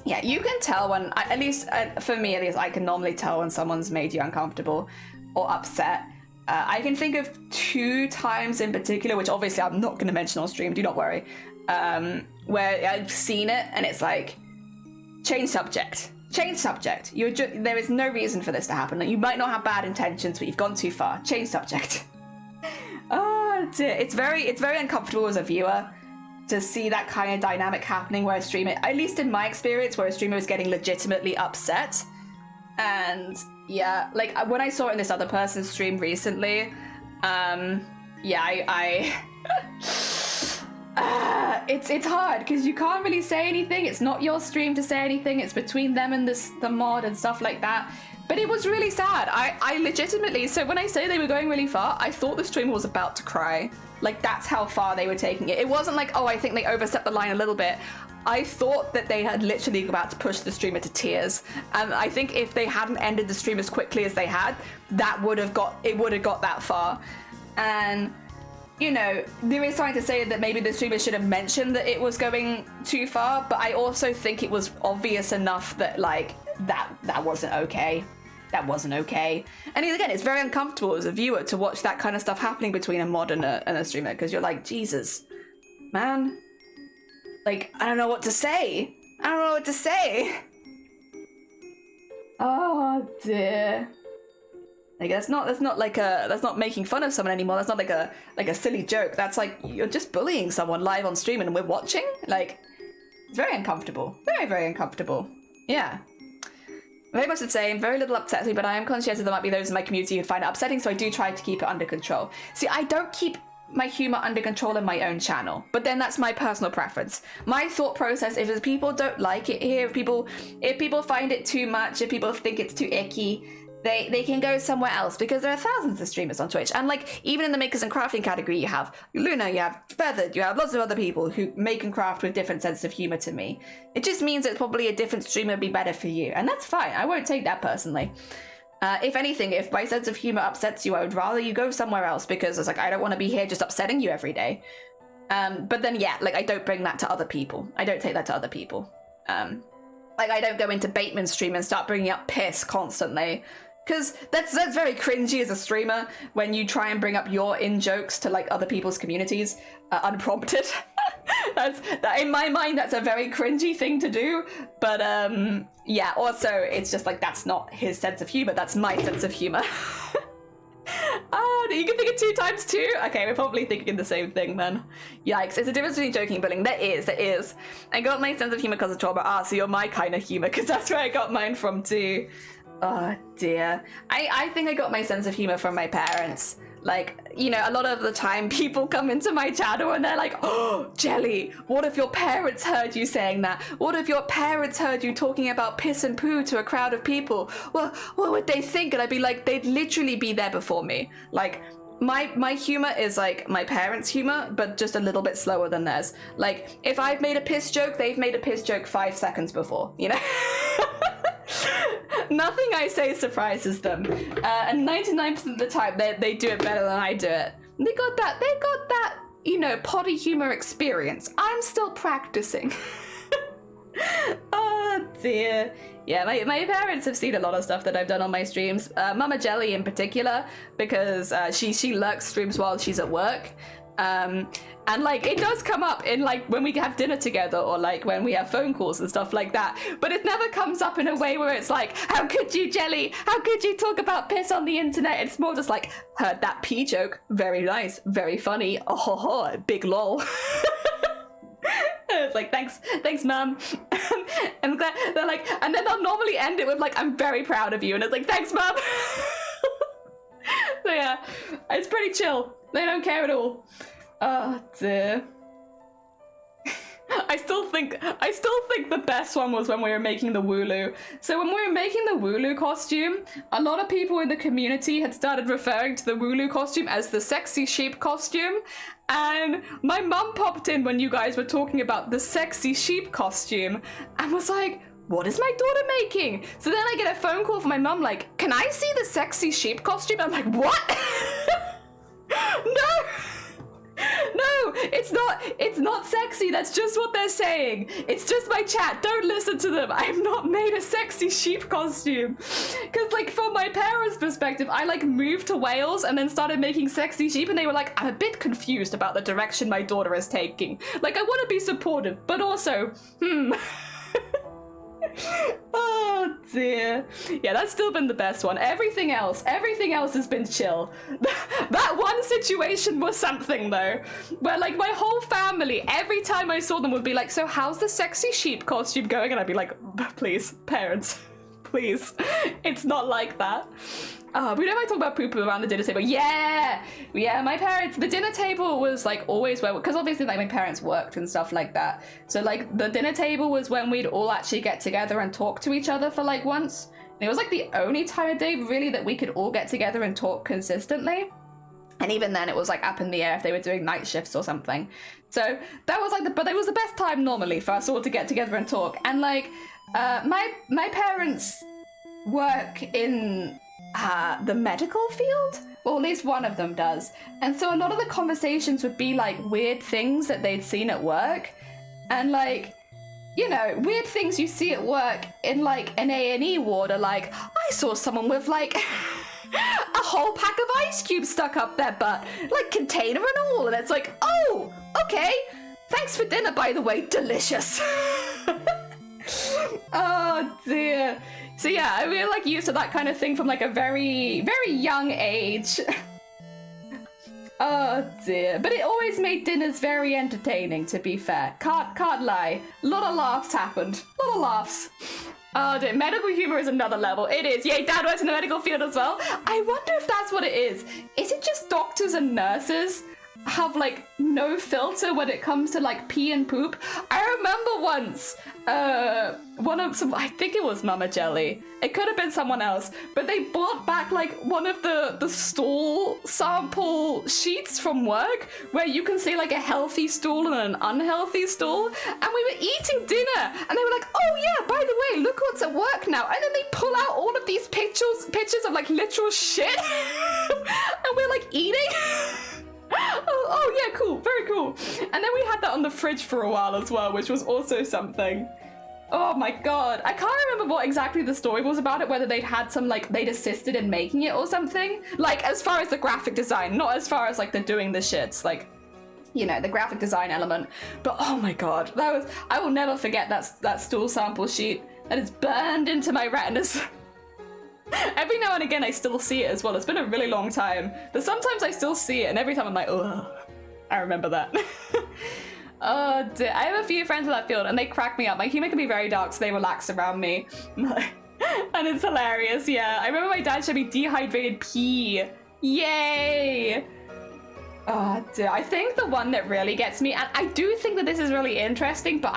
Yeah, you can tell when, at least for me, at least, I can normally tell when someone's made you uncomfortable or upset. I can think of 2 times in particular, which obviously I'm not going to mention on stream, do not worry, where I've seen it and it's like, change subject. Change subject. There is no reason for this to happen. Like, you might not have bad intentions, but you've gone too far. Change subject. Oh dear. It's very uncomfortable as a viewer to see that kind of dynamic happening where a streamer, at least in my experience, where a streamer is getting legitimately upset. And yeah, like when I saw it in this other person's stream recently, it's hard because you can't really say anything. It's not your stream to say anything. It's between them and the mod and stuff like that. But it was really sad. I legitimately, so when I say they were going really far, I thought the streamer was about to cry. Like, that's how far they were taking it. It wasn't like, oh, I think they overstepped the line a little bit. I thought that they had literally about to push the streamer to tears. And I think if they hadn't ended the stream as quickly as they had, it would have got that far. And, you know, there is something to say that maybe the streamer should have mentioned that it was going too far, but I also think it was obvious enough that, like, that wasn't okay. That wasn't okay. And again, it's very uncomfortable as a viewer to watch that kind of stuff happening between a mod and a streamer, because you're like, Jesus, man. Like, I don't know what to say. Oh dear. Like, that's not making fun of someone anymore. That's not like a silly joke. That's like, you're just bullying someone live on stream and we're watching. Like, it's very uncomfortable. Very, very uncomfortable. Yeah. Very much the same. Very little upsets me, but I am conscientious there might be those in my community who find it upsetting, so I do try to keep it under control. See, I don't keep my humor under control in my own channel, but then that's my personal preference. My thought process is if people don't like it here, if people find it too much, if people think it's too icky, they can go somewhere else, because there are thousands of streamers on Twitch. And like, even in the makers and crafting category, you have Luna, you have Feathered, you have lots of other people who make and craft with different sense of humor to me. It just means that probably a different streamer would be better for you, and that's fine. I won't take that personally. If anything, if my sense of humor upsets you, I would rather you go somewhere else, because it's like, I don't want to be here just upsetting you every day. But then yeah, like, I don't bring that to other people. I don't take that to other people. Like, I don't go into Bateman's stream and start bringing up piss constantly. Because that's very cringy as a streamer when you try and bring up your in-jokes to like other people's communities unprompted. In my mind, that's a very cringy thing to do. But yeah, also it's just like, that's not his sense of humor, that's my sense of humor. Oh, you can think it 2 times 2? Okay, we're probably thinking the same thing then. Yikes, it's a difference between joking and bullying. There is. I got my sense of humor because of trauma. So you're my kind of humor, because that's where I got mine from too. Oh dear. I think I got my sense of humor from my parents. Like, you know, a lot of the time people come into my channel and they're like, oh, Jelly, what if your parents heard you saying that? What if your parents heard you talking about piss and poo to a crowd of people? Well, what would they think? And I'd be like, they'd literally be there before me. Like, my humor is like my parents' humor, but just a little bit slower than theirs. Like, if I've made a piss joke, they've made a piss joke 5 seconds before, you know? Nothing I say surprises them, and 99% of the time they do it better than I do it. They got that, you know, potty humor experience. I'm still practicing. Oh dear. Yeah, my parents have seen a lot of stuff that I've done on my streams. Mama Jelly in particular, because she lurks streams while she's at work. And like, it does come up in like when we have dinner together, or like when we have phone calls and stuff like that, but it never comes up in a way where it's like, how could you, Jelly? How could you talk about piss on the internet? It's more just like, heard that pee joke, very nice, very funny, oh ho ho, big lol. It's like, thanks mom. And they're like, and then they'll normally end it with like, I'm very proud of you, and it's like, thanks mom. So yeah, it's pretty chill. They don't care at all. Oh dear. I still think the best one was when we were making the Wooloo. So when we were making the Wooloo costume, a lot of people in the community had started referring to the Wooloo costume as the sexy sheep costume. And my mum popped in when you guys were talking about the sexy sheep costume and was like, what is my daughter making? So then I get a phone call from my mum like, can I see the sexy sheep costume? I'm like, what? No, it's not sexy. That's just what they're saying. It's just my chat. Don't listen to them. I've not made a sexy sheep costume. Because like, from my parents' perspective, I like moved to Wales and then started making sexy sheep, and they were like, I'm a bit confused about the direction my daughter is taking. Like, I want to be supportive, but also, Oh dear. Yeah, that's still been the best one. Everything else has been chill. That one situation was something though, where like my whole family, every time I saw them would be like, so how's the sexy sheep costume going? And I'd be like, please, parents, please. It's not like that. We don't talk about poo-poo around the dinner table. Yeah, my parents, the dinner table was like always where, because obviously like my parents worked and stuff like that. So like the dinner table was when we'd all actually get together and talk to each other for like once. And it was like the only time of day really that we could all get together and talk consistently. And even then it was like up in the air if they were doing night shifts or something. So that was like but it was the best time normally for us all to get together and talk. And like my parents work in the medical field, or at least one of them does, and so a lot of the conversations would be like weird things that they'd seen at work, and like, you know, weird things you see at work in like an A&E ward are like, I saw someone with like a whole pack of ice cubes stuck up their butt, like container and all, and it's like, oh, okay, thanks for dinner by the way, delicious. Oh dear. So yeah, I really like used to that kind of thing from like a very, very young age. Oh dear. But it always made dinners very entertaining, to be fair. Can't lie. A lot of laughs happened. A lot of laughs. Oh dear, medical humor is another level. It is. Yay, Dad works in the medical field as well. I wonder if that's what it is. Is it just doctors and nurses have like no filter when it comes to like pee and poop? I remember once I think it was Mama Jelly, it could have been someone else, but they brought back like one of the stool sample sheets from work where you can see like a healthy stool and an unhealthy stool, and we were eating dinner and they were like, oh yeah, by the way, look what's at work now, and then they pull out all of these pictures of like literal shit and we're like eating. Oh yeah, cool, very cool. And then we had that on the fridge for a while as well, which was also something. Oh my god, I can't remember what exactly the story was about it, whether they'd had some, like, they'd assisted in making it or something. Like, as far as the graphic design, not as far as, like, the doing the shits, like, you know, the graphic design element. But oh my god, I will never forget that stool sample sheet. That is burned into my retinas. Every now and again I still see it as well. It's been a really long time, but sometimes I still see it, and every time I'm like, ugh, I remember that. Oh dear. I have a few friends in that field and they crack me up. My humor can be very dark, so they relax around me. And it's hilarious, yeah. I remember my dad showed me dehydrated pee. Yay! Oh dear. I think the one that really gets me, and I do think that this is really interesting, but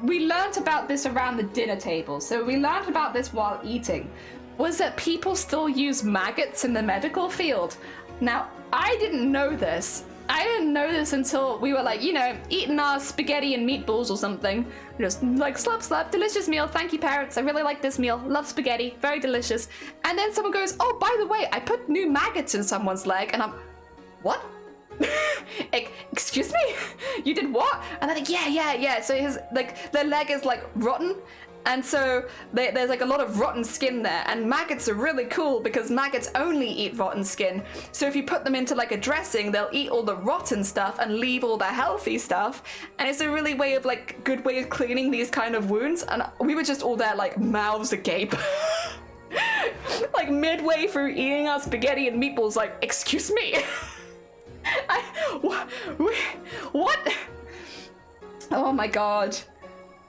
we learnt about this around the dinner table, so we learnt about this while eating, was that people still use maggots in the medical field. Now, I didn't know this. I didn't know this until we were like, you know, eating our spaghetti and meatballs or something. Just like slap, delicious meal. Thank you, parents. I really like this meal. Love spaghetti. Very delicious. And then someone goes, oh, by the way, I put new maggots in someone's leg. And I'm, what? Excuse me? You did what? And they're like, yeah. So his, like, their leg is like rotten. And so there's like a lot of rotten skin there, and maggots are really cool because maggots only eat rotten skin. So if you put them into like a dressing, they'll eat all the rotten stuff and leave all the healthy stuff. And it's a really good way of cleaning these kind of wounds. And we were just all there like mouths agape. Like midway through eating our spaghetti and meatballs, like, excuse me? What? Oh my god.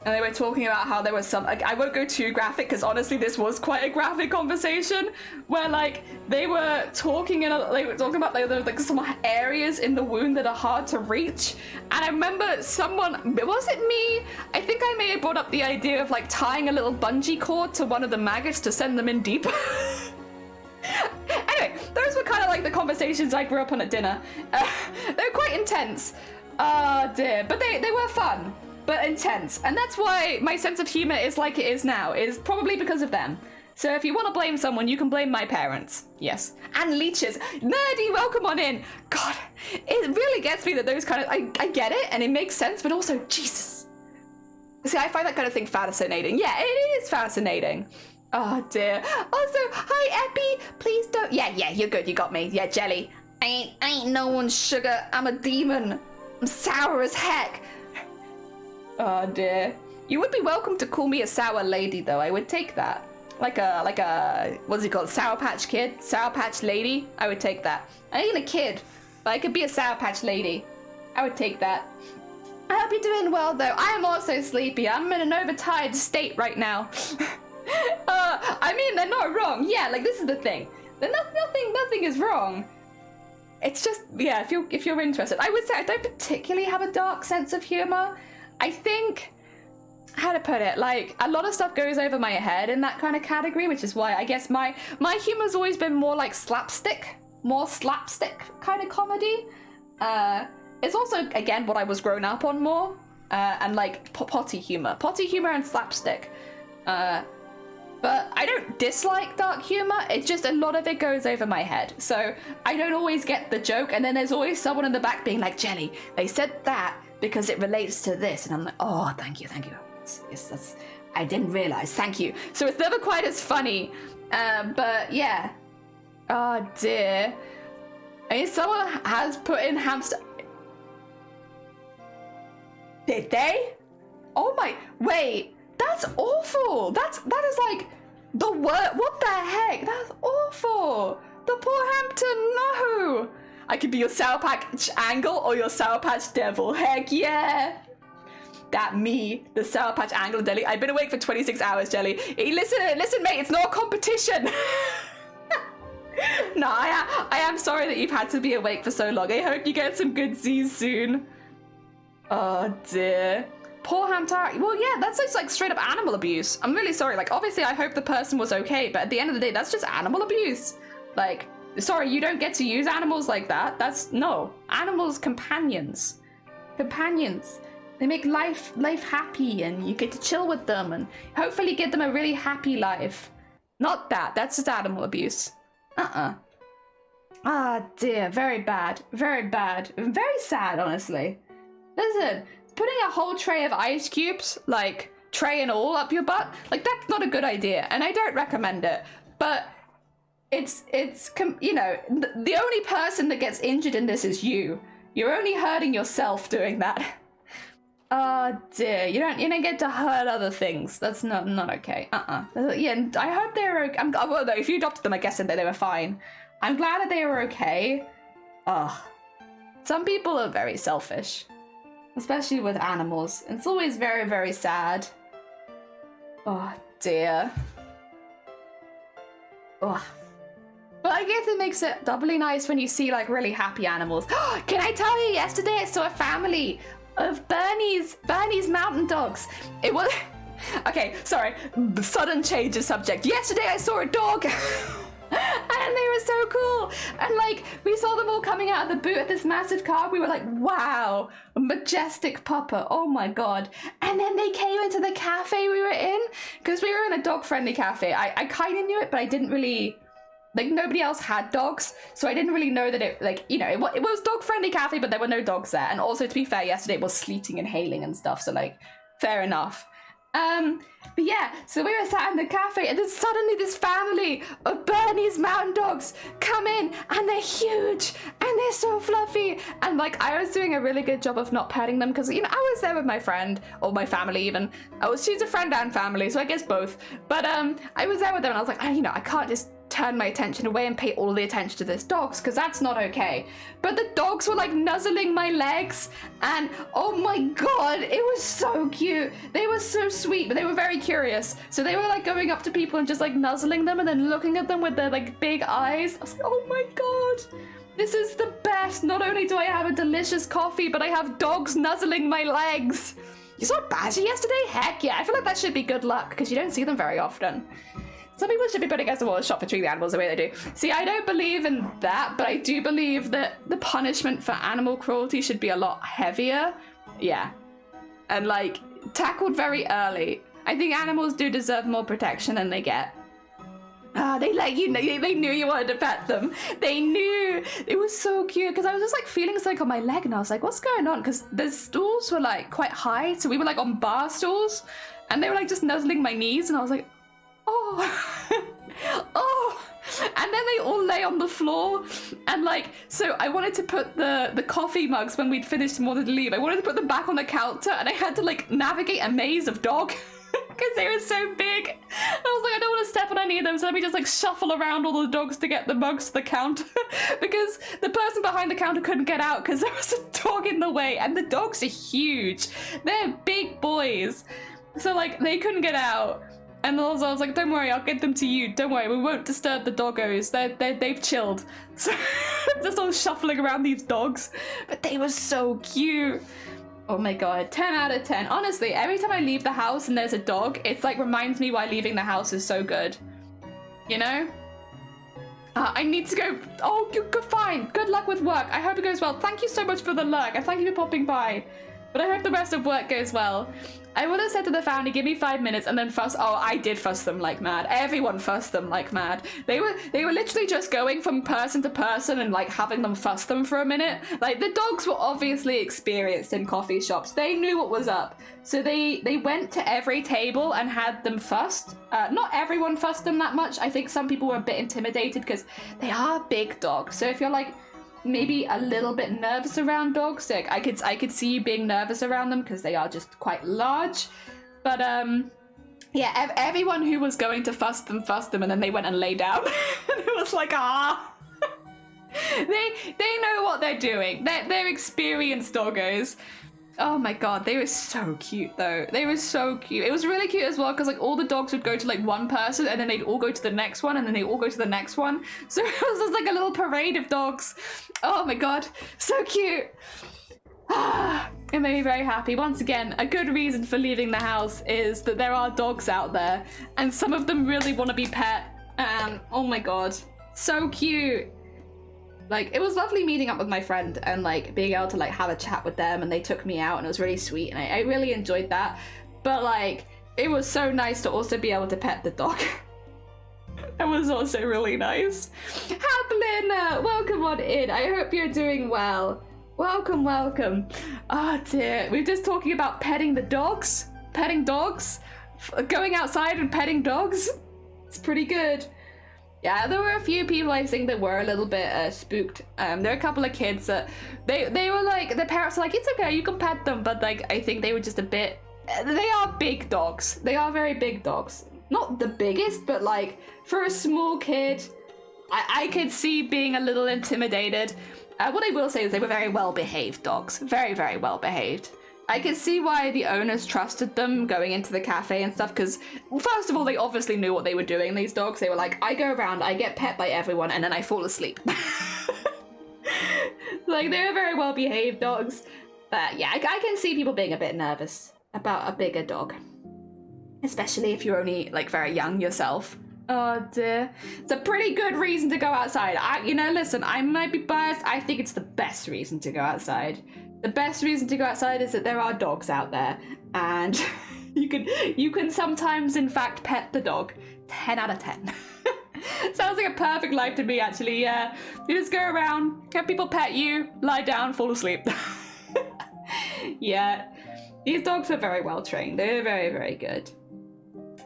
And they were talking about how there was some, like, I won't go too graphic because honestly this was quite a graphic conversation where like they were talking about like there were like some areas in the wound that are hard to reach. And I remember someone, was it me? I think I may have brought up the idea of like tying a little bungee cord to one of the maggots to send them in deeper. Anyway, those were kind of like the conversations I grew up on at dinner. They were quite intense. Oh dear, but they were fun. But intense, and that's why my sense of humor is like it is now, is probably because of them. So if you want to blame someone, you can blame my parents. Yes. And leeches. Nerdy, welcome on in. God, it really gets me that those kind of, I get it, and it makes sense, but also, Jesus. See, I find that kind of thing fascinating. Yeah, it is fascinating. Oh dear. Also, hi Epi, please don't, yeah, you're good, you got me. Yeah, Jelly. I ain't no one's sugar, I'm a demon. I'm sour as heck. Oh dear. You would be welcome to call me a sour lady, though. I would take that. Like a, what's it called? Sour Patch Kid? Sour Patch Lady? I would take that. I ain't a kid, but I could be a Sour Patch Lady. I would take that. I hope you're doing well, though. I am also sleepy. I'm in an overtired state right now. I mean, they're not wrong. Yeah, like, this is the thing. Nothing is wrong. It's just, yeah, if you're interested. I would say I don't particularly have a dark sense of humor. I think, how to put it, like, a lot of stuff goes over my head in that kind of category, which is why I guess my humor's always been more like slapstick kind of comedy. It's also, again, what I was grown up on more, and like potty humor and slapstick. But I don't dislike dark humor, it's just a lot of it goes over my head. So I don't always get the joke, and then there's always someone in the back being like, Jelly, they said that because it relates to this. And I'm like, oh, thank you. Yes, I didn't realize, thank you. So it's never quite as funny, but yeah. Oh dear. I mean, someone has put in hamster... Did they? Oh my, wait. That's awful. That is like the word. What the heck? That's awful. The poor Hampton. No. I could be your Sour Patch Angle or your Sour Patch Devil. Heck yeah. That me, the Sour Patch Angle Jelly. I've been awake for 26 hours, Jelly. Hey, listen, mate. It's not a competition. No, I am sorry that you've had to be awake for so long. I hope you get some good Z's soon. Oh dear. Poor Hamtaro. Well, yeah, that's just like straight up animal abuse. I'm really sorry. Like, obviously, I hope the person was okay, but at the end of the day, that's just animal abuse. Like, sorry, you don't get to use animals like that. That's no. Animals, companions. They make life happy, and you get to chill with them, and hopefully give them a really happy life. Not that. That's just animal abuse. Ah, dear. Very bad. Very bad. Very sad, honestly. Listen. Putting a whole tray of ice cubes, like tray and all, up your butt, like that's not a good idea, and I don't recommend it. But it's you know, the only person that gets injured in this is you. You're only hurting yourself doing that. Oh dear, you don't get to hurt other things. That's not okay. Yeah, and I hope they're okay. Well, no, if you adopted them, I guess they were fine. I'm glad that they were okay. Some people are very selfish. Especially with animals. It's always very, very sad. Oh, dear. Oh. But I guess it makes it doubly nice when you see, like, really happy animals. Can I tell you, yesterday I saw a family of Bernie's mountain dogs. It was... Okay, sorry. Sudden change of subject. Yesterday I saw a dog... And they were so cool, and like we saw them all coming out of the boot of this massive car. We were like, wow, majestic pupper, oh my god. And then they came into the cafe we were in, because we were in a dog friendly cafe. I kind of knew it, but I didn't really, like, nobody else had dogs, so I didn't really know that it, like, you know, it was dog friendly cafe, but there were no dogs there. And also, to be fair, yesterday it was sleeting and hailing and stuff, so like, fair enough. But yeah, so we were sat in the cafe, and then suddenly this family of Bernie's mountain dogs come in, and they're huge, and they're so fluffy, and like, I was doing a really good job of not petting them, because, you know, I was there with my friend, or my family even. She's a friend and family, so I guess both, but I was there with them, and I was like, you know, I can't just turn my attention away and pay all the attention to this dogs, because that's not okay. But the dogs were like nuzzling my legs, and oh my god, it was so cute. They were so sweet, but they were very curious, so they were like going up to people and just like nuzzling them and then looking at them with their like big eyes. I was like, oh my god, this is the best. Not only do I have a delicious coffee, but I have dogs nuzzling my legs. You saw Badger yesterday? Heck yeah, I feel like that should be good luck, because you don't see them very often. Some people should be put against the wall and shot for treating the animals the way they do. See, I don't believe in that, but I do believe that the punishment for animal cruelty should be a lot heavier. Yeah. And, like, tackled very early. I think animals do deserve more protection than they get. They let you know, they knew you wanted to pet them. They knew. It was so cute, because I was just, like, feeling something on my leg, and I was like, what's going on? Because the stools were, like, quite high, so we were, like, on bar stools, and they were, like, just nuzzling my knees, and I was like, oh, oh, And then they all lay on the floor. And like, so I wanted to put the coffee mugs when we'd finished and wanted to leave. I wanted to put them back on the counter, and I had to like navigate a maze of dog because they were so big. I was like, I don't want to step on any of them, so let me just like shuffle around all the dogs to get the mugs to the counter because the person behind the counter couldn't get out because there was a dog in the way, and the dogs are huge. They're big boys. So like they couldn't get out. And also I was like, don't worry, I'll get them to you. Don't worry, we won't disturb the doggos. They've chilled. So just all shuffling around these dogs. But they were so cute. Oh my god, 10 out of 10. Honestly, every time I leave the house and there's a dog, it's like reminds me why leaving the house is so good. You know? I need to go. Oh, you're fine. Good luck with work. I hope it goes well. Thank you so much for the lurk. And thank you for popping by. But I hope the rest of work goes well. I would have said to the founder, give me 5 minutes and then fuss. Oh, I did fuss them like mad. Everyone fussed them like mad. They were literally just going from person to person and like having them fuss them for a minute. Like the dogs were obviously experienced in coffee shops. They knew what was up. So they went to every table and had them fussed. Not everyone fussed them that much. I think some people were a bit intimidated because they are big dogs. So if you're like maybe a little bit nervous around dogs, like I could see you being nervous around them because they are just quite large. But yeah, everyone who was going to fuss them, and then they went and lay down. And it was like, they know what they're doing. They're experienced doggos. Oh my god, they were so cute though. They were so cute. It was really cute as well because like all the dogs would go to like one person and then they'd all go to the next one and then they'd all go to the next one. So it was just like a little parade of dogs. Oh my god, so cute. It made me very happy. Once again, a good reason for leaving the house is that there are dogs out there and some of them really want to be pet. And oh my god, so cute. Like, it was lovely meeting up with my friend and, like, being able to, like, have a chat with them, and they took me out, and it was really sweet, and I really enjoyed that. But, like, it was so nice to also be able to pet the dog. That was also really nice. Haplin, welcome on in. I hope you're doing well. Welcome, welcome. Oh, dear. We were just talking about petting the dogs. Petting dogs. Going outside and petting dogs. It's pretty good. Yeah, there were a few people I think that were a little bit spooked. There were a couple of kids that they were like, their parents were like, it's okay, you can pet them, but like I think they were just a bit. They are big dogs. They are very big dogs. Not the biggest, but like for a small kid, I could see being a little intimidated. What I will say is they were very well behaved dogs. Very, very well behaved. I could see why the owners trusted them going into the cafe and stuff, because first of all, they obviously knew what they were doing, these dogs. They were like, I go around, I get pet by everyone, and then I fall asleep. Like, they were very well-behaved dogs. But yeah, I can see people being a bit nervous about a bigger dog. Especially if you're only, like, very young yourself. Oh dear. It's a pretty good reason to go outside. Listen, I might be biased. I think it's the best reason to go outside. The best reason to go outside is that there are dogs out there, and you can sometimes, in fact, pet the dog. 10 out of 10. Sounds like a perfect life to me, actually. Yeah, you just go around, have people pet you, lie down, fall asleep. Yeah, these dogs are very well trained. They're very, very good.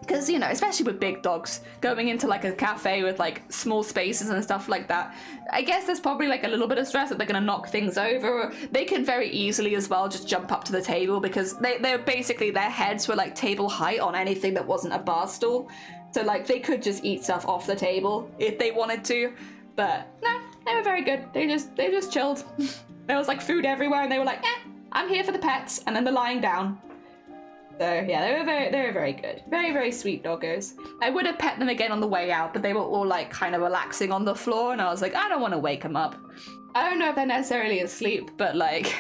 Because, especially with big dogs, going into, like, a cafe with, like, small spaces and stuff like that, I guess there's probably, like, a little bit of stress that they're going to knock things over. They can very easily, as well, just jump up to the table because they're basically, their heads were, like, table height on anything that wasn't a bar stool. So, like, they could just eat stuff off the table if they wanted to. But, no, they were very good. They just chilled. There was, like, food everywhere, and they were like, I'm here for the pets, and then they're lying down. So yeah, they were very good. Very, very sweet doggos. I would have pet them again on the way out, but they were all like kind of relaxing on the floor, and I was like, I don't want to wake them up. I don't know if they're necessarily asleep, but like,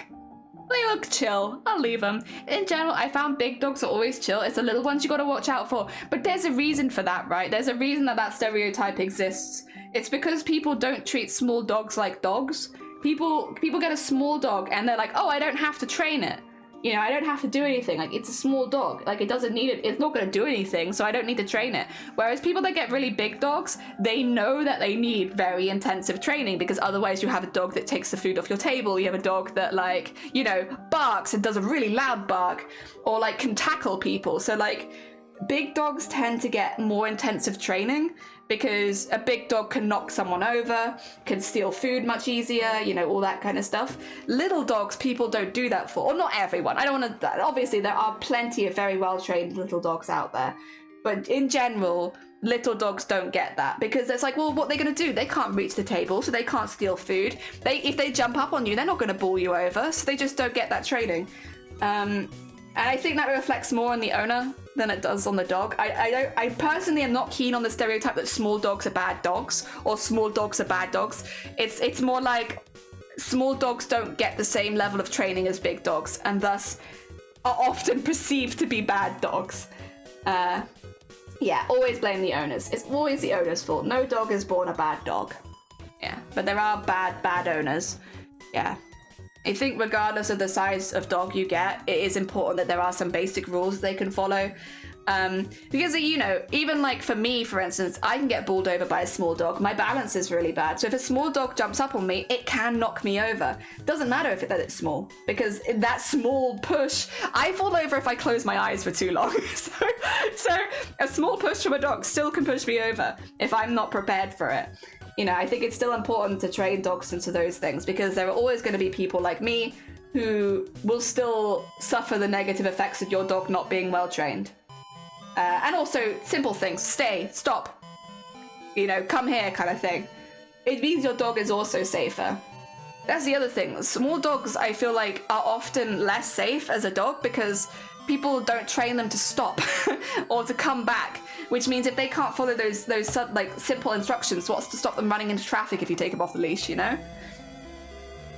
they look chill. I'll leave them. In general, I found big dogs are always chill. It's the little ones you gotta watch out for. But there's a reason for that, right? There's a reason that stereotype exists. It's because people don't treat small dogs like dogs. People get a small dog and they're like, oh, I don't have to train it. I don't have to do anything. Like, it's a small dog. Like, it doesn't need it. It's not going to do anything, so I don't need to train it. Whereas people that get really big dogs, they know that they need very intensive training because otherwise you have a dog that takes the food off your table. You have a dog that, like, barks and does a really loud bark or, like, can tackle people. So, like, big dogs tend to get more intensive training because a big dog can knock someone over, can steal food much easier, you know, all that kind of stuff. Little dogs, people don't do that for, or not everyone. I don't want to, obviously there are plenty of very well-trained little dogs out there, but in general, little dogs don't get that because it's like, well, what are they going to do? They can't reach the table, so they can't steal food. If they jump up on you, they're not going to ball you over, so they just don't get that training. And I think that reflects more on the owner than it does on the dog. I personally am not keen on the stereotype that small dogs are bad dogs or small dogs are bad dogs. It's more like small dogs don't get the same level of training as big dogs and thus are often perceived to be bad dogs. Yeah, always blame the owners. It's always the owner's fault. No dog is born a bad dog. Yeah, but there are bad owners. Yeah. I think regardless of the size of dog you get, it is important that there are some basic rules they can follow. Because, you know, even like for me, for instance, I can get bowled over by a small dog. My balance is really bad. So if a small dog jumps up on me, it can knock me over. Doesn't matter if it's small, because that small push, I fall over if I close my eyes for too long. So a small push from a dog still can push me over if I'm not prepared for it. You know, I think it's still important to train dogs into those things because there are always going to be people like me who will still suffer the negative effects of your dog not being well trained. And also simple things, stay, stop, you know, come here kind of thing. It means your dog is also safer. That's the other thing. Small dogs, I feel like, are often less safe as a dog because people don't train them to stop or to come back, which means if they can't follow those like simple instructions, what's to stop them running into traffic if you take them off the leash, you know?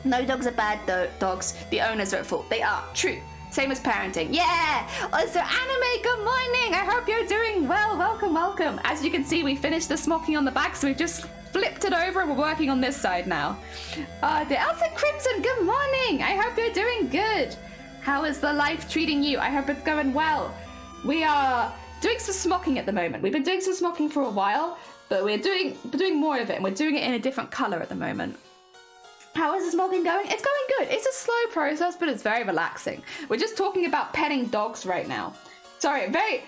No dogs are bad dogs. The owners are at fault. They are. True. Same as parenting. Yeah! Also, Anime, good morning! I hope you're doing well. Welcome, welcome. As you can see, we finished the smocking on the back, so we've just flipped it over and we're working on this side now. The Elsa Crimson, good morning! I hope you're doing good. How is the life treating you? I hope it's going well. We are doing some smocking at the moment. We've been doing some smocking for a while, but we're doing more of it, and we're doing it in a different color at the moment. How is the smocking going? It's going good. It's a slow process, but it's very relaxing. We're just talking about petting dogs right now. Sorry, very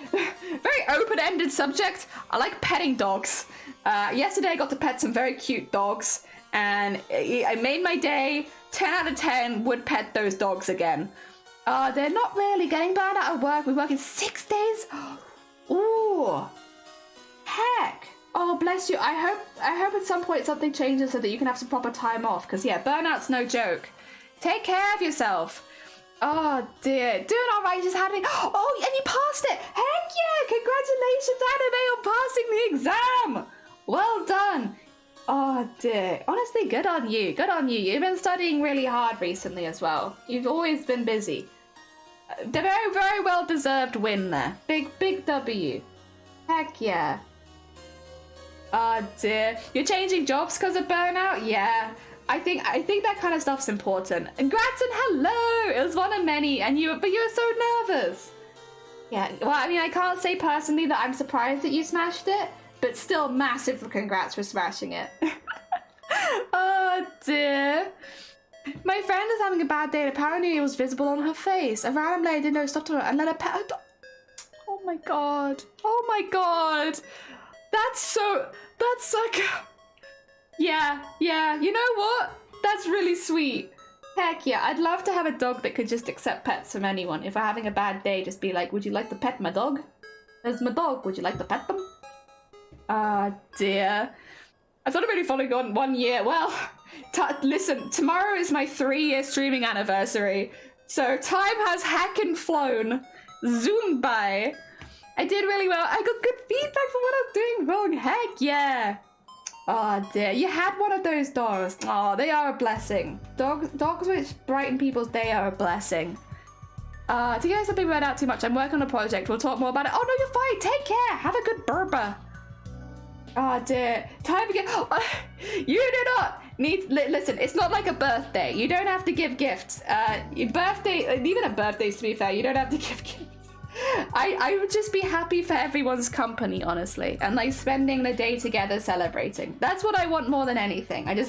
open-ended subject. I like petting dogs. Yesterday I got to pet some very cute dogs, and I made my day. 10 out of 10 would pet those dogs again. They're not really getting burned out of work. We work in 6 days. Ooh, heck. Oh, bless you. I hope at some point something changes so that you can have some proper time off. Because, yeah, burnout's no joke. Take care of yourself. Oh, dear. Doing all right. Just had me. Oh, and you passed it. Heck yeah. Congratulations, Anime, on passing the exam. Well done. Oh, dear. Honestly, good on you. Good on you. You've been studying really hard recently as well. You've always been busy. Very, very well-deserved win there. Big W. Heck yeah. Oh dear. You're changing jobs because of burnout? Yeah. I think that kind of stuff's important. And congrats and hello! It was one of many, and you were so nervous. Yeah, well, I mean, I can't say personally that I'm surprised that you smashed it, but still massive congrats for smashing it. Oh dear. My friend is having a bad day and apparently it was visible on her face. A random lady didn't know stopped her and let her pet her dog. Oh my god. Oh my god. That's like... Yeah, you know what? That's really sweet. Heck yeah, I'd love to have a dog that could just accept pets from anyone. If we're having a bad day, just be like, would you like to pet my dog? There's my dog, would you like to pet them? Ah, dear. I thought about following on 1 year. Well, listen, tomorrow is my 3-year streaming anniversary. So time has heckin' flown. Zoomed by. I did really well. I got good feedback for what I was doing wrong. Heck yeah. Oh dear, you had one of those dogs. Oh, they are a blessing. Dogs which brighten people's day are a blessing. To get something read out too much, I'm working on a project. We'll talk more about it. Oh no, you're fine. Take care. Have a good burba. Oh dear. Time again. You do not need. Listen, it's not like a birthday. You don't have to give gifts. Your birthday, even at birthdays, to be fair, you don't have to give gifts. I would just be happy for everyone's company, honestly, and like spending the day together celebrating. That's what I want more than anything. I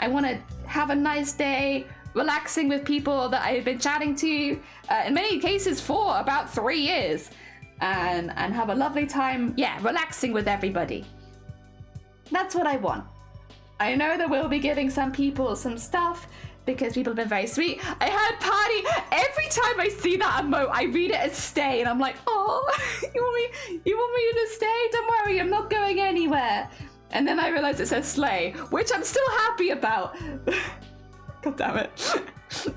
wanna have a nice day, relaxing with people that I've been chatting to, in many cases for about 3 years. and have a lovely time, relaxing with everybody. That's what I want. I know that we'll be giving some people some stuff because people have been very sweet. I had party. Every time I see that emote, I read it as stay, and I'm like, oh, you want me to stay? Don't worry, I'm not going anywhere. And then I realize it says slay, which I'm still happy about. God damn it.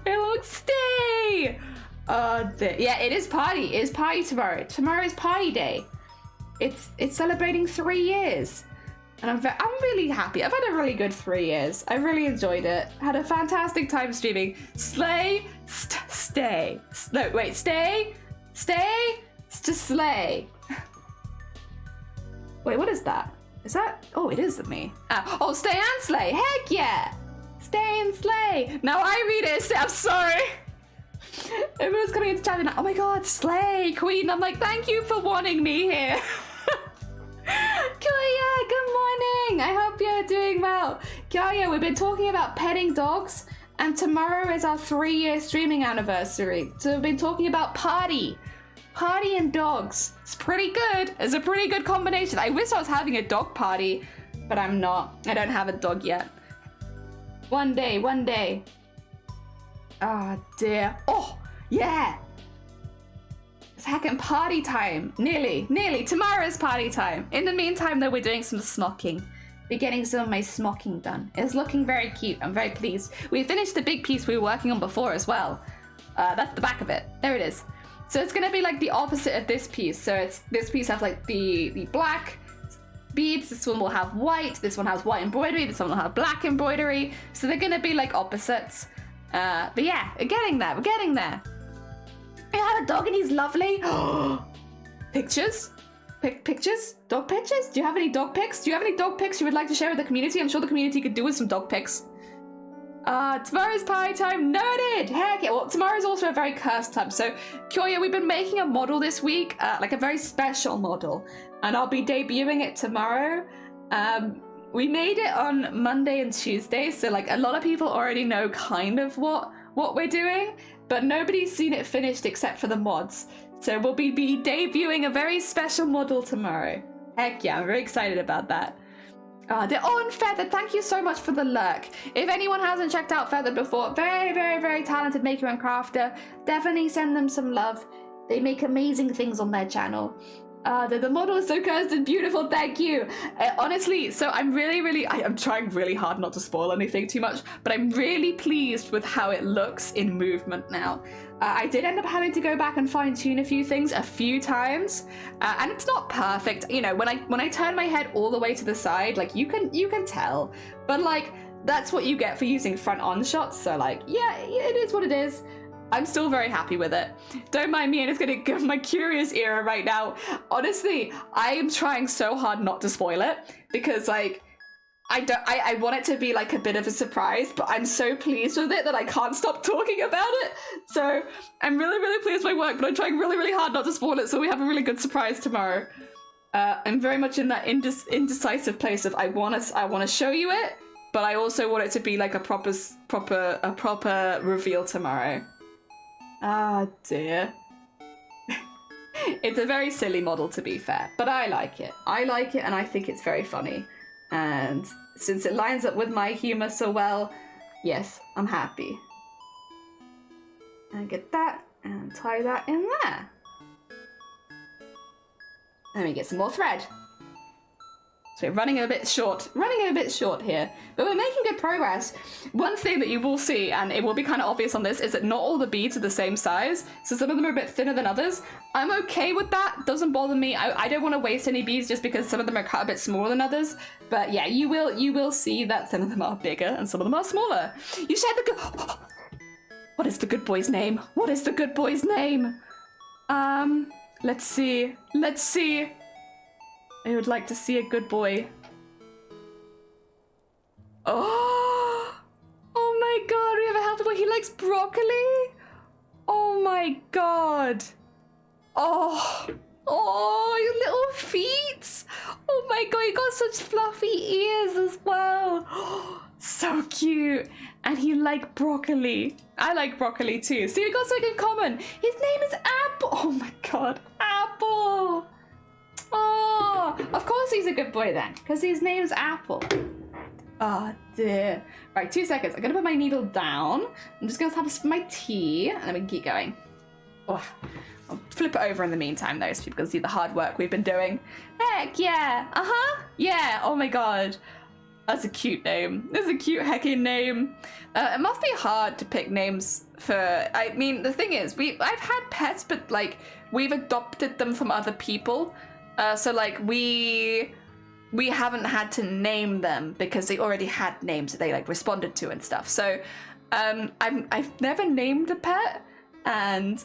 It looks stay. Yeah, it is party. It is party tomorrow. Tomorrow is party day. It's celebrating 3 years. And I'm really happy. I've had a really good 3 years. I really enjoyed it. Had a fantastic time streaming. Slay, stay. No, wait, stay, to slay. Wait, what is that? Is that? Oh, it is me. Oh, stay and slay. Heck yeah. Stay and slay. Now I read it. I'm sorry. Everyone's coming into chat and like, oh my god, slay, queen. I'm like, thank you for wanting me here. Kaya, good morning. I hope you're doing well. Kaya, we've been talking about petting dogs, and tomorrow is our 3-year streaming anniversary. So we've been talking about party and dogs. It's pretty good. It's a pretty good combination. I wish I was having a dog party, but I'm not. I don't have a dog yet. One day. Oh dear. Oh, yeah. It's heckin' party time. Nearly. Tomorrow's party time. In the meantime, though, we're doing some smocking. We're getting some of my smocking done. It's looking very cute. I'm very pleased. We finished the big piece we were working on before as well. That's the back of it. There it is. So it's gonna be like the opposite of this piece. So this piece has like the black beads. This one will have white. This one has white embroidery. This one will have black embroidery. So they're gonna be like opposites. But yeah, we're getting there. I have a dog and he's lovely. Pictures? Pictures? Dog pictures? Do you have any dog pics? Do you have any dog pics you would like to share with the community? I'm sure the community could do with some dog pics. Tomorrow's party time. Noted! Heck yeah. Well, tomorrow's also a very cursed time. So, Kyoya, we've been making a model this week, like a very special model. And I'll be debuting it tomorrow. We made it on Monday and Tuesday. So, like, a lot of people already know kind of what we're doing. But nobody's seen it finished except for the mods. So we'll be debuting a very special model tomorrow. Heck yeah, I'm very excited about that. And Feathered, thank you so much for the lurk. If anyone hasn't checked out Feathered before, very talented maker and crafter. Definitely send them some love. They make amazing things on their channel. The model is so cursed and beautiful, thank you. Honestly, so I'm I'm trying really hard not to spoil anything too much, but I'm really pleased with how it looks in movement now. I did end up having to go back and fine tune a few things a few times, and it's not perfect. You know, when I turn my head all the way to the side, like you can tell, but like that's what you get for using front on shots. So like, yeah, it is what it is. I'm still very happy with it. Don't mind me, and it's gonna give my curious era right now. Honestly, I am trying so hard not to spoil it because like I want it to be like a bit of a surprise, but I'm so pleased with it that I can't stop talking about it. So I'm really pleased with my work, but I'm trying really hard not to spoil it so we have a really good surprise tomorrow. I'm very much in that indecisive place of I wanna show you it, but I also want it to be like a proper reveal tomorrow. Ah, dear. It's a very silly model, to be fair, but I like it. And I think it's very funny. And since it lines up with my humor so well, yes, I'm happy. And get that, and tie that in there. Let me get some more thread. So we're running a bit short here, but we're making good progress. One thing that you will see, and it will be kind of obvious on this, is that not all the beads are the same size. So some of them are a bit thinner than others. I'm okay with that, doesn't bother me. I don't want to waste any beads just because some of them are cut a bit smaller than others. But yeah, you will see that some of them are bigger and some of them are smaller. You shared the good... What is the good boy's name? Let's see. I would like to see a good boy. Oh my god, we have a healthy boy. He likes broccoli? Oh my god. Oh, his little feet. Oh my god, he got such fluffy ears as well. So cute. And he liked broccoli. I like broccoli too. See, we got something in common. His name is Apple. Oh my god, Apple. Oh, oh, of course he's a good boy then, because his name's Apple. Oh dear. Right, 2 seconds. I'm gonna put my needle down. I'm just gonna have a sip of my tea, and then we can keep going. Oh, I'll flip it over in the meantime, though, so people can see the hard work we've been doing. Heck yeah. Yeah. Oh my god. That's a cute name. That's a cute heckin' name. It must be hard to pick names for... I mean, the thing is, I've had pets, but, like, we've adopted them from other people. So, like, we haven't had to name them because they already had names that they, like, responded to and stuff. So, I've never named a pet, and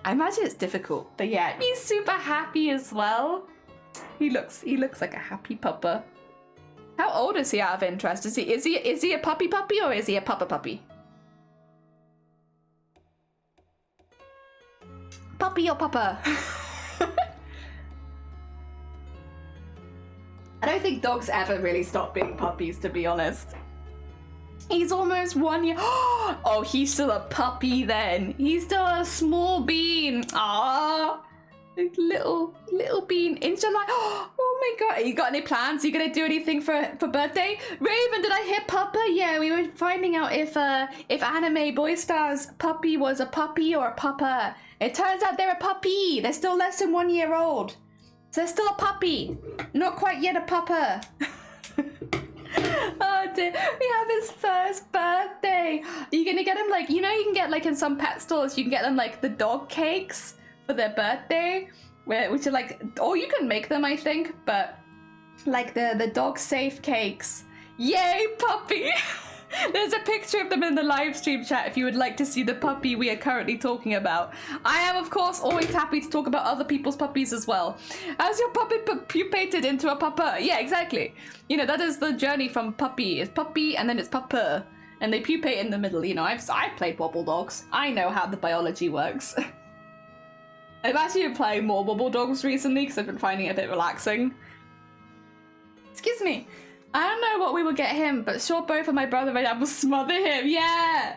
I imagine it's difficult. But yeah, he's super happy as well. He looks like a happy pupper. How old is he, out of interest? Is he a puppy or is he a puppy? Puppy or pupper? I don't think dogs ever really stop being puppies, to be honest. He's almost 1 year. Oh, he's still a puppy then. He's still a small bean. Ah. Little bean in July. Oh my god, you got any plans? Are you gonna do anything for birthday? Raven, did I hit Papa? Yeah, we were finding out if Anime Boy Star's puppy was a puppy or a puppa. It turns out they're a puppy. They're still less than 1 year old. So they're still a puppy. Not quite yet a puppa. Oh dear, we have his first birthday. Are you gonna get him, like, you know, you can get, like, in some pet stores, you can get them, like, the dog cakes for their birthday, which are like, or you can make them, I think, but like the dog safe cakes. Yay, puppy. There's a picture of them in the live stream chat if you would like to see the puppy we are currently talking about. I am, of course, always happy to talk about other people's puppies as well. As your puppy pupated into a pupper. Yeah, exactly. You know, that is the journey from puppy. It's puppy and then it's pupper, and they pupate in the middle. You know, I've played wobble dogs. I know how the biology works. I've actually been playing more wobble dogs recently because I've been finding it a bit relaxing. Excuse me. I don't know what we will get him, but sure both of my brother and I will smother him. Yeah!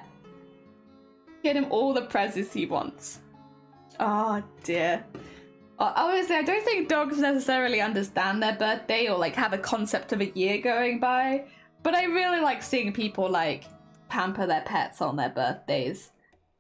Get him all the presents he wants. Oh dear. Obviously, I don't think dogs necessarily understand their birthday or like have a concept of a year going by, but I really like seeing people like pamper their pets on their birthdays.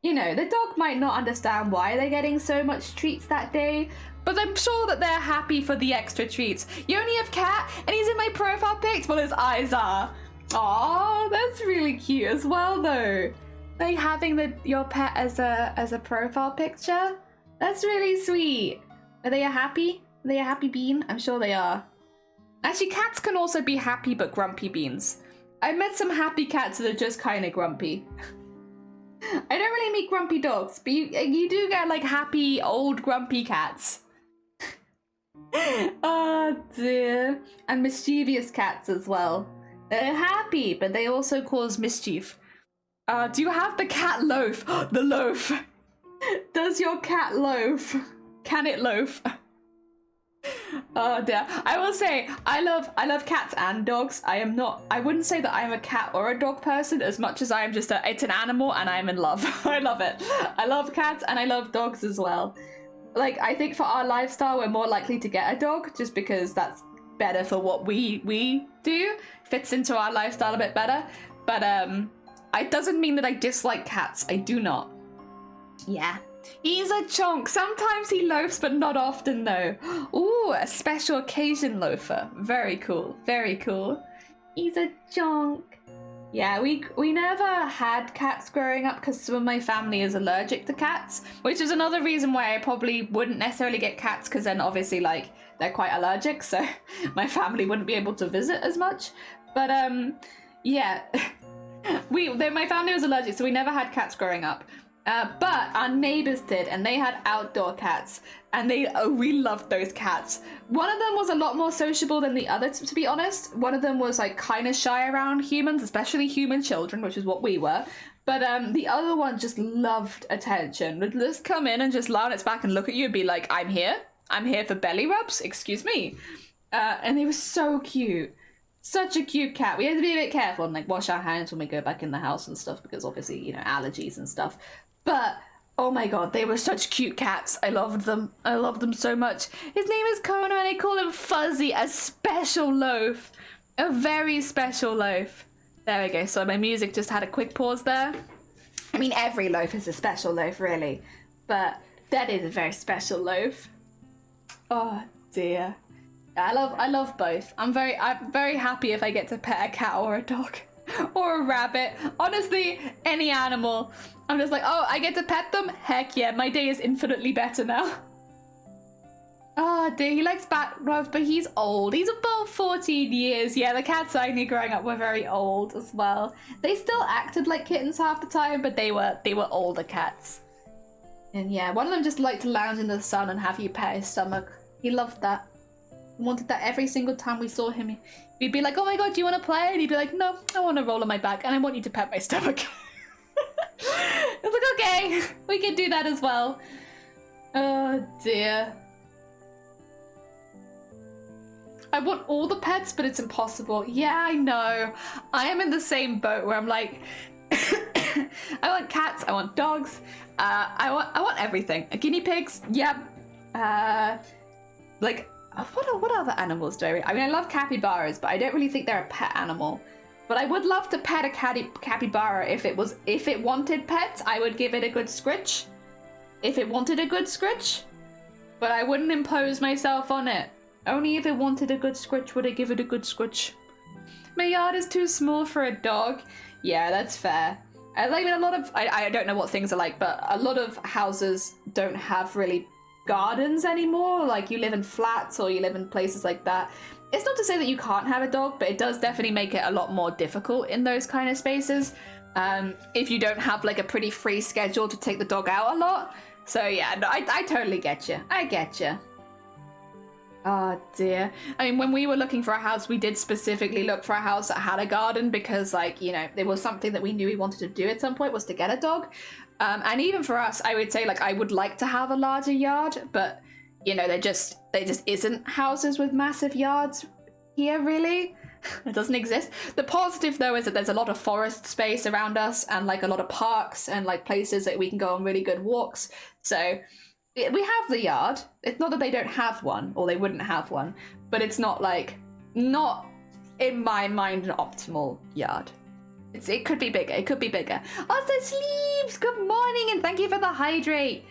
You know, the dog might not understand why they're getting so much treats that day, but I'm sure that they're happy for the extra treats. You only have cat, and he's in my profile pic? Well, his eyes are. Aw, that's really cute as well, though. Like having your pet as a profile picture? That's really sweet. Are they happy? Are they a happy bean? I'm sure they are. Actually, cats can also be happy but grumpy beans. I met some happy cats that are just kind of grumpy. I don't really meet grumpy dogs, but you do get like happy old grumpy cats. Oh dear. And mischievous cats as well. They're happy, but they also cause mischief. Do you have the cat loaf? The loaf. Does your cat loaf? Can it loaf? Oh dear. I will say I love cats and dogs. I wouldn't say that I'm a cat or a dog person as much as I am just it's an animal and I'm in love. I love it. I love cats and I love dogs as well. Like, I think for our lifestyle we're more likely to get a dog just because that's better for what we do. Fits into our lifestyle a bit better. But it doesn't mean that I dislike cats. I do not. Yeah. He's a chonk. Sometimes he loafs, but not often, though. Ooh, a special occasion loafer. Very cool. Very cool. He's a chonk. Yeah, we never had cats growing up because some of my family is allergic to cats, which is another reason why I probably wouldn't necessarily get cats, because then obviously, like, they're quite allergic, so my family wouldn't be able to visit as much. But, yeah. My family was allergic, so we never had cats growing up. But our neighbors did, and they had outdoor cats, and we loved those cats. One of them was a lot more sociable than the other, to be honest. One of them was like kind of shy around humans, especially human children, which is what we were. But the other one just loved attention. Would just come in and just lie on its back and look at you and be like, I'm here for belly rubs, excuse me. And they were so cute. Such a cute cat. We had to be a bit careful and like wash our hands when we go back in the house and stuff, because obviously, you know, allergies and stuff. But Oh my god, they were such cute cats. I loved them. I loved them so much. His name is Kona and I call him Fuzzy, a special loaf. A very special loaf. There we go. So my music just had a quick pause there. I mean, every loaf is a special loaf, really. But that is a very special loaf. Oh dear. I love both. I'm very happy if I get to pet a cat or a dog. Or a rabbit. Honestly, any animal. I'm just like, oh, I get to pet them? Heck yeah, my day is infinitely better now. Oh dear, he likes bat gloves, but he's old. He's about 14 years. Yeah, the cats I knew growing up were very old as well. They still acted like kittens half the time, but they were older cats. And yeah, one of them just liked to lounge in the sun and have you pet his stomach. He loved that. He wanted that every single time we saw him. We'd be like, oh my god, do you want to play? And he'd be like, no, I want to roll on my back and I want you to pet my stomach. I was like, okay, we can do that as well. Oh dear. I want all the pets, but it's impossible. Yeah, I know. I am in the same boat where I'm like, I want cats, I want dogs, I want everything. Guinea pigs, yep. Like, what other animals do I mean, I love capybaras, but I don't really think they're a pet animal. But I would love to pet a capybara if it wanted pets. I would give it a good scritch. If it wanted a good scritch. But I wouldn't impose myself on it. Only if it wanted a good scritch would I give it a good scritch. My yard is too small for a dog. Yeah, that's fair. I mean, a lot of, I don't know what things are like, but a lot of houses don't have really gardens anymore. Like, you live in flats or you live in places like that. It's not to say that you can't have a dog, but it does definitely make it a lot more difficult in those kind of spaces. If you don't have like a pretty free schedule to take the dog out a lot. So yeah, no, I totally get you. I get you. Oh dear. I mean, when we were looking for a house, we did specifically look for a house that had a garden because, like, you know, there was something that we knew we wanted to do at some point was to get a dog. And even for us, I would say, like, I would like to have a larger yard, but, you know, there just isn't houses with massive yards here, really. It doesn't exist. The positive, though, is that there's a lot of forest space around us and, like, a lot of parks and, like, places that we can go on really good walks. So we have the yard. It's not that they don't have one or they wouldn't have one, but it's not not in my mind an optimal yard. It could be bigger. It could be bigger. Also, Sleeves, good morning and thank you for the hydrate.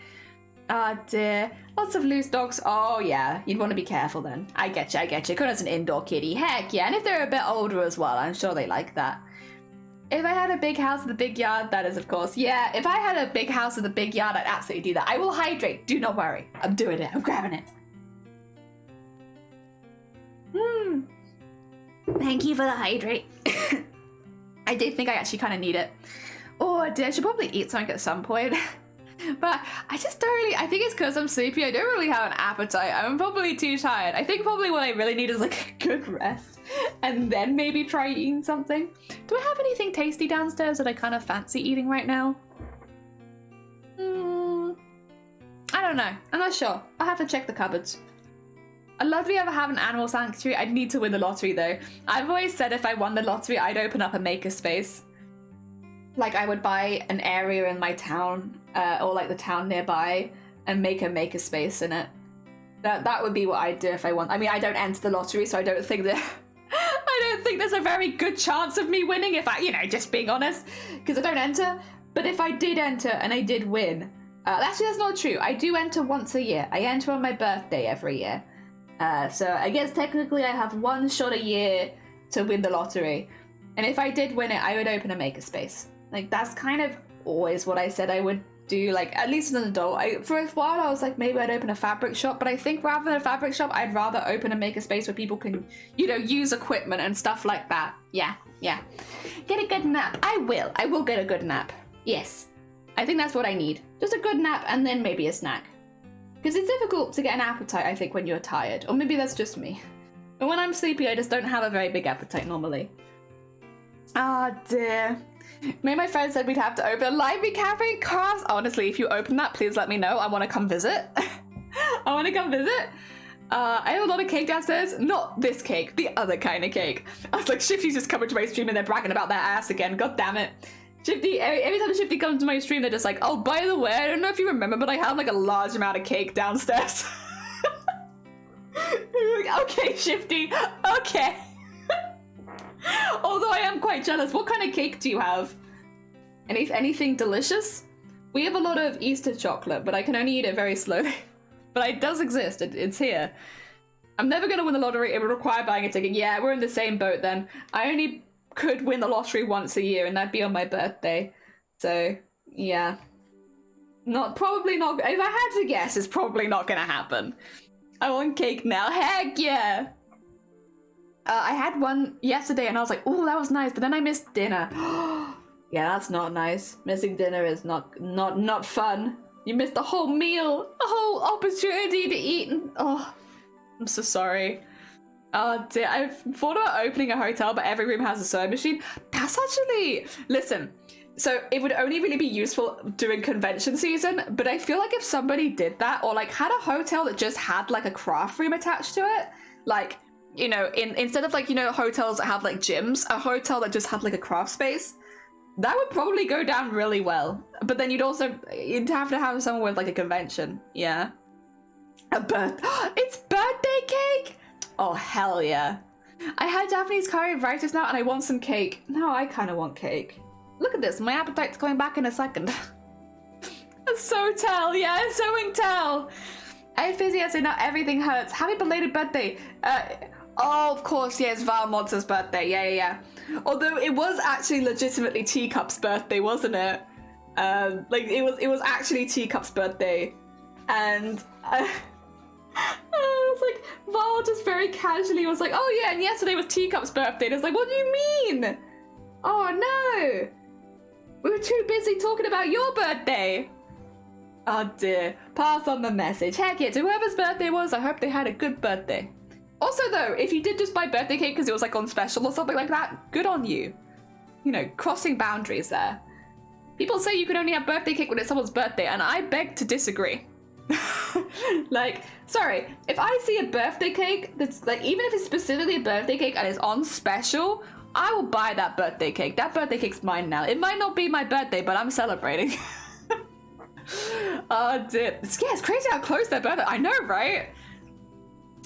Ah dear. Lots of loose dogs. Oh yeah, you'd want to be careful then. I get you. Because an indoor kitty. Heck yeah, and if they're a bit older as well, I'm sure they like that. If I had a big house with a big yard, that is of course. Yeah, if I had a big house with a big yard, I'd absolutely do that. I will hydrate. Do not worry. I'm doing it. I'm grabbing it. Thank you for the hydrate. I did think I actually kind of need it. Oh, I should probably eat something at some point. But I just don't really, I think it's because I'm sleepy. I don't really have an appetite. I'm probably too tired. I think probably what I really need is like a good rest and then maybe try eating something. Do I have anything tasty downstairs that I kind of fancy eating right now? I don't know. I'm not sure. I'll have to check the cupboards. I'd love to ever have an animal sanctuary. I'd need to win the lottery though. I've always said if I won the lottery, I'd open up a makerspace. Like I would buy an area in my town or like the town nearby and make a makerspace in it. That would be what I'd do if I won. I mean, I don't enter the lottery, so I don't think that I don't think there's a very good chance of me winning if I, you know, just being honest, because I don't enter. But if I did enter and I did win, actually that's not true. I do enter once a year. I enter on my birthday every year. So I guess technically I have one shot a year to win the lottery. And if I did win it, I would open a makerspace. Like, that's kind of always what I said I would do, like, at least as an adult. For a while, I was like, maybe I'd open a fabric shop, but I think rather than a fabric shop, I'd rather open a makerspace where people can, you know, use equipment and stuff like that. Yeah. Get a good nap. I will get a good nap. Yes. I think that's what I need. Just a good nap and then maybe a snack. Because it's difficult to get an appetite, I think, when you're tired. Or maybe that's just me. But when I'm sleepy, I just don't have a very big appetite normally. Ah, dear. Me and my friend said we'd have to open a library cafe crafts. Honestly, if you open that, please let me know. I want to come visit. I have a lot of cake downstairs. Not this cake, the other kind of cake. I was like, Shifty's just coming to my stream and they're bragging about their ass again. God damn it. Shifty, every time Shifty comes to my stream, they're just like, oh, by the way, I don't know if you remember, but I have like a large amount of cake downstairs. Like, okay, Shifty, okay. Although I am quite jealous. What kind of cake do you have? Anything delicious? We have a lot of Easter chocolate, but I can only eat it very slowly. But it does exist, it's here. I'm never gonna win the lottery, it would require buying a ticket. Yeah, we're in the same boat then. I only could win the lottery once a year, and that'd be on my birthday. So, yeah. Probably not, if I had to guess, it's probably not gonna happen. I want cake now, heck yeah! I had one yesterday and I was like, oh, that was nice, but then I missed dinner. Yeah, that's not nice. Missing dinner is not fun. You missed the whole meal, a whole opportunity to eat, and oh, I'm so sorry. Oh dear, I've thought about opening a hotel, but every room has a sewing machine. That's actually, listen, so it would only really be useful during convention season, but I feel like if somebody did that, or like had a hotel that just had like a craft room attached to it, like, you know, instead of like, you know, hotels that have like gyms, a hotel that just had like a craft space, that would probably go down really well. But then you'd have to have someone with like a convention. Yeah. It's birthday cake? Oh, hell yeah. I had Japanese curry right just now and I want some cake. Now I kind of want cake. Look at this, my appetite's coming back in a second. So tell, yeah, sewing tell. I had physio, so now everything hurts. Happy belated birthday. Oh, of course, yeah, it's Val Monster's birthday. Yeah. Although it was actually legitimately Teacup's birthday, wasn't it? Like it was actually Teacup's birthday, and I was like, Val just very casually was like, oh yeah, and yesterday was Teacup's birthday. And I was like, what do you mean? Oh no, we were too busy talking about your birthday. Oh dear, pass on the message. Heck yeah, to whoever's birthday was, I hope they had a good birthday. Also though, if you did just buy birthday cake because it was like on special or something like that, good on you. You know, crossing boundaries there. People say you can only have birthday cake when it's someone's birthday, and I beg to disagree. Like, sorry, if I see a birthday cake that's like, even if it's specifically a birthday cake and it's on special, I will buy that birthday cake. That birthday cake's mine now. It might not be my birthday, but I'm celebrating. Oh dear. Yeah, it's crazy how close their birthday. I know, right?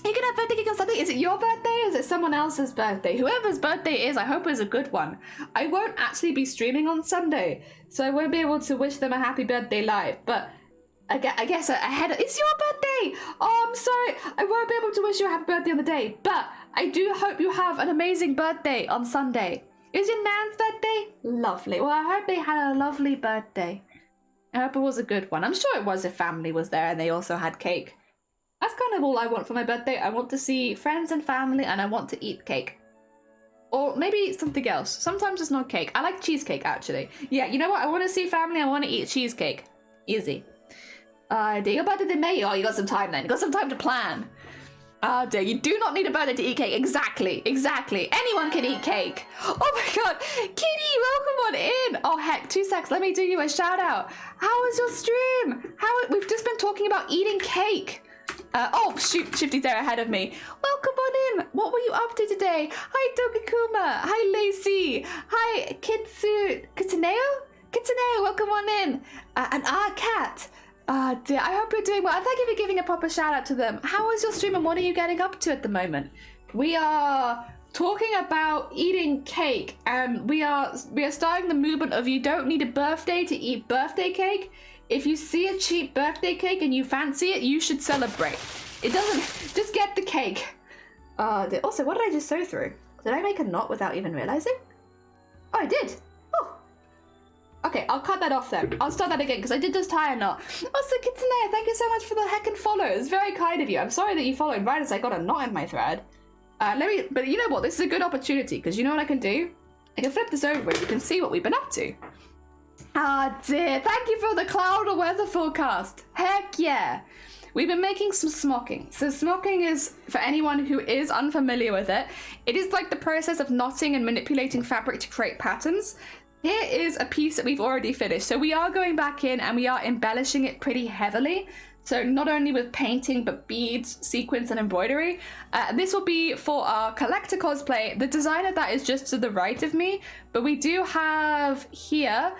You can have birthday cake on Sunday. Is it your birthday or is it someone else's birthday? Whoever's birthday is, I hope it's a good one. I won't actually be streaming on Sunday, so I won't be able to wish them a happy birthday live, but I guess ahead of, it's your birthday! Oh, I'm sorry, I won't be able to wish you a happy birthday on the day, but I do hope you have an amazing birthday on Sunday. Is your nan's birthday? Lovely. Well, I hope they had a lovely birthday. I hope it was a good one. I'm sure it was if family was there and they also had cake. That's kind of all I want for my birthday. I want to see friends and family and I want to eat cake. Or maybe something else. Sometimes it's not cake. I like cheesecake, actually. Yeah, you know what? I want to see family. I want to eat cheesecake. Easy. Dear, your birthday in May? Oh, you got some time then. You got some time to plan. Dear, you do not need a birthday to eat cake. Exactly. Anyone can eat cake. Oh my god. Kitty, welcome on in. Oh heck, 2 secs. Let me do you a shout out. How was your stream? We've just been talking about eating cake. Oh shoot, Shifty's there ahead of me. Welcome on in. What were you up to today? Hi Dogakuma. Hi Lacey. Hi Kitsuneo, welcome on in. And Cat. Dear, I hope you're doing well. Thank you for giving a proper shout out to them. How was your stream and what are you getting up to at the moment? We are talking about eating cake, and we are starting the movement of you don't need a birthday to eat birthday cake. If you see a cheap birthday cake and you fancy it, you should celebrate. It doesn't, just get the cake. Also, what did I just sew through? Did I make a knot without even realizing? Oh, I did. Oh. Okay, I'll cut that off then. I'll start that again because I did just tie a knot. Also, Kitsune, thank you so much for the heckin' follow. It's very kind of you. I'm sorry that you followed right as I got a knot in my thread. But you know what? This is a good opportunity because you know what I can do? I can flip this over and you can see what we've been up to. Dear, thank you for the cloud or weather forecast. Heck yeah. We've been making some smocking. So smocking is, for anyone who is unfamiliar with it, it is like the process of knotting and manipulating fabric to create patterns. Here is a piece that we've already finished. So we are going back in and we are embellishing it pretty heavily. So not only with painting, but beads, sequins, and embroidery. This will be for our collector cosplay. The design of that is just to the right of me, but we do have here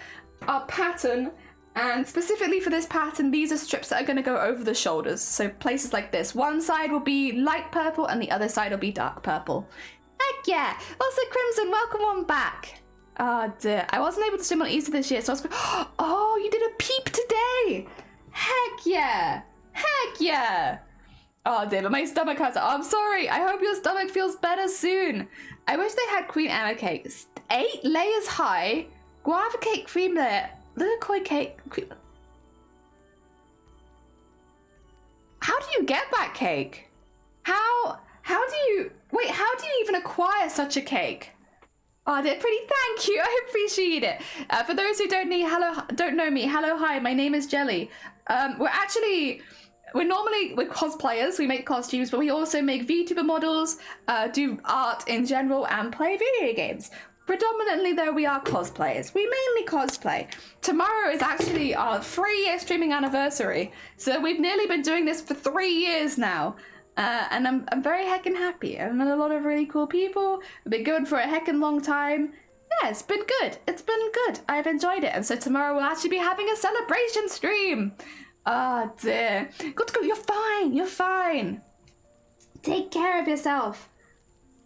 our pattern. And specifically for this pattern, these are strips that are going to go over the shoulders. So places like this. One side will be light purple and the other side will be dark purple. Heck yeah! Also, Crimson, welcome on back. Oh dear, I wasn't able to swim on Easter this year, so I was going, oh, you did a peep today! Heck yeah! Heck yeah! Oh dear, but my stomach hurts. Oh, I'm sorry. I hope your stomach feels better soon. I wish they had Queen Emma cakes. 8 layers high, guava cake cream layer, little koi cake. How do you get that cake? How do you, wait, how do you even acquire such a cake? Oh, they're pretty, thank you, I appreciate it. For those who don't know me, hello, hi, my name is Jelly. We're normally cosplayers, we make costumes, but we also make VTuber models, do art in general, and play video games. Predominantly, though, we are cosplayers. We mainly cosplay. Tomorrow is actually our 3-year streaming anniversary, so we've nearly been doing this for 3 years now. And I'm very heckin' happy. I've met a lot of really cool people. We've been going for a heckin' long time. Yeah, it's been good. It's been good. I've enjoyed it. And so tomorrow we'll actually be having a celebration stream. Oh dear. Good. You're fine. You're fine. Take care of yourself.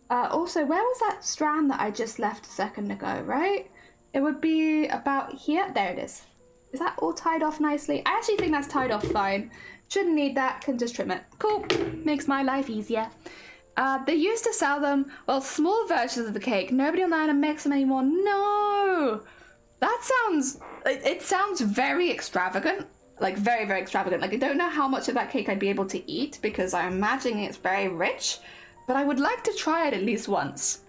Also, where was that strand that I just left a second ago, right? It would be about here. There it is. Is that all tied off nicely? I actually think that's tied off fine. Shouldn't need that, can just trim it. Cool, makes my life easier. They used to sell them, well, small versions of the cake. Nobody online makes them anymore. No! That sounds, it sounds very extravagant. Like, very, very extravagant. Like, I don't know how much of that cake I'd be able to eat because I'm imagining it's very rich. But I would like to try it at least once.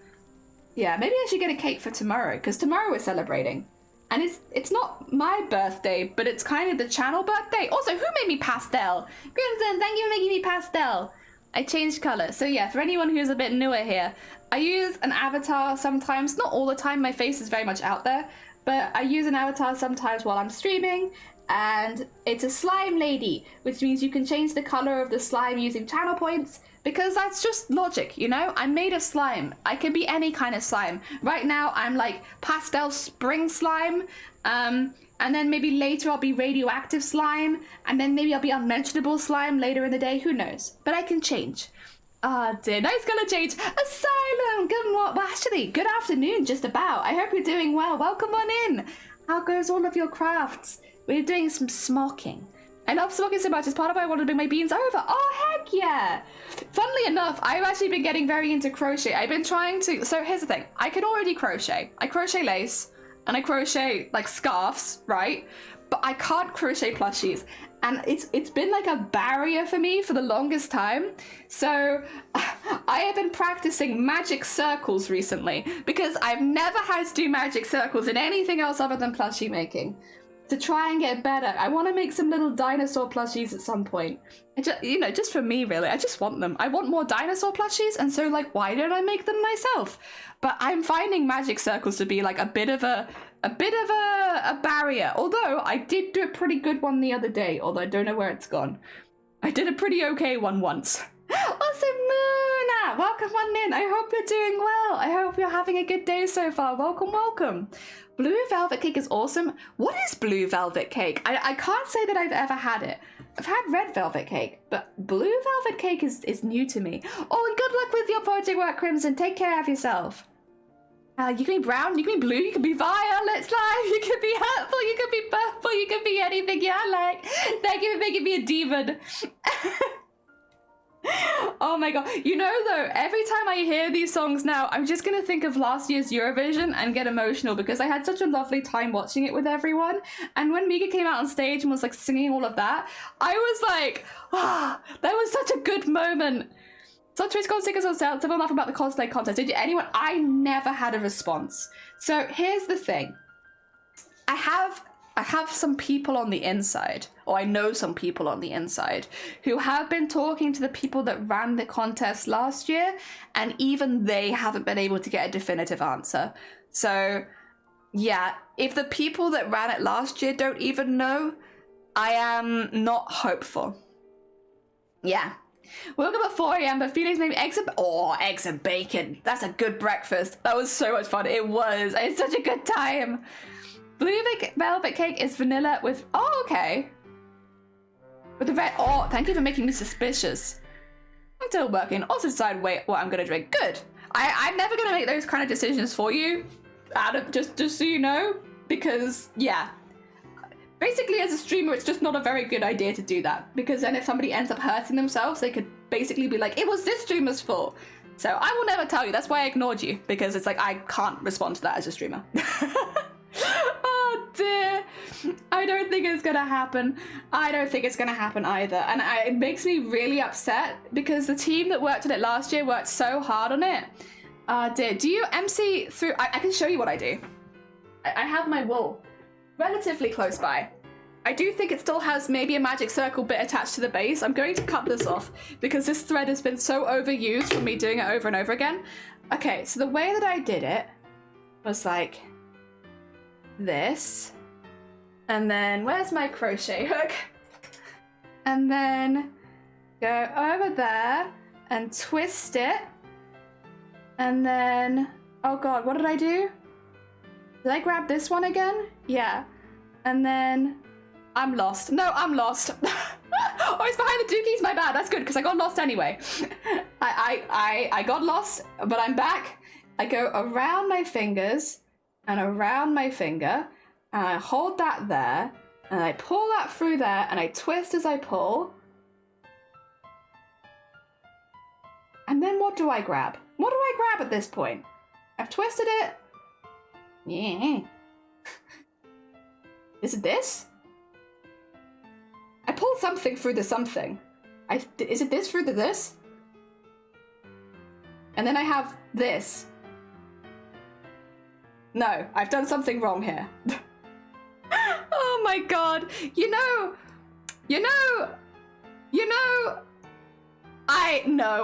Yeah, maybe I should get a cake for tomorrow, because tomorrow we're celebrating. And it's not my birthday, but it's kind of the channel birthday. Also, who made me pastel? Crimson, thank you for making me pastel. I changed color. So yeah, for anyone who's a bit newer here, I use an avatar sometimes. Not all the time, my face is very much out there. But I use an avatar sometimes while I'm streaming. And it's a slime lady, which means you can change the color of the slime using channel points. Because that's just logic, you know? I'm made of slime. I can be any kind of slime. Right now, I'm like pastel spring slime. And then maybe later I'll be radioactive slime. And then maybe I'll be unmentionable slime later in the day. Who knows? But I can change. Ah, dear. Nice color change. Asylum. Good morning. Well, actually, good afternoon, just about. I hope you're doing well. Welcome on in. How goes all of your crafts? We're doing some smocking. I love smocking so much. It's part of why I wanted to bring my beans over. Oh, heck yeah. Funnily enough, I've actually been getting very into crochet. I've been trying to... So here's the thing. I can already crochet. I crochet lace and I crochet like scarves, right? But I can't crochet plushies. And it's been like a barrier for me for the longest time. So I have been practicing magic circles recently because I've never had to do magic circles in anything else other than plushie making. To try and get better. I want to make some little dinosaur plushies at some point. Just for me, really. I just want them. I want more dinosaur plushies, and so, like, why don't I make them myself? But I'm finding magic circles to be, like, a bit of a barrier. Although, I did do a pretty good one the other day, although I don't know where it's gone. I did a pretty okay one once. Also, Moona! Welcome on in. I hope you're doing well. I hope you're having a good day so far. Welcome, welcome. Blue velvet cake is awesome. What is blue velvet cake? I can't say that I've ever had it. I've had red velvet cake, but blue velvet cake is new to me. Oh, and good luck with your project work, Crimson. Take care of yourself. You can be brown, you can be blue, you can be violet slime, you can be hurtful, you can be purple, you can be anything you like. Thank you for making me a demon. Oh my god. You know though, every time I hear these songs now, I'm just gonna think of last year's Eurovision and get emotional because I had such a lovely time watching it with everyone. And when Mika came out on stage and was like singing all of that, I was like, that was such a good moment. So Twitch got stickers on sale. Someone laughed about the cosplay contest. Did you anyone? I never had a response. So here's the thing. I have some people on the inside, or I know some people on the inside, who have been talking to the people that ran the contest last year, and even they haven't been able to get a definitive answer. So, yeah, if the people that ran it last year don't even know, I am not hopeful. Yeah. Woke up at 4 a.m. but Felix made me eggs and bacon. That's a good breakfast. That was so much fun. It was. It's such a good time. Blue velvet cake is vanilla with... Oh, okay. With the red... Oh, thank you for making me suspicious. I'm still working. Also decide what I'm going to drink. Good. I'm never going to make those kind of decisions for you. Just so you know. Because, yeah. Basically, as a streamer, it's just not a very good idea to do that. Because then if somebody ends up hurting themselves, they could basically be like, it was this streamer's fault. So I will never tell you. That's why I ignored you. Because it's like, I can't respond to that as a streamer. Oh, dear. I don't think it's going to happen. I don't think it's going to happen either. And it makes me really upset because the team that worked on it last year worked so hard on it. Dear. Do you MC through... I can show you what I do. I have my wool relatively close by. I do think it still has maybe a magic circle bit attached to the base. I'm going to cut this off because this thread has been so overused from me doing it over and over again. Okay, so the way that I did it was like this. And then, where's my crochet hook? And then go over there and twist it. And then, oh God, what did I do? Did I grab this one again? Yeah. And then I'm lost. No, I'm lost. Oh, it's behind the dookies. My bad. That's good because I got lost anyway. I got lost, but I'm back. I go around my fingers and around my finger, and I hold that there, and I pull that through there, and I twist as I pull. And then what do I grab? What do I grab at this point? I've twisted it. Yeah. Is it this? I pulled something through the something. Is it this through the this? And then I have this. No, I've done something wrong here. Oh my God. You know,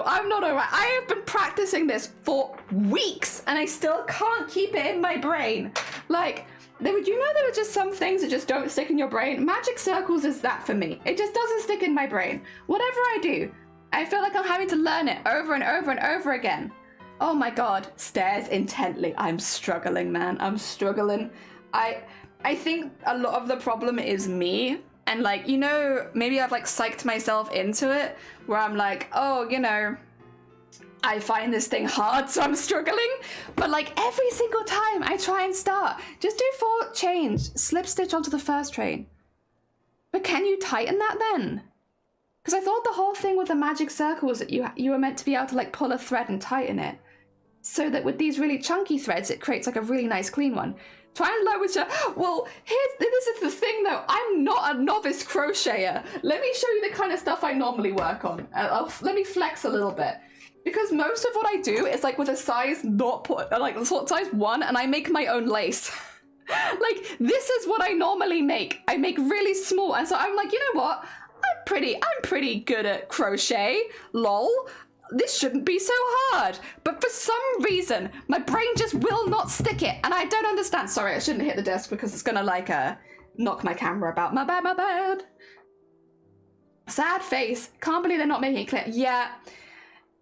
I'm not alright. I have been practicing this for weeks and I still can't keep it in my brain. Like, there were just some things that just don't stick in your brain. Magic circles is that for me. It just doesn't stick in my brain. Whatever I do, I feel like I'm having to learn it over and over and over again. Oh my God, stares intently. I'm struggling, man. I'm struggling. I think a lot of the problem is me. And like, maybe I've like psyched myself into it where I'm like, oh, I find this thing hard, so I'm struggling. But like every single time I try and start, just do 4 chains, slip stitch onto the first chain. But can you tighten that then? Because I thought the whole thing with the magic circle was that you were meant to be able to like pull a thread and tighten it. So that with these really chunky threads, it creates like a really nice clean one. Try and learn which. Well, this is the thing though. I'm not a novice crocheter. Let me show you the kind of stuff I normally work on. Let me flex a little bit. Because most of what I do is like with a size size 1, and I make my own lace. Like, this is what I normally make. I make really small, and so I'm like, you know what? I'm pretty good at crochet, lol. This shouldn't be so hard. But for some reason, my brain just will not stick it, and I don't understand. Sorry, I shouldn't hit the desk because it's gonna like knock my camera about. My bad. Sad face. Can't believe they're not making it clear. Yeah.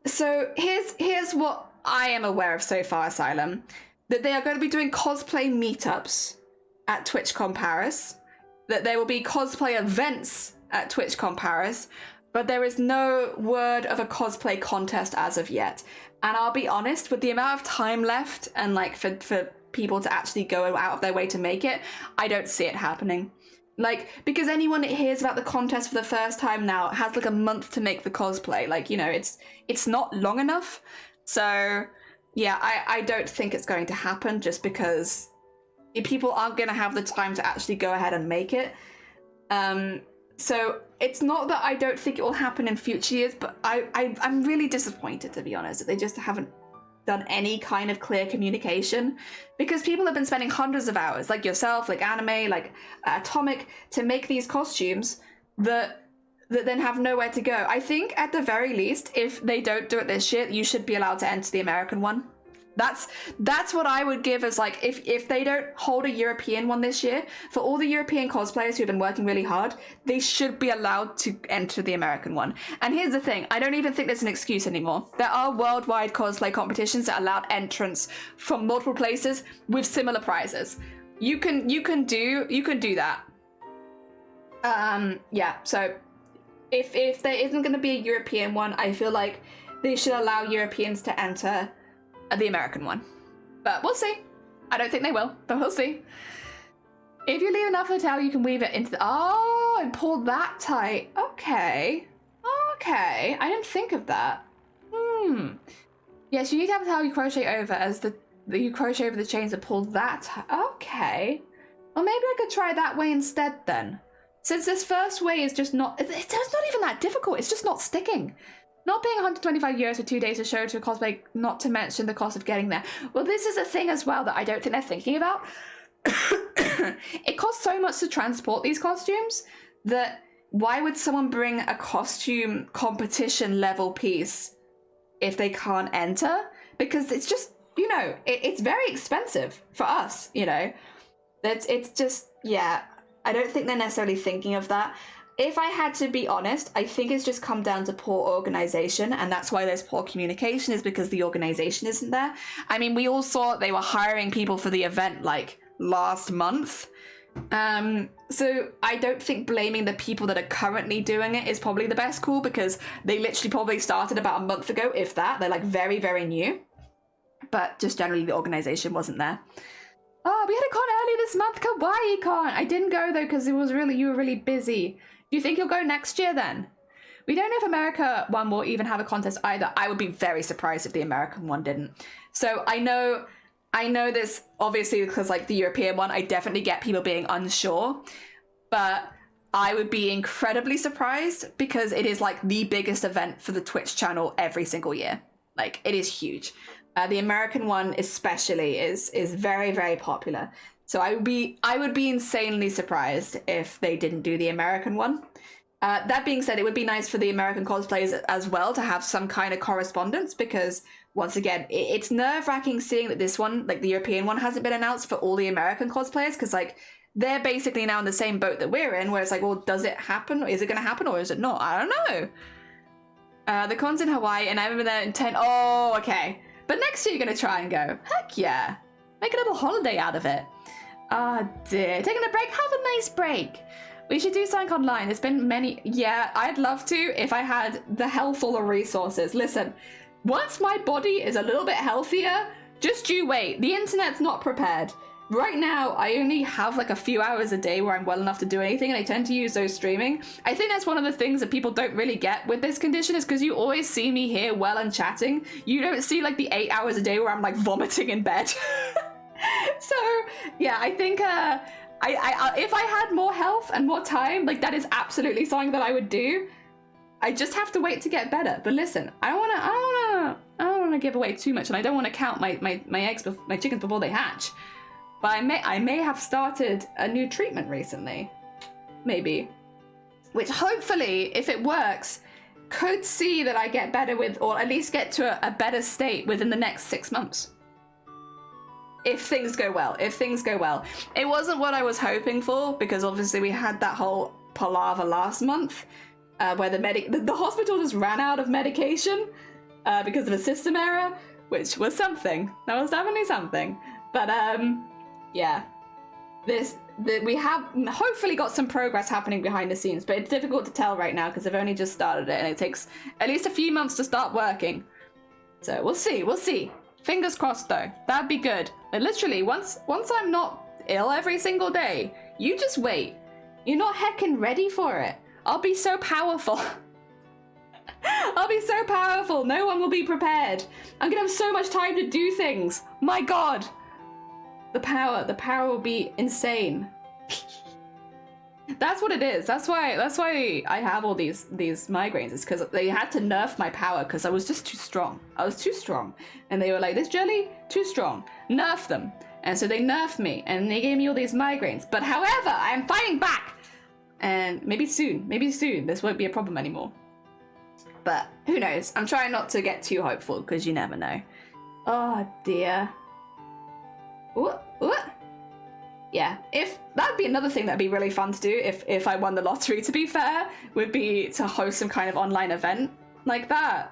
So here's what I am aware of so far, Asylum. That they are going to be doing cosplay meetups at TwitchCon Paris. That there will be cosplay events at TwitchCon Paris. But there is no word of a cosplay contest as of yet. And I'll be honest, with the amount of time left and like for people to actually go out of their way to make it, I don't see it happening. Like, because anyone that hears about the contest for the first time now has like a month to make the cosplay. Like, it's not long enough. So yeah, I don't think it's going to happen just because people aren't going to have the time to actually go ahead and make it. So it's not that I don't think it will happen in future years, but I'm really disappointed, to be honest, that they just haven't done any kind of clear communication, because people have been spending hundreds of hours, like yourself, like Anime, like Atomic, to make these costumes that then have nowhere to go. I think at the very least, if they don't do it this year, you should be allowed to enter the American one, That's what I would give as like, if they don't hold a European one this year, for all the European cosplayers who've been working really hard, they should be allowed to enter the American one. And here's the thing, I don't even think there's an excuse anymore. There are worldwide cosplay competitions that allow entrants from multiple places with similar prizes. You can do that. Yeah, so if there isn't going to be a European one, I feel like they should allow Europeans to enter the American one. But we'll see. I don't think they will, but we'll see. If you leave enough of the towel, you can weave it into the... Oh, and pull that tight. Okay. Okay. I didn't think of that. Yes, you need to have a towel you crochet over as you crochet over the chains and pull that tight. Okay. Well, maybe I could try that way instead then. Since this first way is just not... It's not even that difficult. It's just not sticking. Not paying 125 euros for 2 days to show to a cosplay, not to mention the cost of getting there. Well, this is a thing as well that I don't think they're thinking about. It costs so much to transport these costumes that why would someone bring a costume competition level piece if they can't enter? Because it's just, you know, it's very expensive for us, you know. It's just, yeah, I don't think they're necessarily thinking of that. If I had to be honest, I think it's just come down to poor organization, and that's why there's poor communication, is because the organization isn't there. I mean, we all saw they were hiring people for the event like last month. So I don't think blaming the people that are currently doing it is probably the best call, because they literally probably started about a month ago, if that. They're like very, very new. But just generally the organization wasn't there. Oh, we had a con earlier this month, Kawaii Con. I didn't go though because you were really busy. Do you think you'll go next year then? We don't know if America one will even have a contest either. I would be very surprised if the American one didn't. So I know this obviously because like the European one, I definitely get people being unsure, but I would be incredibly surprised because it is like the biggest event for the Twitch channel every single year. Like it is huge. The American one especially is very, very popular. So I would be insanely surprised if they didn't do the American one. That being said, it would be nice for the American cosplayers as well to have some kind of correspondence, because once again, it's nerve-wracking seeing that this one, like the European one, hasn't been announced for all the American cosplayers, because like they're basically now in the same boat that we're in, where it's like, well, does it happen? Is it going to happen or is it not? I don't know. The con's in Hawaii, and I remember that in 10. Oh, okay. But next year you're going to try and go. Heck yeah. Make a little holiday out of it. Ah, dear. Taking a break? Have a nice break. We should do something online. There's been many... Yeah, I'd love to if I had the health or the resources. Listen, once my body is a little bit healthier, just you wait. The internet's not prepared. Right now, I only have like a few hours a day where I'm well enough to do anything, and I tend to use those streaming. I think that's one of the things that people don't really get with this condition, is because you always see me here well and chatting. You don't see like the 8 hours a day where I'm like vomiting in bed. So yeah, I think I if I had more health and more time, like that is absolutely something that I would do. I just have to wait to get better. But listen, I don't wanna give away too much, and I don't want to count my eggs, my chickens before they hatch. But I may have started a new treatment recently, maybe, which hopefully, if it works, could see that I get better with, or at least get to a better state within the next 6 months. If things go well, It wasn't what I was hoping for, because obviously we had that whole palaver last month, where the hospital just ran out of medication because of a system error, which was something. That was definitely something. But yeah, we have hopefully got some progress happening behind the scenes, but it's difficult to tell right now because I've only just started it, and it takes at least a few months to start working. So we'll see. Fingers crossed though, that'd be good. But literally, once I'm not ill every single day, you just wait. You're not heckin' ready for it. I'll be so powerful. I'll be so powerful, no one will be prepared. I'm gonna have so much time to do things. My god. The power will be insane. That's what it is. That's why I have all these migraines. It's because they had to nerf my power because I was just too strong. I was too strong. And they were like, this jelly, too strong. Nerf them. And so they nerfed me and they gave me all these migraines. But however, I am fighting back. And maybe soon, this won't be a problem anymore. But who knows? I'm trying not to get too hopeful because you never know. Oh dear. Ooh, ooh. Yeah, if that'd be another thing that'd be really fun to do if I won the lottery, to be fair, would be to host some kind of online event like that.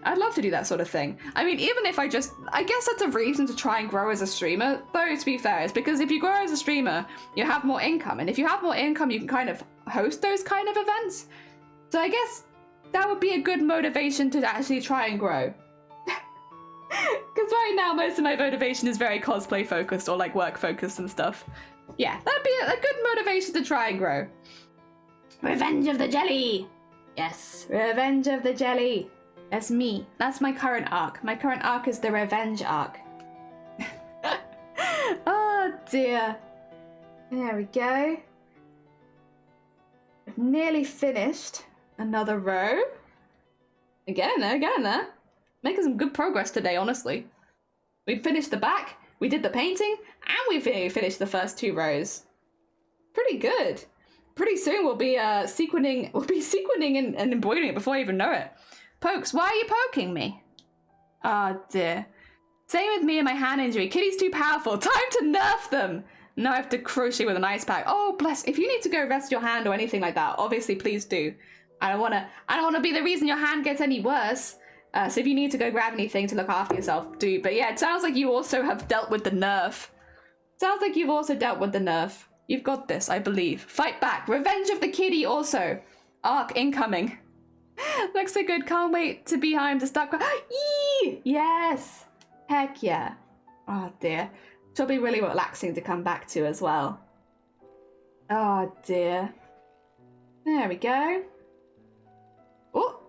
I'd love to do that sort of thing. I mean, even if I guess that's a reason to try and grow as a streamer, though, to be fair, is because if you grow as a streamer, you have more income. And if you have more income, you can kind of host those kind of events. So I guess that would be a good motivation to actually try and grow. Because right now, most of my motivation is very cosplay focused or like work focused and stuff. Yeah, that'd be a good motivation to try and grow. Revenge of the Jelly! Yes, Revenge of the Jelly. That's me. That's my current arc. My current arc is the Revenge arc. Oh dear. There we go. I've nearly finished another row. Getting there. Making some good progress today, honestly. We finished the back, we did the painting, and we finished the first 2 rows. Pretty good. Pretty soon we'll be sequining and embroidering it before I even know it. Pokes, why are you poking me? Oh dear. Same with me and my hand injury. Kitty's too powerful. Time to nerf them. Now I have to crochet with an ice pack. Oh bless. If you need to go rest your hand or anything like that, obviously please do. I don't wanna be the reason your hand gets any worse. So if you need to go grab anything to look after yourself, do. But yeah, it sounds like you also have dealt with the nerf. Sounds like you've also dealt with the nerf. You've got this, I believe. Fight back. Revenge of the Kitty also. Arc incoming. Looks so good. Can't wait to be home to start. Yee! Yes. Heck yeah. Oh dear. It'll be really relaxing to come back to as well. Oh dear. There we go. Oh.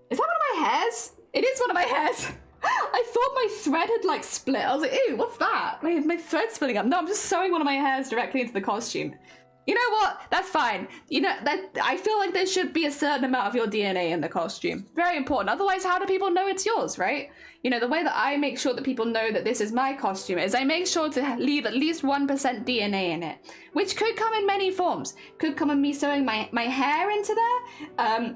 Is that one of my hairs? It is one of my hairs. I thought my thread had like split. I was like, ew, what's that? My thread's splitting up. No, I'm just sewing one of my hairs directly into the costume. You know what? That's fine. You know, that I feel like there should be a certain amount of your DNA in the costume. Very important. Otherwise, how do people know it's yours, right? You know, the way that I make sure that people know that this is my costume is I make sure to leave at least 1% DNA in it, which could come in many forms. Could come in me sewing my hair into there.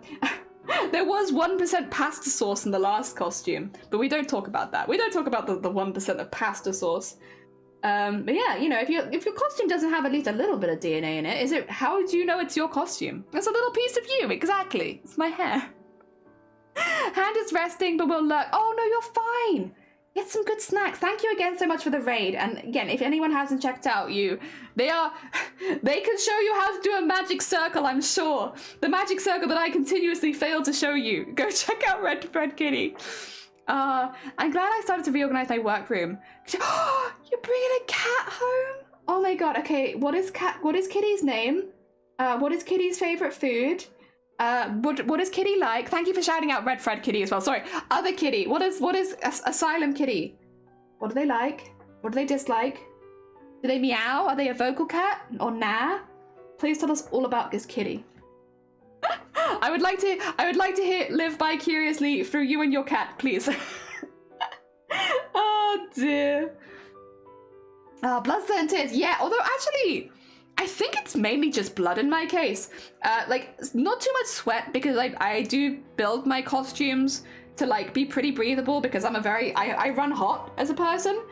There was 1% pasta sauce in the last costume, but we don't talk about that. We don't talk about the 1% of pasta sauce. But yeah, you know, if your costume doesn't have at least a little bit of DNA in it, how do you know it's your costume? It's a little piece of you, exactly. It's my hair. Hand is resting, but we'll lurk. Oh no, you're fine. Get some good snacks. Thank you again so much for the raid. And again, if anyone hasn't checked out they can show you how to do a magic circle, I'm sure. The magic circle that I continuously fail to show you. Go check out Red Kitty. I'm glad I started to reorganize my workroom. You're bringing a cat home? Oh my god. Okay, what is Kitty's name? What is Kitty's favorite food? What is Kitty like? Thank you for shouting out Red Fred Kitty as well. Sorry, other Kitty. What is Asylum Kitty? What do they like? What do they dislike? Do they meow? Are they a vocal cat or nah? Please tell us all about this kitty. I would like to live vicariously through you and your cat, please. Oh dear. Oh, blood, sweat, and tears. Yeah, although actually, I think it's mainly just blood in my case. Like, not too much sweat because I do build my costumes to like be pretty breathable because I run hot as a person.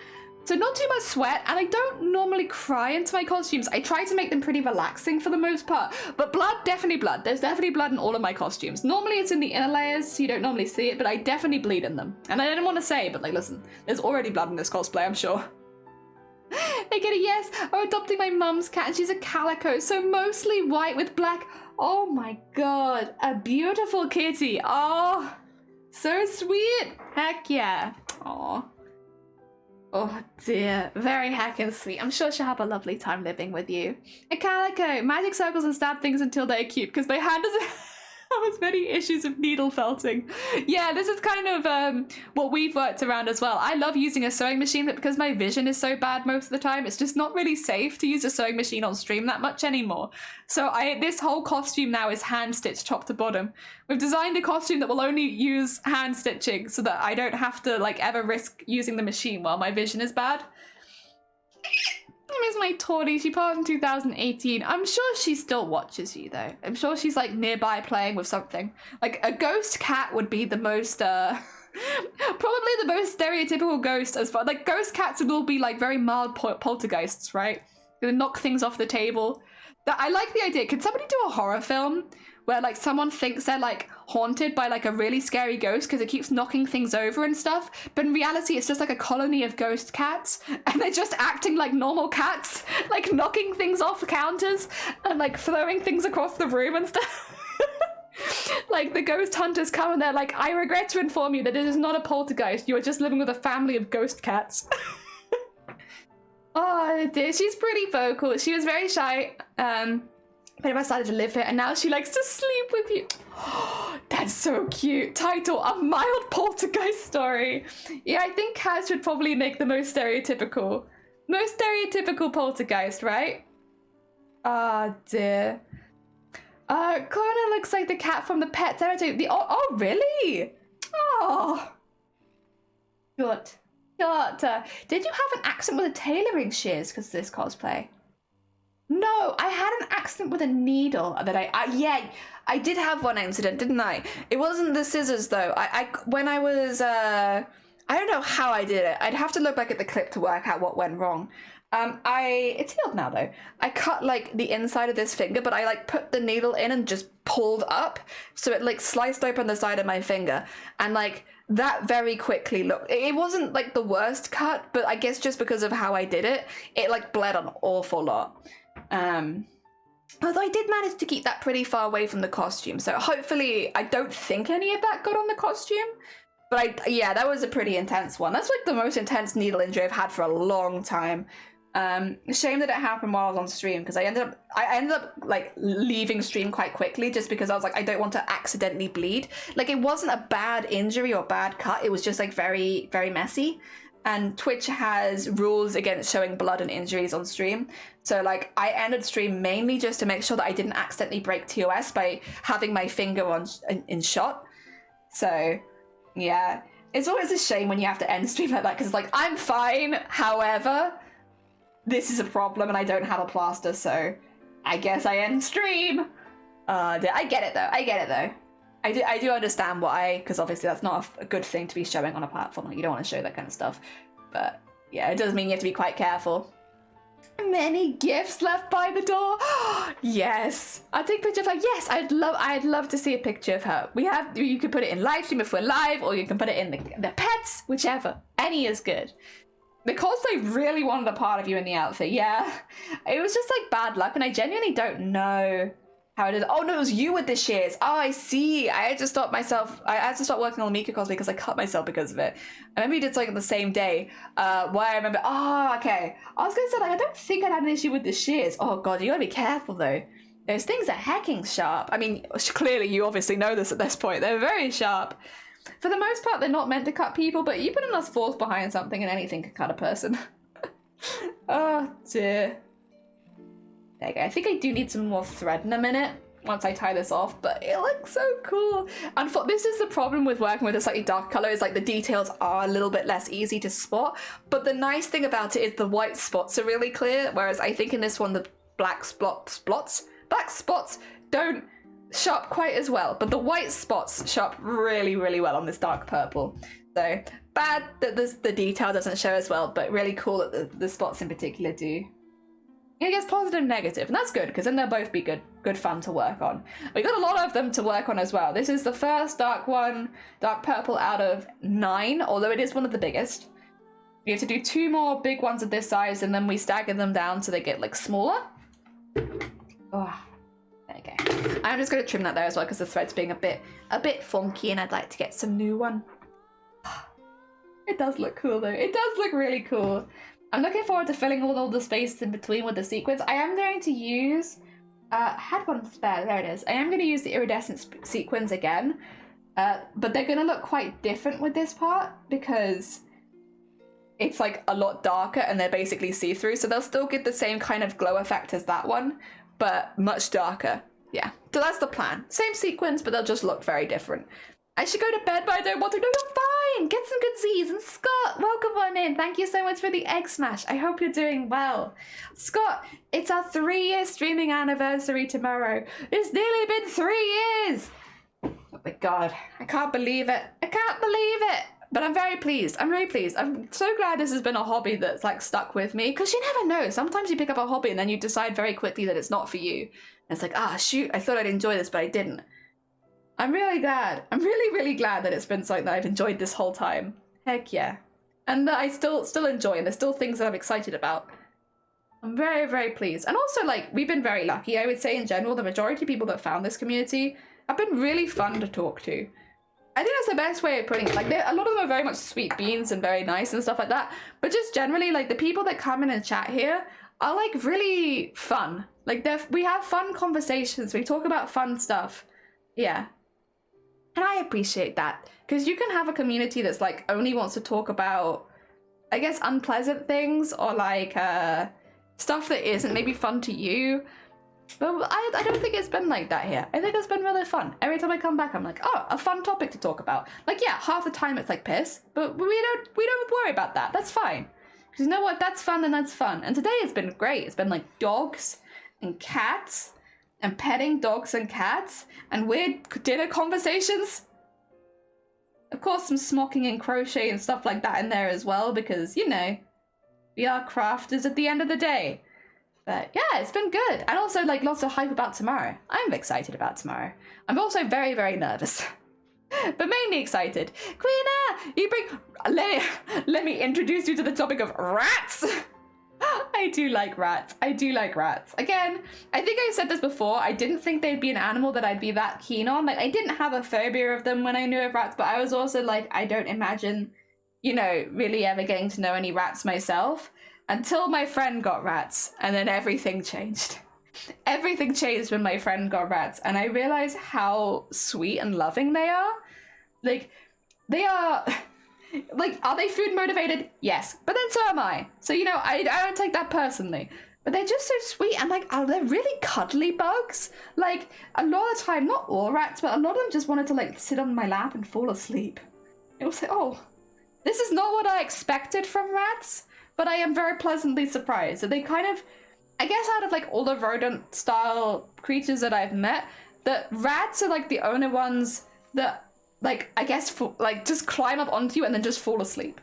So not too much sweat, and I don't normally cry into my costumes. I try to make them pretty relaxing for the most part. But blood, definitely blood. There's definitely blood in all of my costumes. Normally it's in the inner layers, so you don't normally see it, but I definitely bleed in them. And I didn't want to say, but like, listen, there's already blood in this cosplay, I'm sure. I get a yes. I'm adopting my mum's cat, and she's a calico, so mostly white with black. Oh my god, a beautiful kitty. Oh, so sweet. Heck yeah. Aw. Oh dear, very heckin' sweet. I'm sure she'll have a lovely time living with you. A calico, magic circles and stab things until they're cute because my hand doesn't have as many issues of needle felting. Yeah, this is kind of what we've worked around as well. I love using a sewing machine, but because my vision is so bad most of the time, it's just not really safe to use a sewing machine on stream that much anymore. So this whole costume now is hand stitched top to bottom. We've designed a costume that will only use hand stitching so that I don't have to like ever risk using the machine while my vision is bad. I miss my Tawny. She passed in 2018. I'm sure she still watches you though. I'm sure she's like nearby playing with something. Like a ghost cat would be the most Probably the most stereotypical ghost as far, like ghost cats will be like very mild poltergeists, right? They knock things off the table. That I like the idea. Could somebody do a horror film where like someone thinks they're like haunted by like a really scary ghost because it keeps knocking things over and stuff, but in reality it's just like a colony of ghost cats and they're just acting like normal cats, like knocking things off the counters and like throwing things across the room and stuff. Like the ghost hunters come and they're like, I regret to inform you that it is not a poltergeist. You are just living with a family of ghost cats. Oh dear, she's pretty vocal. She was very shy. But I started to live here and now she likes to sleep with you. That's so cute. Title, a mild poltergeist story. Yeah, I think cats would probably make the most stereotypical poltergeist, right? Oh dear. Connor looks like the cat from the Pet Cemetery. Oh, really? Oh. Good. Did you have an accident with a tailoring shears because of this cosplay? No, I had an accident with a needle that I did have one incident, didn't I? It wasn't the scissors though. When I was I don't know how I did it. I'd have to look back at the clip to work out what went wrong. It's healed now though. I cut like the inside of this finger, but I like put the needle in and just pulled up, so it like sliced open the side of my finger, and like that very quickly it wasn't like the worst cut, but I guess just because of how I did it, it like bled an awful lot. Although I did manage to keep that pretty far away from the costume, so hopefully I don't think any of that got on the costume. But yeah, that was a pretty intense one. That's like the most intense needle injury I've had for a long time. Shame that it happened while I was on stream, because I ended up like leaving stream quite quickly just because I was like, I don't want to accidentally bleed. Like it wasn't a bad injury or bad cut, it was just like very, very messy. And Twitch has rules against showing blood and injuries on stream. So like I ended stream mainly just to make sure that I didn't accidentally break TOS by having my finger in shot. So yeah, it's always a shame when you have to end stream like that, because it's like, I'm fine, however, this is a problem and I don't have a plaster, so I guess I end stream. I get it though. I do understand why, because obviously that's not a good thing to be showing on a platform. Like, you don't want to show that kind of stuff. But yeah, it does mean you have to be quite careful. Many gifts left by the door. Yes, I'll take a picture of her. Yes, I'd love to see a picture of her. You could put it in live stream if we're live, or you can put it in the pets, whichever. Any is good. The cosplay really wanted a part of you in the outfit. Yeah, it was just like bad luck, and I genuinely don't know how it is. Oh no, it was you with the shears. Oh, I see. I had to stop working on the Mika cosplay because I cut myself because of it. I remember you did something the same day. Where I remember. Oh, okay. I was gonna say, like, I don't think I had an issue with the shears. Oh god, you gotta be careful though. Those things are hecking sharp. I mean, clearly you obviously know this at this point. They're very sharp. For the most part, they're not meant to cut people, but you put enough force behind something and anything can cut a person. Oh dear. There you go. I think I do need some more thread in a minute once I tie this off, but it looks so cool. And this is the problem with working with a slightly dark color, is like the details are a little bit less easy to spot, but the nice thing about it is the white spots are really clear, whereas I think in this one the black spots don't show up quite as well, but the white spots show up really, really well on this dark purple. So bad that the detail doesn't show as well, but really cool that the spots in particular do. I guess positive and negative, and that's good, because then they'll both be good fun to work on. We got a lot of them to work on as well. This is the first dark purple out of 9, although it is one of the biggest. We have to do 2 more big ones of this size, and then we stagger them down so they get like smaller. Oh, okay. I'm just going to trim that there as well, because the thread's being a bit funky, and I'd like to get some new one. It does look cool though. It does look really cool. I'm looking forward to filling all the space in between with the sequins. I am going to use, I had one spare, there it is. I am going to use the iridescent sequins again, but they're going to look quite different with this part because it's like a lot darker and they're basically see-through, so they'll still get the same kind of glow effect as that one, but much darker. Yeah, so that's the plan. Same sequins, but they'll just look very different. I should go to bed, but I don't want to. No, you're fine. Get some good Z's. And Scott, welcome on in. Thank you so much for the egg smash. I hope you're doing well. Scott, it's our 3-year streaming anniversary tomorrow. It's nearly been 3 years. my god, I can't believe it. I can't believe it. But I'm very pleased. I'm really pleased. I'm so glad this has been a hobby that's like stuck with me, because you never know. Sometimes you pick up a hobby and then you decide very quickly that it's not for you. And it's like, ah, shoot, I thought I'd enjoy this, but I didn't. I'm really glad. I'm really, really glad that it's been something that I've enjoyed this whole time. Heck yeah. And that I still enjoy, and there's still things that I'm excited about. I'm very, very pleased. And also, like, we've been very lucky, I would say, in general. The majority of people that found this community have been really fun to talk to. I think that's the best way of putting it. Like, a lot of them are very much sweet beans and very nice and stuff like that. But just generally, like, the people that come in and chat here are, like, really fun. Like, we have fun conversations. We talk about fun stuff. Yeah. And I appreciate that. Because you can have a community that's, like, only wants to talk about, I guess, unpleasant things or, like, stuff that isn't maybe fun to you. But I don't think it's been like that here. I think it's been really fun. Every time I come back, I'm like, oh, a fun topic to talk about. Like, yeah, half the time it's like piss, but we don't worry about that. That's fine. Because you know what? That's fun, and that's fun. And today has been great. It's been like dogs and cats and petting dogs and cats and weird dinner conversations. Of course, some smocking and crochet and stuff like that in there as well, because, you know, we are crafters at the end of the day. But yeah, it's been good. And also, like, lots of hype about tomorrow. I'm excited about tomorrow. I'm also very, very nervous. But mainly excited. Queena, you bring... Let me introduce you to the topic of rats. I do like rats. I do like rats. Again, I think I said this before. I didn't think they'd be an animal that I'd be that keen on. Like, I didn't have a phobia of them when I knew of rats, but I was also like, I don't imagine, you know, really ever getting to know any rats myself. Until my friend got rats, and then everything changed. Everything changed when my friend got rats, and I realized how sweet and loving they are. Like, they are... Like, are they food motivated? Yes. But then so am I. So, you know, I don't take that personally. But they're just so sweet, and, like, they're really cuddly bugs. Like, a lot of the time, not all rats, but a lot of them just wanted to, like, sit on my lap and fall asleep. It was like, oh, this is not what I expected from rats. But I am very pleasantly surprised. So they kind of, I guess out of like all the rodent style creatures that I've met, the rats are like the only ones that like, I guess, like just climb up onto you and then just fall asleep.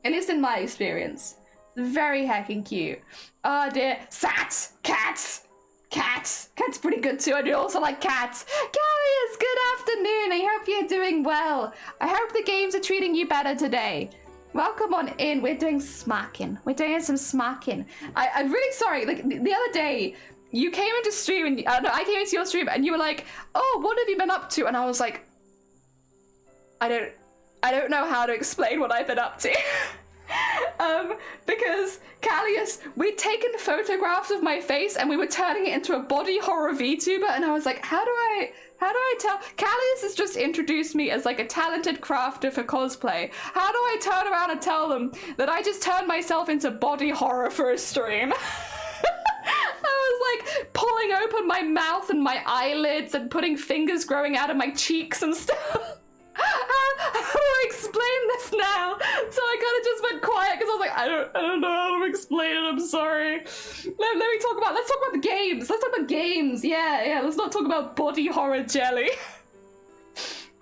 At least in my experience. Very heckin' cute. Oh dear. Sats! Cats! Cats! Cats pretty good too. I do also like cats. Gallius, good afternoon. I hope you're doing well. I hope the games are treating you better today. Welcome on in. We're doing smacking. We're doing some smacking. I'm really sorry. Like the other day, you came into stream and no, I came into your stream and you were like, "Oh, what have you been up to?" And I was like, I don't know how to explain what I've been up to. Because Callius, we'd taken photographs of my face and we were turning it into a body horror VTuber, and I was like, how do I tell? Callius has just introduced me as like a talented crafter for cosplay. How do I turn around and tell them that I just turned myself into body horror for a stream? I was like pulling open my mouth and my eyelids and putting fingers growing out of my cheeks and stuff. How do I explain this now? So I kind of just went quiet because I was like, I don't know how to explain it. I'm sorry. Let's talk about the games. Let's talk about games. Yeah. Let's not talk about body horror jelly.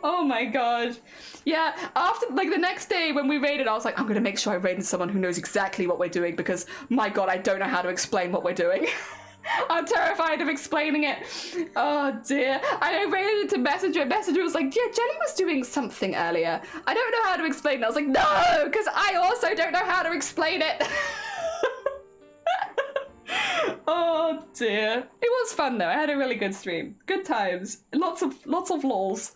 Oh my god. Yeah, after, like, the next day when we raided, I was like, I'm gonna make sure I raided someone who knows exactly what we're doing, because, my god, I don't know how to explain what we're doing. I'm terrified of explaining it. Oh dear. I raided it to Messenger. Messenger was like, yeah, Jelly was doing something earlier. I don't know how to explain it. I was like, no, because I also don't know how to explain it. Oh dear. It was fun though. I had a really good stream. Good times. Lots of lols.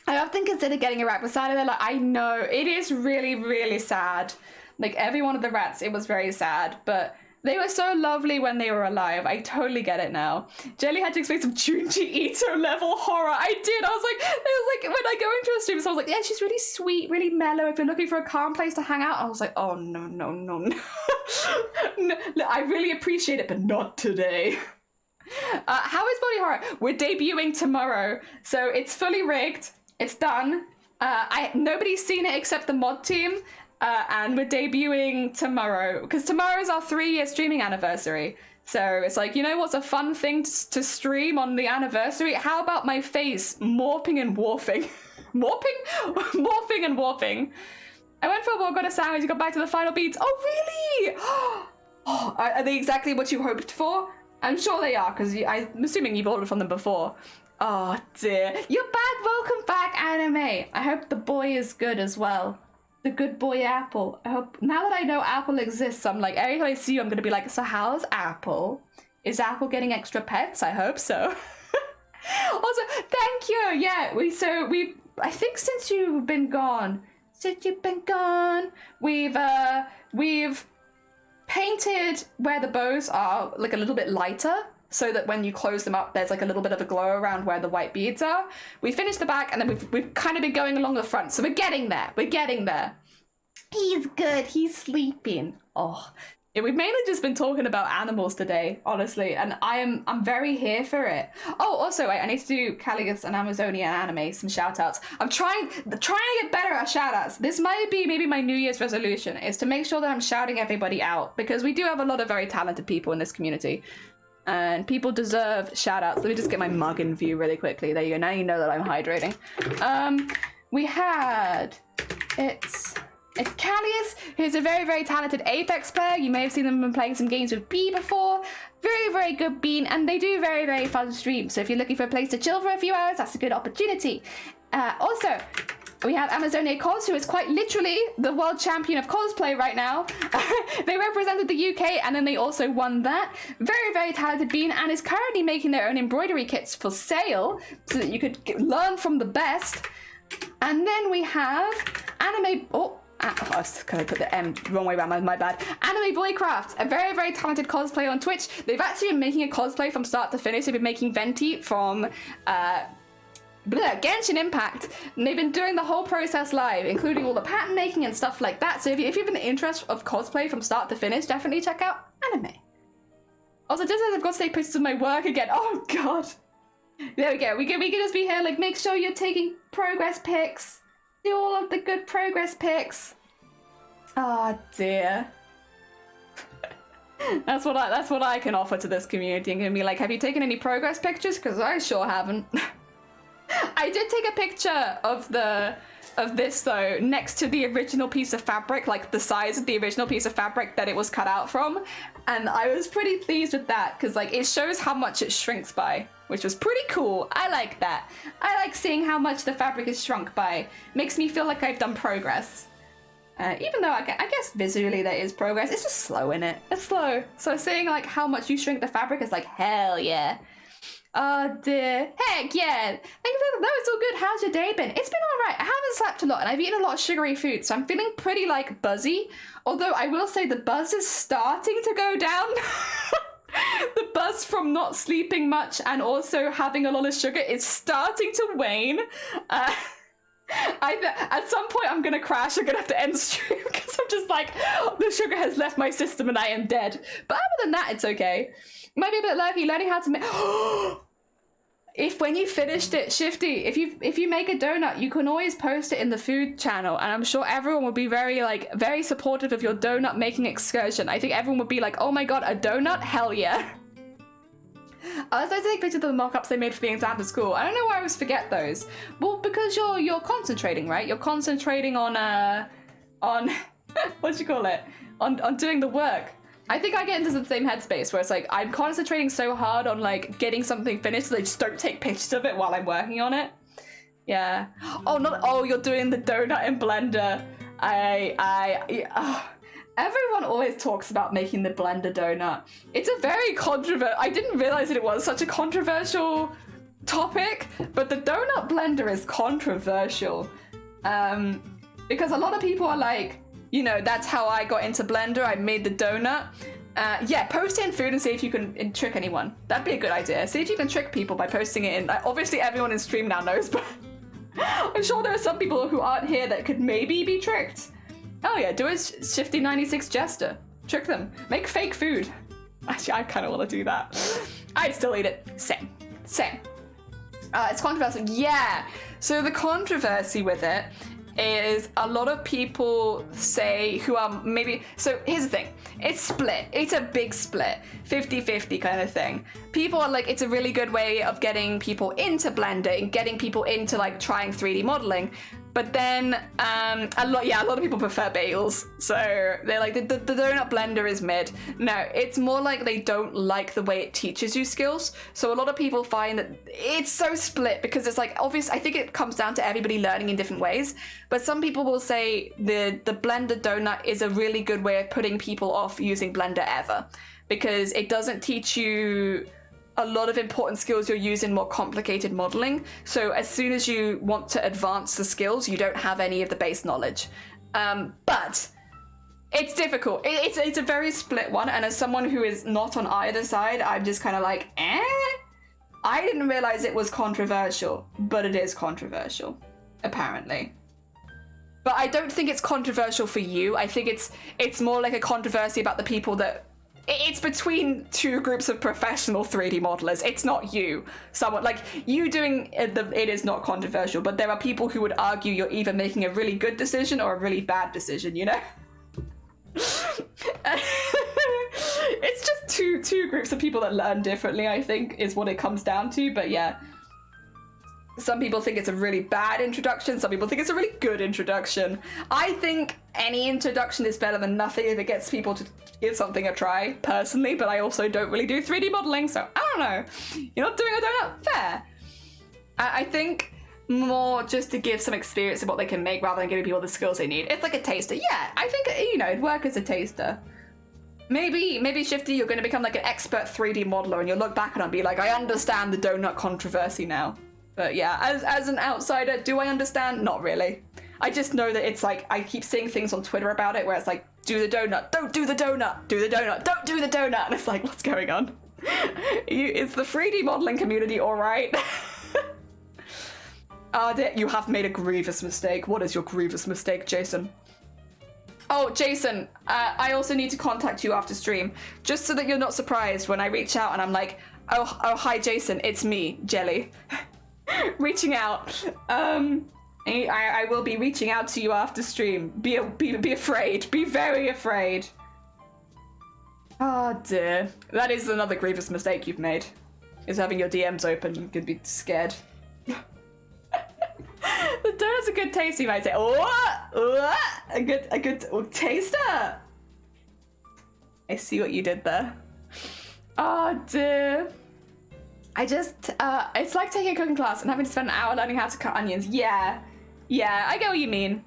I often consider getting a rat beside it. Like, I know it is really, really sad. Like, every one of the rats, it was very sad, but they were so lovely when they were alive. I totally get it now. Jelly had to explain some Junji Ito level horror. I did. I was like, when I go into a stream, so I was like, yeah, she's really sweet, really mellow. If you're looking for a calm place to hang out, I was like, oh, no. No, I really appreciate it, but not today. How is body horror? We're debuting tomorrow, so it's fully rigged. It's done. Nobody's seen it except the mod team. And we're debuting tomorrow, because tomorrow is our 3-year streaming anniversary. So it's like, you know what's a fun thing to stream on the anniversary? How about my face morphing and warping? Morphing and warping. I went for a walk, got a sandwich, got back to the final beats. Oh, really? Oh, are they exactly what you hoped for? I'm sure they are, because I'm assuming you've ordered from them before. Oh, dear. You're back. Welcome back, Anime. I hope the boy is good as well. The good boy Apple. I hope, now that I know Apple exists, I'm like, every time I see you, I'm going to be like, so how's Apple? Is Apple getting extra pets? I hope so. Also, thank you. Yeah, I think since you've been gone, we've painted where the bows are like a little bit lighter, so that when you close them up, there's like a little bit of a glow around where the white beads are. We finished the back, and then we've kind of been going along the front, so we're getting there. He's good. He's sleeping. Oh, yeah, we've mainly just been talking about animals today, honestly, and I'm very here for it. Oh, also, I need to do Caligus and Amazonia anime, some shout-outs. I'm trying to get better at shout-outs. This might be maybe my New Year's resolution, is to make sure that I'm shouting everybody out, because we do have a lot of very talented people in this community. And people deserve shout-outs. Let me just get my mug in view really quickly. There you go. Now you know that I'm hydrating. We had... It's Callius, who's a very, very talented Apex player. You may have seen them playing some games with B before. Very, very good bean. And they do very, very fun streams. So if you're looking for a place to chill for a few hours, that's a good opportunity. Also, we have Amazonia Cos, who is quite literally the world champion of cosplay right now. They represented the UK, and then they also won that. Very, very talented bean, and is currently making their own embroidery kits for sale, so that you could learn from the best. And then we have I was going to put the M wrong way around, my bad. Anime Boycraft, a very, very talented cosplayer on Twitch. They've actually been making a cosplay from start to finish. They've been making Venti from Genshin Impact, and they've been doing the whole process live, including all the pattern making and stuff like that. So if you have an interest of cosplay from start to finish, definitely check out Anime. Also, just as I've got to take pictures of my work again. Oh god. There we go. We can just be here, like, make sure you're taking progress pics. Do all of the good progress pics. Oh dear. That's what I can offer to this community. I'm gonna be like, have you taken any progress pictures? Because I sure haven't. I did take a picture of this though next to the original piece of fabric, like the size of the original piece of fabric that it was cut out from, and I was pretty pleased with that because like it shows how much it shrinks by, which was pretty cool. I like that. I like seeing how much the fabric is shrunk by. Makes me feel like I've done progress. Even though I guess visually there is progress, it's just slow in it. It's slow. So seeing like how much you shrink the fabric is like, hell yeah. Oh dear. Heck yeah. Thank you for that. No, it's all good. How's your day been? It's been alright. I haven't slept a lot and I've eaten a lot of sugary food, so I'm feeling pretty like buzzy. Although I will say the buzz is starting to go down. The buzz from not sleeping much and also having a lot of sugar is starting to wane. At some point I'm gonna crash. I'm gonna have to end stream because I'm just like, the sugar has left my system and I am dead. But other than that, it's okay. Might be a bit lurky, learning how to make. If when you finished it, Shifty, if you make a donut, you can always post it in the food channel, and I'm sure everyone will be very supportive of your donut making excursion. I think everyone would be like, oh my god, a donut? Hell yeah. I was going to take pictures of the mock-ups they made for the exam at school. I don't know why I always forget those. Well, because you're concentrating, right? You're concentrating on what do you call it? On doing the work. I think I get into the same headspace where it's like I'm concentrating so hard on like getting something finished that I just don't take pictures of it while I'm working on it. Yeah. Oh, you're doing the donut in Blender. Everyone always talks about making the Blender donut. It's a very I didn't realize that it was such a controversial topic, but the donut blender is controversial. Because a lot of people are like, you know, that's how I got into Blender. I made the donut. Yeah, post it in food and see if you can trick anyone. That'd be a good idea. See if you can trick people by posting it in. Obviously, everyone in stream now knows, but I'm sure there are some people who aren't here that could maybe be tricked. Oh yeah, do a Shifty96 Jester. Trick them. Make fake food. Actually, I kind of want to do that. I'd still eat it. Same. It's controversial. Yeah. So the controversy with it is a lot of people say who are maybe, so here's the thing, it's split, it's a big split, 50-50 kind of thing. People are like, it's a really good way of getting people into Blender and getting people into like trying 3D modeling. But then a lot of people prefer bagels. So they're like, the donut blender is mid. No, it's more like they don't like the way it teaches you skills. So a lot of people find that it's so split because it's like, obvious. I think it comes down to everybody learning in different ways. But some people will say the Blender donut is a really good way of putting people off using Blender ever, because it doesn't teach you a lot of important skills you're using more complicated modeling. So as soon as you want to advance the skills, you don't have any of the base knowledge. But it's difficult. It's a very split one. And as someone who is not on either side, I'm just kind of like, I didn't realize it was controversial, but it is controversial, apparently. But I don't think it's controversial for you. I think it's more like a controversy about the people that, it's between two groups of professional 3D modelers. It's not you. Someone like you doing it is not controversial, but there are people who would argue you're either making a really good decision or a really bad decision, you know? It's just two groups of people that learn differently, I think, is what it comes down to. But yeah, some people think it's a really bad introduction. Some people think it's a really good introduction. I think any introduction is better than nothing if it gets people to give something a try, personally, but I also don't really do 3D modeling, so I don't know. You're not doing a donut? Fair. I think more just to give some experience of what they can make rather than giving people the skills they need. It's like a taster. Yeah, I think, it'd work as a taster. Maybe Shifty, you're going to become like an expert 3D modeler and you'll look back on it and be like, I understand the donut controversy now. But yeah, as an outsider, do I understand? Not really. I just know that it's like, I keep seeing things on Twitter about it where it's like, do the donut, don't do the donut, do the donut, don't do the donut. And it's like, what's going on? Is the 3D modeling community all right? You have made a grievous mistake. What is your grievous mistake, Jason? Oh, Jason, I also need to contact you after stream, just so that you're not surprised when I reach out and I'm like, oh hi, Jason, it's me, Jelly. Reaching out. I will be reaching out to you after stream. Be afraid. Be very afraid. Oh dear. That is another grievous mistake you've made. Is having your DMs open. You could be scared. The donut's a good taste, you might say. A good taster. I see what you did there. Oh dear. It's like taking a cooking class and having to spend an hour learning how to cut onions. Yeah, I get what you mean.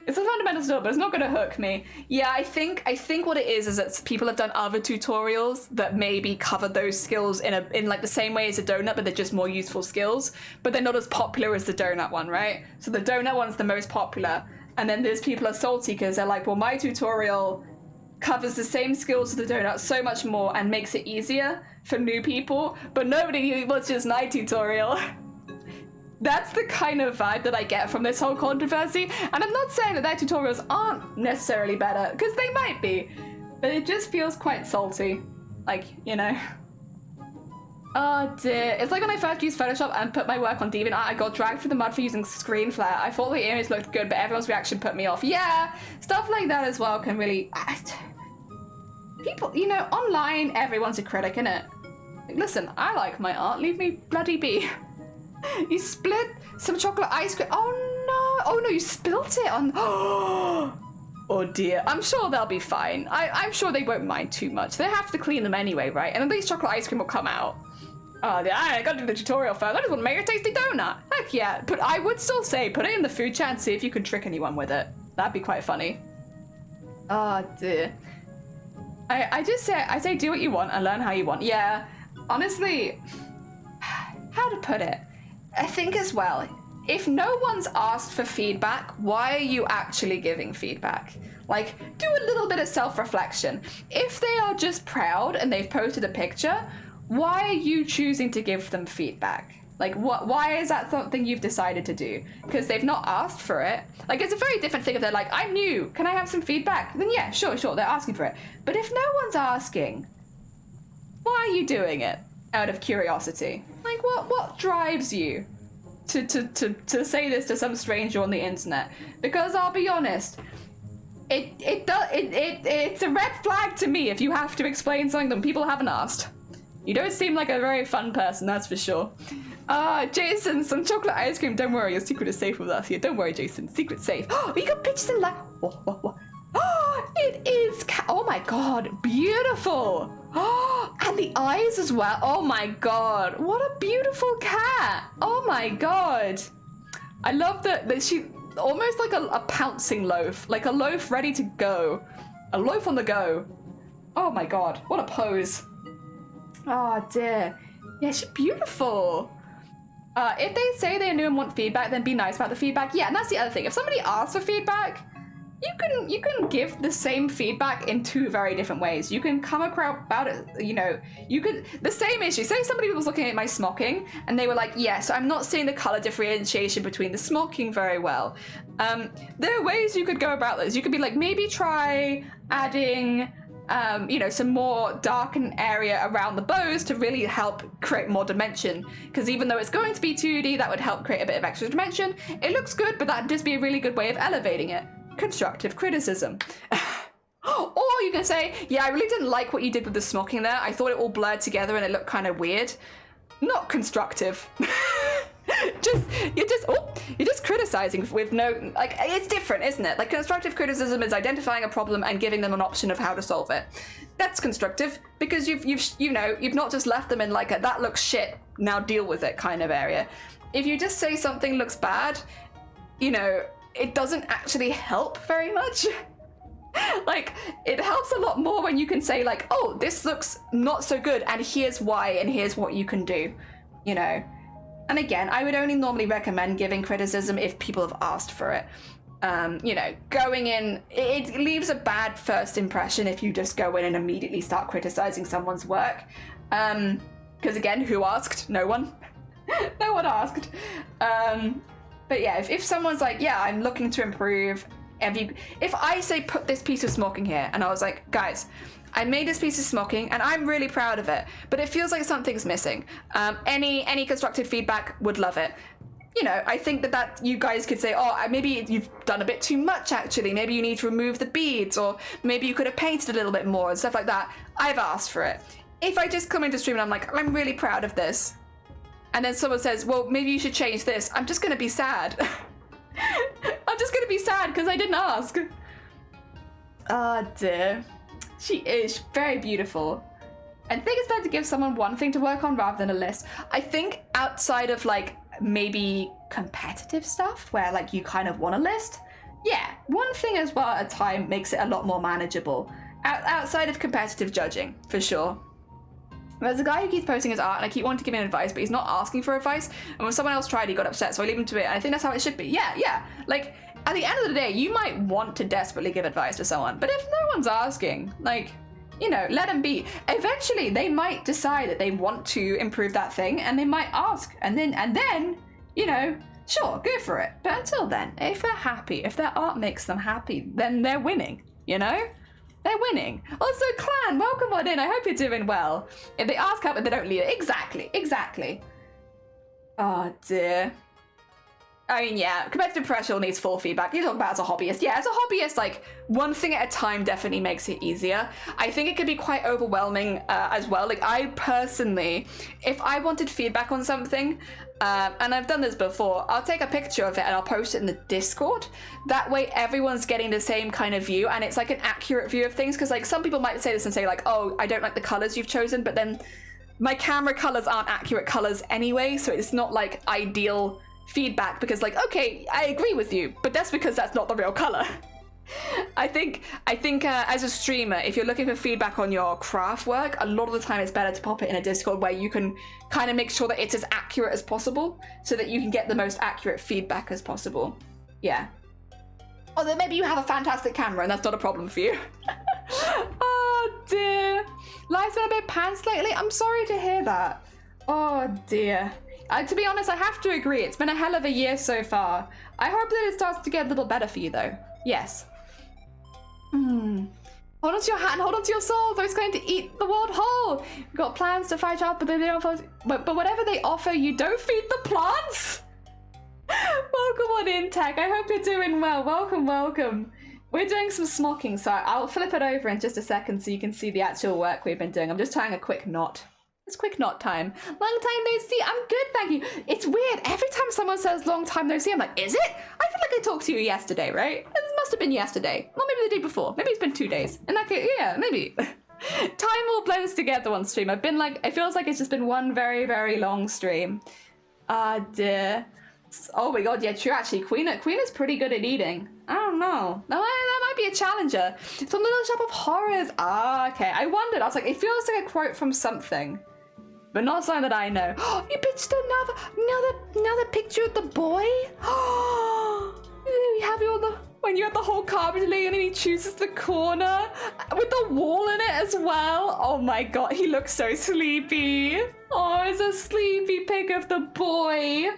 It's a fundamental skill, but it's not gonna hook me. Yeah, I think what it is that people have done other tutorials that maybe cover those skills in like the same way as a donut, but they're just more useful skills, but they're not as popular as the donut one, right? So the donut one's the most popular, and then there's people are salty because they're like, well, my tutorial covers the same skills as the donut so much more and makes it easier for new people, but nobody watches my tutorial. That's the kind of vibe that I get from this whole controversy, and I'm not saying that their tutorials aren't necessarily better, because they might be, but it just feels quite salty. Like, you know. Oh dear. It's like when I first used Photoshop and put my work on DeviantArt, I got dragged through the mud for using screen flare. I thought the image looked good, but everyone's reaction put me off. Yeah, stuff like that as well can really... People, online, everyone's a critic, innit? Listen, I like my art, leave me bloody be. You split some chocolate ice cream. Oh no, you spilt it on... Oh dear, I'm sure they'll be fine. I'm sure they won't mind too much. They have to clean them anyway, right? And at least chocolate ice cream will come out. Oh, I gotta do the tutorial first. I just want to make a tasty donut. Heck yeah. But I would still say, put it in the food chat and see if you can trick anyone with it. That'd be quite funny. Oh dear. I say do what you want and learn how you want. Yeah, honestly, how to put it? I think as well, if no one's asked for feedback, why are you actually giving feedback? Like, do a little bit of self-reflection. If they are just proud and they've posted a picture, why are you choosing to give them feedback? Like, why is that something you've decided to do? Because they've not asked for it. Like, it's a very different thing if they're like, I'm new, can I have some feedback? Then yeah, sure, they're asking for it. But if no one's asking, why are you doing it? Out of curiosity. Like, what drives you? to say this to some stranger on the internet, because I'll be honest, it's a red flag to me if you have to explain something that people haven't asked. You don't seem like a very fun person, that's for sure. Jason, some chocolate ice cream. Don't worry, your secret is safe with us here. Don't worry, Jason, secret safe. Oh, you got pictures in life. What? Oh, it is. Oh my god, beautiful. Oh, and the eyes as well. Oh my god, what a beautiful cat. Oh my god. I love that she almost like a pouncing loaf, like a loaf ready to go. A loaf on the go. Oh my god, what a pose. Oh dear. Yeah, she's beautiful. If they say they're new and want feedback, then be nice about the feedback. Yeah, and that's the other thing. If somebody asks for feedback, you can give the same feedback in two very different ways. You can come about it, you know, you could, the same issue. Say somebody was looking at my smocking and they were like, yes, I'm not seeing the color differentiation between the smocking very well. There are ways you could go about this. You could be like, maybe try adding you know, some more darkened area around the bows to really help create more dimension. Because even though it's going to be 2D, that would help create a bit of extra dimension. It looks good, but that'd just be a really good way of elevating it. Constructive criticism. Or you can say, yeah, I really didn't like what you did with the smocking there. I thought it all blurred together and it looked kind of weird. Not constructive. You're just criticizing with no, like, it's different, isn't it? Like, constructive criticism is identifying a problem and giving them an option of how to solve it. That's constructive because you've not just left them in like a that looks shit, now deal with it kind of area. If you just say something looks bad, you know, it doesn't actually help very much. Like, it helps a lot more when you can say like, oh, this looks not so good and here's why and here's what you can do, you know. And again, I would only normally recommend giving criticism if people have asked for it. You know, going in, it leaves a bad first impression if you just go in and immediately start criticizing someone's work. Because again, who asked? No one. No one asked. But yeah, if someone's like, yeah, I'm looking to improve, if I say put this piece of smocking here, and I was like, guys, I made this piece of smocking and I'm really proud of it, but it feels like something's missing. Any constructive feedback, would love it. You know, I think that you guys could say, oh, maybe you've done a bit too much actually. Maybe you need to remove the beads, or maybe you could have painted a little bit more and stuff like that. I've asked for it. If I just come into stream and I'm like, I'm really proud of this, and then someone says, well, maybe you should change this, I'm just gonna be sad. I'm just gonna be sad because I didn't ask. Oh dear. She is very beautiful. I think it's better to give someone one thing to work on rather than a list. I think outside of like maybe competitive stuff where like you kind of want a list, yeah, one thing as well at a time makes it a lot more manageable. Outside of competitive judging, for sure. There's a guy who keeps posting his art and I keep wanting to give him advice, but he's not asking for advice. And when someone else tried, he got upset, so I leave him to it. And I think that's how it should be. Yeah. Like, at the end of the day, you might want to desperately give advice to someone, but if no one's asking, like, you know, let them be. Eventually, they might decide that they want to improve that thing, and they might ask, and then, you know, sure, go for it. But until then, if they're happy, if their art makes them happy, then they're winning, you know? They're winning. Also, Clan, welcome on in. I hope you're doing well. If they ask help, but they don't leave it. Exactly. Oh, dear. I mean, yeah, competitive pressure needs full feedback. You talk about as a hobbyist. Yeah, as a hobbyist, like, one thing at a time definitely makes it easier. I think it can be quite overwhelming as well. Like, I personally, if I wanted feedback on something, and I've done this before, I'll take a picture of it and I'll post it in the Discord. That way everyone's getting the same kind of view, and it's like an accurate view of things. Because, like, some people might say this and say, like, oh, I don't like the colors you've chosen, but then my camera colors aren't accurate colors anyway, so it's not, like, ideal feedback, because like, okay, I agree with you, but that's because that's not the real color. I think as a streamer, if you're looking for feedback on your craft work, a lot of the time it's better to pop it in a Discord where you can kind of make sure that it's as accurate as possible so that you can get the most accurate feedback as possible. Yeah. Although maybe you have a fantastic camera and that's not a problem for you. Oh dear. Life's been a bit pants lately. I'm sorry to hear that. Oh dear. To be honest, I have to agree. It's been a hell of a year so far. I hope that it starts to get a little better for you, though. Yes. Hold on to your hat and hold on to your soul. Those going to eat the world whole. We've got plans to fight out, but they don't. But whatever they offer, you don't feed the plants. Welcome on in, Tech. I hope you're doing well. Welcome, welcome. We're doing some smocking, so I'll flip it over in just a second so you can see the actual work we've been doing. I'm just tying a quick knot. It's quick knot time. Long time no see. I'm good, thank you. It's weird. Every time someone says long time no see, I'm like, is it? I feel like I talked to you yesterday, right? It must have been yesterday. Or maybe the day before. Maybe it's been 2 days. In that case, yeah, maybe. Time all blends together on stream. I've been like, it feels like it's just been one very, very long stream. Dear. Oh my god, yeah, true, actually. Queen is pretty good at eating. I don't know. That might be a challenger. From Little Shop of Horrors. Okay. I wondered. I was like, it feels like a quote from something. But not something that I know. You pitched another picture of the boy? We have you on the... When you're at the whole carpet lane and he chooses the corner with the wall in it as well. Oh my god, he looks so sleepy. Oh, it's a sleepy pic of the boy.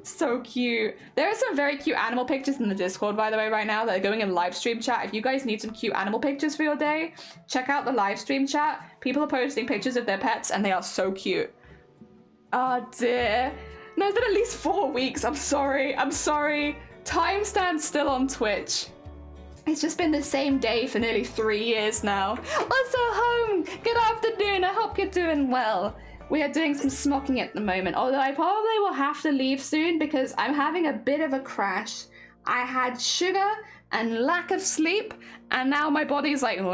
So cute. There are some very cute animal pictures in the Discord, by the way, right now that are going in live stream chat. If you guys need some cute animal pictures for your day, check out the live stream chat. People are posting pictures of their pets and they are so cute. Oh dear. No, it's been at least 4 weeks. I'm sorry. Time stands still on Twitch. It's just been the same day for nearly 3 years now. Also home. Good afternoon. I hope you're doing well. We are doing some smocking at the moment, although I probably will have to leave soon because I'm having a bit of a crash. I had sugar and lack of sleep, and now my body's like, and I'm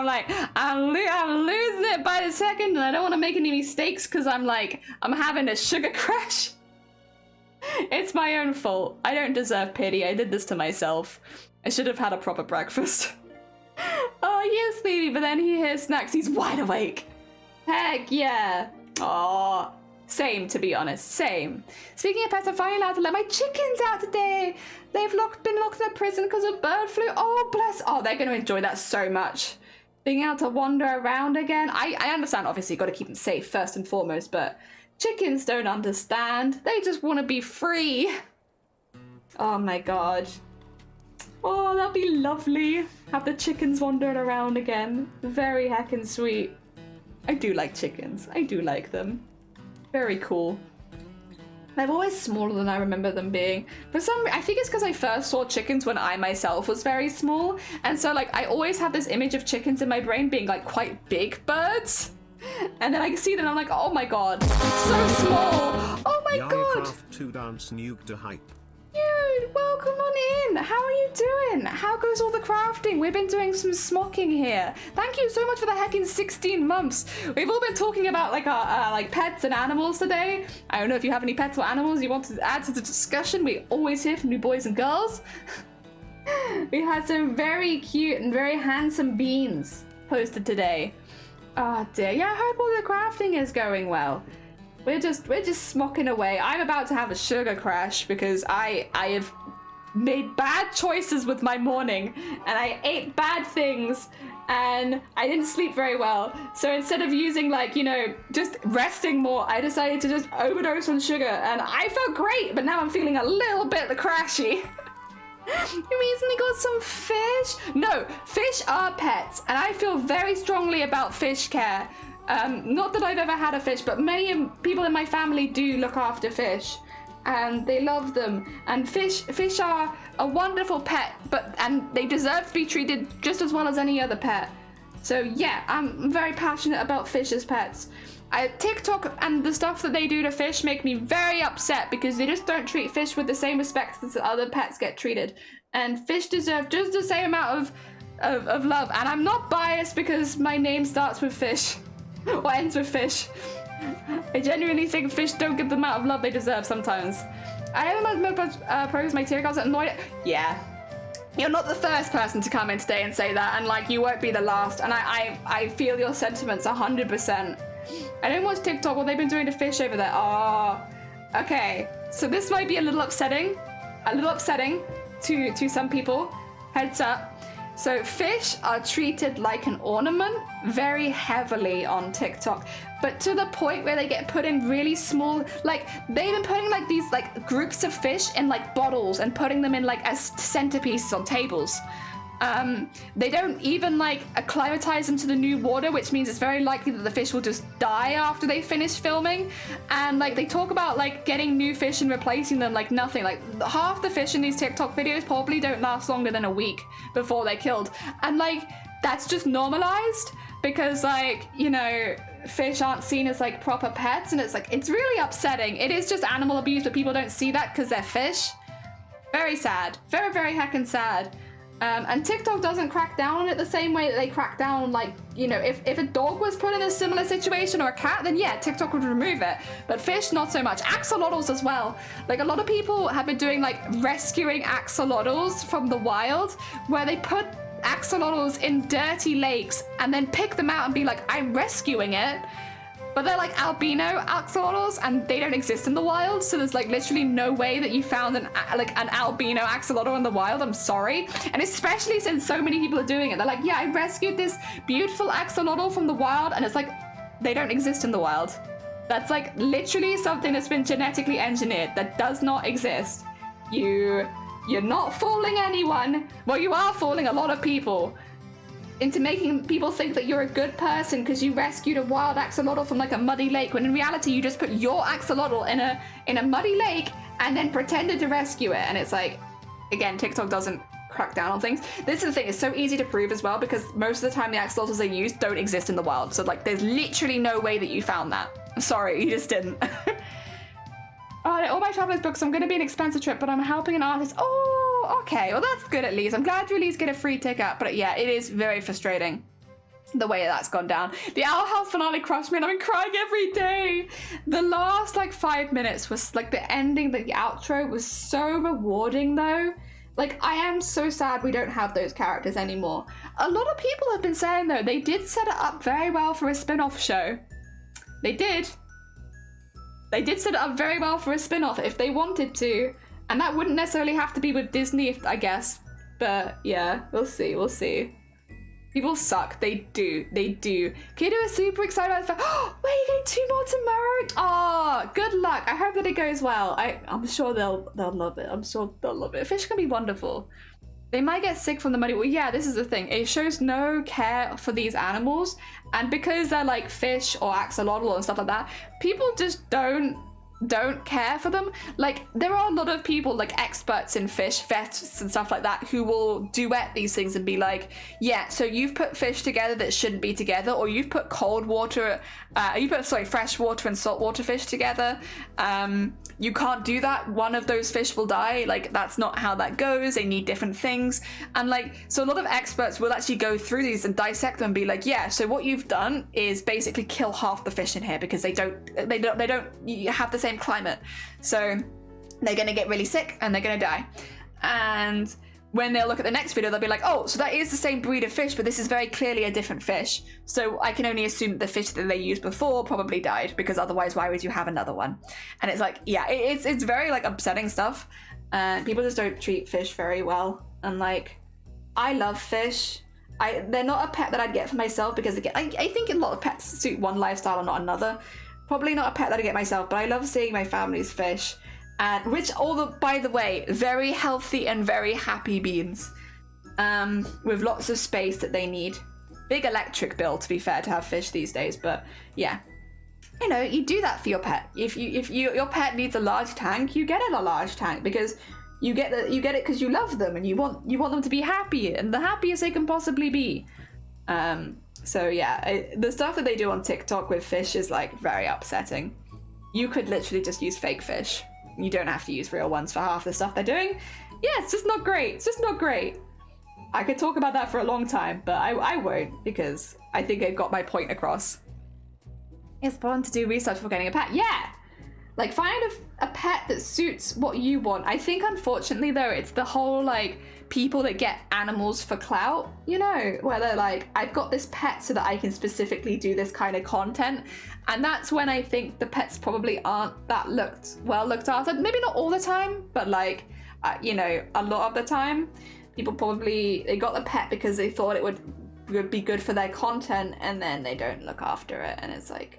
like, I'm losing it by the second, and I don't want to make any mistakes because I'm having a sugar crash. It's my own fault. I don't deserve pity. I did this to myself. I should have had a proper breakfast. Oh, he is sleepy, but then he hears snacks. He's wide awake. Heck yeah. Oh, same, to be honest. Same. Speaking of pets, I'm finally allowed to let my chickens out today. They've been locked in a prison because of bird flu. Oh, bless. Oh, they're going to enjoy that so much. Being able to wander around again. I understand, obviously, you've got to keep them safe first and foremost, but chickens don't understand. They just want to be free. Oh, my God. Oh, that'll be lovely. Have the chickens wandering around again. Very heckin' sweet. I do like chickens. I do like them. Very cool. They're always smaller than I remember them being. For some, I think it's because I first saw chickens when I myself was very small. And so like, I always have this image of chickens in my brain being like quite big birds. And then I see them and I'm like, oh my god, so small. Oh my god. To dance nuke to hype. Dude, welcome on in. How are you doing? How goes all the crafting? We've been doing some smocking here. Thank you so much for the heckin' 16 months. We've all been talking about like our like pets and animals today. I don't know if you have any pets or animals you want to add to the discussion. We always hear from you boys and girls. We had some very cute and very handsome beans posted today. Oh dear. Yeah, I hope all the crafting is going well. We're just smocking away. I'm about to have a sugar crash because I have made bad choices with my morning and I ate bad things and I didn't sleep very well. So instead of using like, you know, just resting more, I decided to just overdose on sugar and I felt great, but now I'm feeling a little bit crashy. You recently got some fish? No, fish are pets and I feel very strongly about fish care. Not that I've ever had a fish, but many people in my family do look after fish and they love them. And fish are a wonderful pet, and they deserve to be treated just as well as any other pet. So yeah, I'm very passionate about fish as pets. TikTok and the stuff that they do to fish make me very upset because they just don't treat fish with the same respect as other pets get treated. And fish deserve just the same amount of love. And I'm not biased because my name starts with fish. Or ends with fish. I genuinely think fish don't get the amount of love they deserve sometimes. I haven't progress my tier cards annoyed. Yeah. You're not the first person to come in today and say that, and like you won't be the last. And I feel your sentiments 100%. I don't watch TikTok, what they've been doing to fish over there. Oh, okay. So this might be a little upsetting to some people. Heads up. So fish are treated like an ornament very heavily on TikTok, but to the point where they get put in really small, like they've been putting like these like groups of fish in like bottles and putting them in like as centerpieces on tables. They don't even like acclimatize them to the new water, which means it's very likely that the fish will just die after they finish filming. And like they talk about like getting new fish and replacing them like nothing. Like half the fish in these TikTok videos probably don't last longer than a week before they're killed. And like that's just normalized because like, you know, fish aren't seen as like proper pets, and it's like it's really upsetting. It is just animal abuse, but people don't see that because they're fish. Very sad. Very, very heckin' sad. And TikTok doesn't crack down on it the same way that they crack down on, like, you know, if a dog was put in a similar situation or a cat, then yeah, TikTok would remove it. But fish, not so much. Axolotls as well. Like, a lot of people have been doing, like, rescuing axolotls from the wild, where they put axolotls in dirty lakes and then pick them out and be like, I'm rescuing it. But they're like albino axolotls and they don't exist in the wild. So there's like literally no way that you found an albino axolotl in the wild. I'm sorry. And especially since so many people are doing it. They're like, yeah, I rescued this beautiful axolotl from the wild. And it's like, they don't exist in the wild. That's like literally something that's been genetically engineered that does not exist. You're not fooling anyone. Well, you are fooling a lot of people into making people think that you're a good person because you rescued a wild axolotl from like a muddy lake, when in reality you just put your axolotl in a muddy lake and then pretended to rescue it. And it's like, again, TikTok doesn't crack down on things. This is the thing, it's so easy to prove as well because most of the time the axolotls they use don't exist in the wild. So like there's literally no way that you found that. I'm sorry, you just didn't. All my travelers books, I'm going to be an expensive trip, but I'm helping an artist. Oh, okay. Well, that's good at least. I'm glad you at least get a free ticket. But yeah, it is very frustrating the way that's gone down. The Owl House finale crushed me and I've been crying every day. The last like 5 minutes was like the ending, the outro was so rewarding though. Like, I am so sad we don't have those characters anymore. A lot of people have been saying though, they did set it up very well for a spin-off show. They did. They did set it up very well for a spin-off if they wanted to. And that wouldn't necessarily have to be with Disney, I guess. But yeah, we'll see, we'll see. People suck, they do. Kiddo is super excited about the fact, oh, wait, you're getting 2 more tomorrow? Oh, good luck. I hope that it goes well. I'm sure they'll love it. I'm sure they'll love it. Fish can be wonderful. They might get sick from the muddy. Well, yeah, this is the thing. It shows no care for these animals. And because they're like fish or axolotl and stuff like that, people just don't care for them. Like, there are a lot of people, like experts in fish, vets and stuff like that, who will duet these things and be like, yeah, so you've put fish together that shouldn't be together, or you've put fresh water and saltwater fish together. You can't do that. One of those fish will die. Like, that's not how that goes. They need different things. And like, so a lot of experts will actually go through these and dissect them and be like, yeah, so what you've done is basically kill half the fish in here because they don't have the same climate. So they're going to get really sick and they're going to die. And when they'll look at the next video, they'll be like, oh, so that is the same breed of fish, but this is very clearly a different fish. So I can only assume that the fish that they used before probably died, because otherwise why would you have another one? And it's like, yeah, it's very like upsetting stuff. And people just don't treat fish very well. And like, I love fish. They're not a pet that I'd get for myself because again, I think a lot of pets suit one lifestyle and not another. Probably not a pet that I get myself, but I love seeing my family's fish. And by the way, very healthy and very happy beings, with lots of space that they need. Big electric bill, to be fair, to have fish these days, but yeah, you know, you do that for your pet. If your pet needs a large tank, you get it a large tank because you get it because you love them and you want them to be happy and the happiest they can possibly be. So yeah, the stuff that they do on TikTok with fish is like very upsetting. You could literally just use fake fish. You don't have to use real ones for half the stuff they're doing. Yeah, it's just not great. It's just not great. I could talk about that for a long time, but I won't because I think I've got my point across. It's fun to do research for getting a pet. Yeah! Like, find a pet that suits what you want. I think, unfortunately, though, it's the whole, like, people that get animals for clout, you know, where they're like, I've got this pet so that I can specifically do this kind of content. And that's when I think the pets probably aren't that well looked after. Maybe not all the time, but like, you know, a lot of the time, people they got the pet because they thought it would be good for their content, and then they don't look after it, and it's like,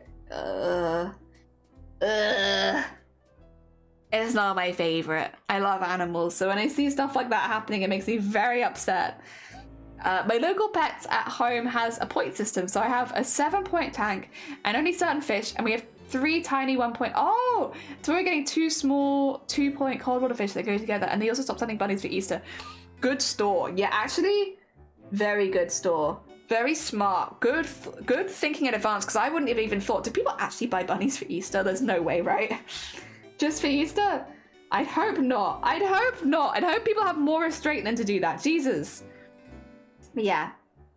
it's not my favorite. I love animals, so when I see stuff like that happening, it makes me very upset. My local pets at home has a point system, so I have a 7-point tank and only certain fish, and we have 3 tiny 1-point. Oh, so we're getting 2 small 2-point cold water fish that go together, and they also stop sending bunnies for Easter. Good store. Yeah, actually, very good store. Very smart. Good thinking in advance, because I wouldn't have even thought, do people actually buy bunnies for Easter? There's no way, right? Just for Easter? I'd hope not. I'd hope people have more restraint than to do that. Jesus. But yeah.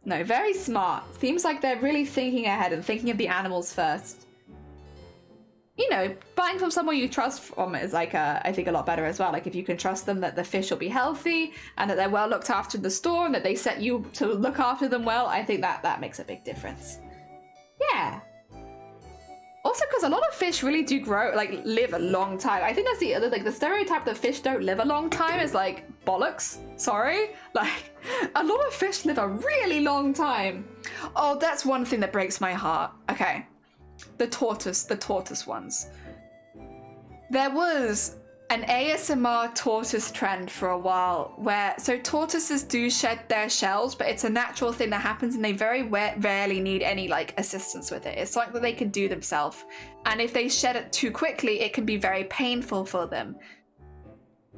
No, very smart. Seems like they're really thinking ahead and thinking of the animals first. You know, buying from someone you trust from is like, I think a lot better as well. Like if you can trust them that the fish will be healthy and that they're well looked after in the store and that they set you to look after them well, I think that makes a big difference. Yeah. Also, because a lot of fish really do grow, like live a long time. I think that's the other, like the stereotype that fish don't live a long time is like bollocks. Sorry. Like a lot of fish live a really long time. Oh, that's one thing that breaks my heart. Okay. The tortoise ones. There was an ASMR tortoise trend for a while where, so tortoises do shed their shells, but it's a natural thing that happens and they very rarely need any like assistance with it. It's something that they can do themselves. And if they shed it too quickly, it can be very painful for them.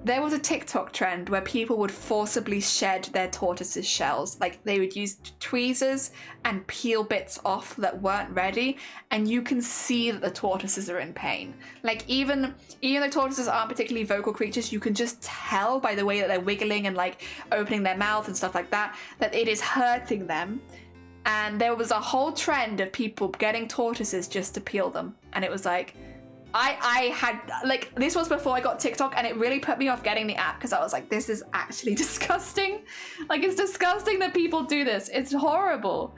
There was a TikTok trend where people would forcibly shed their tortoises' shells. Like they would use tweezers and peel bits off that weren't ready, and you can see that the tortoises are in pain. Like even though tortoises aren't particularly vocal creatures, you can just tell by the way that they're wiggling and like opening their mouth and stuff like that, that it is hurting them. And there was a whole trend of people getting tortoises just to peel them. And it was like, I had, like, this was before I got TikTok, and it really put me off getting the app because I was like, this is actually disgusting. Like, it's disgusting that people do this. It's horrible.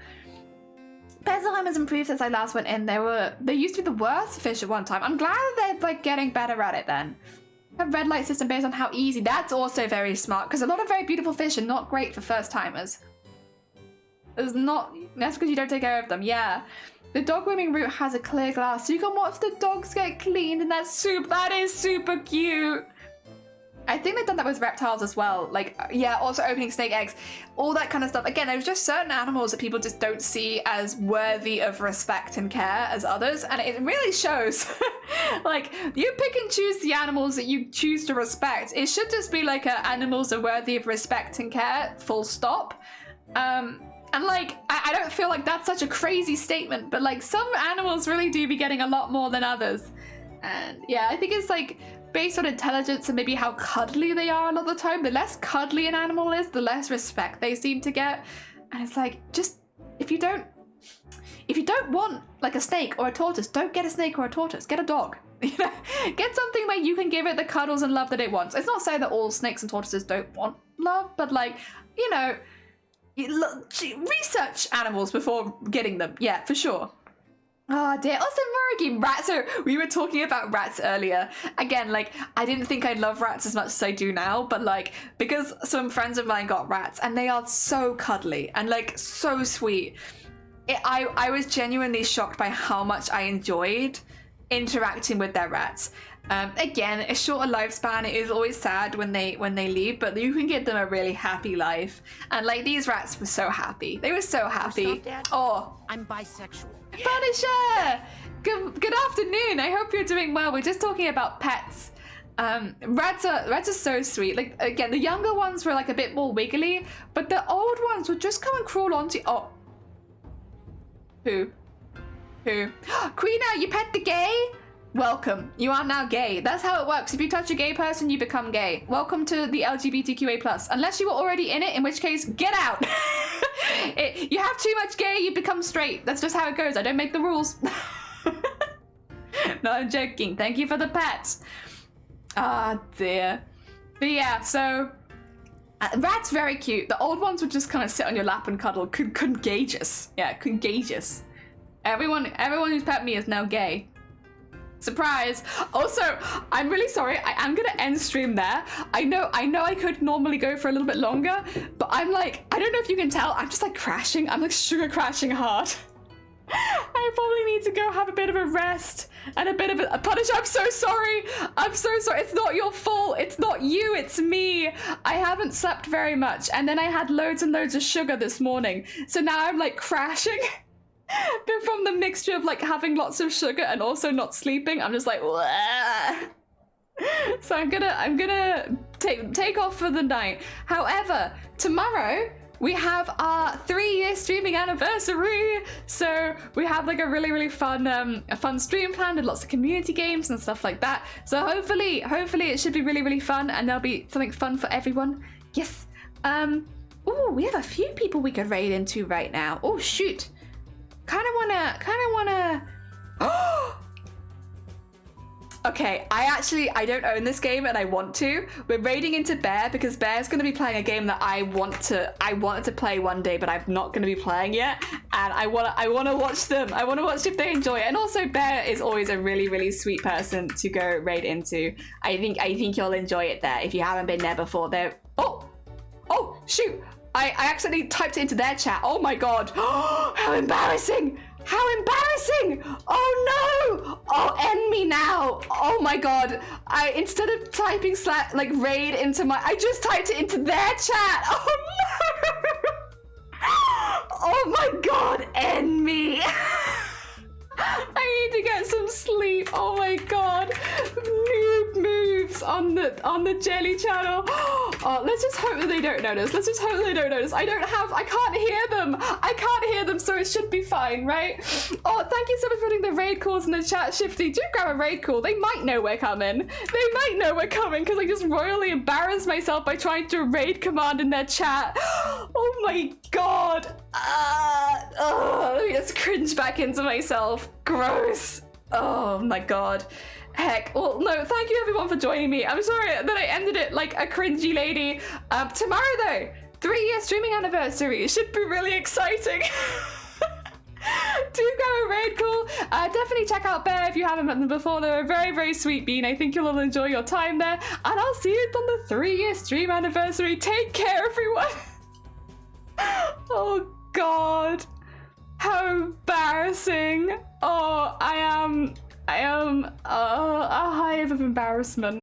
Pesselheim has improved since I last went in. They used to be the worst fish at one time. I'm glad that they're, like, getting better at it then. A red light system based on how easy. That's also very smart, because a lot of very beautiful fish are not great for first-timers. That's because you don't take care of them, yeah. The dog grooming route has a clear glass, so you can watch the dogs get cleaned, and that is super cute. I think they've done that with reptiles as well. Like, yeah, also opening snake eggs, all that kind of stuff. Again, there's just certain animals that people just don't see as worthy of respect and care as others, and it really shows. Like, you pick and choose the animals that you choose to respect. It should just be like animals are worthy of respect and care, full stop. And like, I don't feel like that's such a crazy statement, but like some animals really do be getting a lot more than others. And yeah, I think it's like based on intelligence and maybe how cuddly they are a lot of the time. The less cuddly an animal is, the less respect they seem to get. And it's like, just, if you don't want like a snake or a tortoise, don't get a snake or a tortoise, get a dog. You know, get something where you can give it the cuddles and love that it wants. It's not saying that all snakes and tortoises don't want love, but like, you know, research animals before getting them. Yeah, for sure. Oh dear. Also, Murigi, rats. So we were talking about rats earlier. Again, like, I didn't think I'd love rats as much as I do now, but like, because some friends of mine got rats and they are so cuddly and like so sweet. I was genuinely shocked by how much I enjoyed interacting with their rats. Again, a shorter lifespan. It is always sad when they leave, but you can give them a really happy life. And like these rats were so happy. They were so happy. Oh, I'm bisexual. Punisher! Good afternoon. I hope you're doing well. We're just talking about pets. Rats are so sweet. Like again, the younger ones were like a bit more wiggly, but the old ones would just come and crawl onto. Oh, who? Queena, you pet the gay? Welcome. You are now gay. That's how it works. If you touch a gay person, you become gay. Welcome to the LGBTQA+. Unless you were already in it, in which case, get out. You have too much gay, you become straight. That's just how it goes. I don't make the rules. No, I'm joking. Thank you for the pets. Ah, dear. But yeah, so rats very cute. The old ones would just kind of sit on your lap and cuddle. Contagious. Yeah, contagious. Everyone who's pet me is now gay. Surprise. Also, I'm really sorry. I am gonna end stream there. I know I could normally go for a little bit longer, but I'm like, I don't know if you can tell, I'm just like crashing. I'm like sugar crashing hard. I probably need to go have a bit of a rest and a bit of a punish. I'm so sorry. I'm so sorry. It's not your fault. It's not you. It's me. I haven't slept very much. And then I had loads and loads of sugar this morning. So now I'm like crashing. But from the mixture of like having lots of sugar and also not sleeping, I'm just like, wah. So I'm gonna take off for the night. However, tomorrow we have our 3-year streaming anniversary. So we have like a really fun a fun stream planned and lots of community games and stuff like that. So hopefully it should be really fun and there'll be something fun for everyone. Yes. Oh, we have a few people we could raid into right now. Oh shoot. Kinda wanna Okay, I don't own this game and I want to. We're raiding into Bear because Bear's gonna be playing a game that I wanted to play one day, but I'm not gonna be playing yet. And I wanna watch them. I wanna watch if they enjoy it. And also Bear is always a really sweet person to go raid into. I think you'll enjoy it there if you haven't been there before. Oh shoot! I accidentally typed it into their chat. Oh my god! How embarrassing! How embarrassing! Oh no! Oh, end me now! Oh my god! Instead of typing raid into I just typed it into their chat. Oh no! Oh my god! End me! I need to get some sleep. Oh my god! Noob moves on the Jelly channel. Oh, let's just hope that they don't notice. Let's just hope that they don't notice. I can't hear them. I can't hear them, so it should be fine, right? Oh, thank you so much for putting the raid calls in the chat, Shifty. Do grab a raid call. They might know we're coming. They might know we're coming because I just royally embarrassed myself by trying to raid command in their chat. Oh my god. Let me just cringe back into myself. Gross. Oh my god. Heck. Well, no, thank you everyone for joining me. I'm sorry that I ended it like a cringy lady. Tomorrow though, 3-year streaming anniversary. It should be really exciting. Do go a raid call. Definitely check out Bear if you haven't met them before. They're a very sweet bean. I think you'll all enjoy your time there. And I'll see you on the 3-year stream anniversary. Take care, everyone. Oh god. How embarrassing. Oh, I am a hive of embarrassment.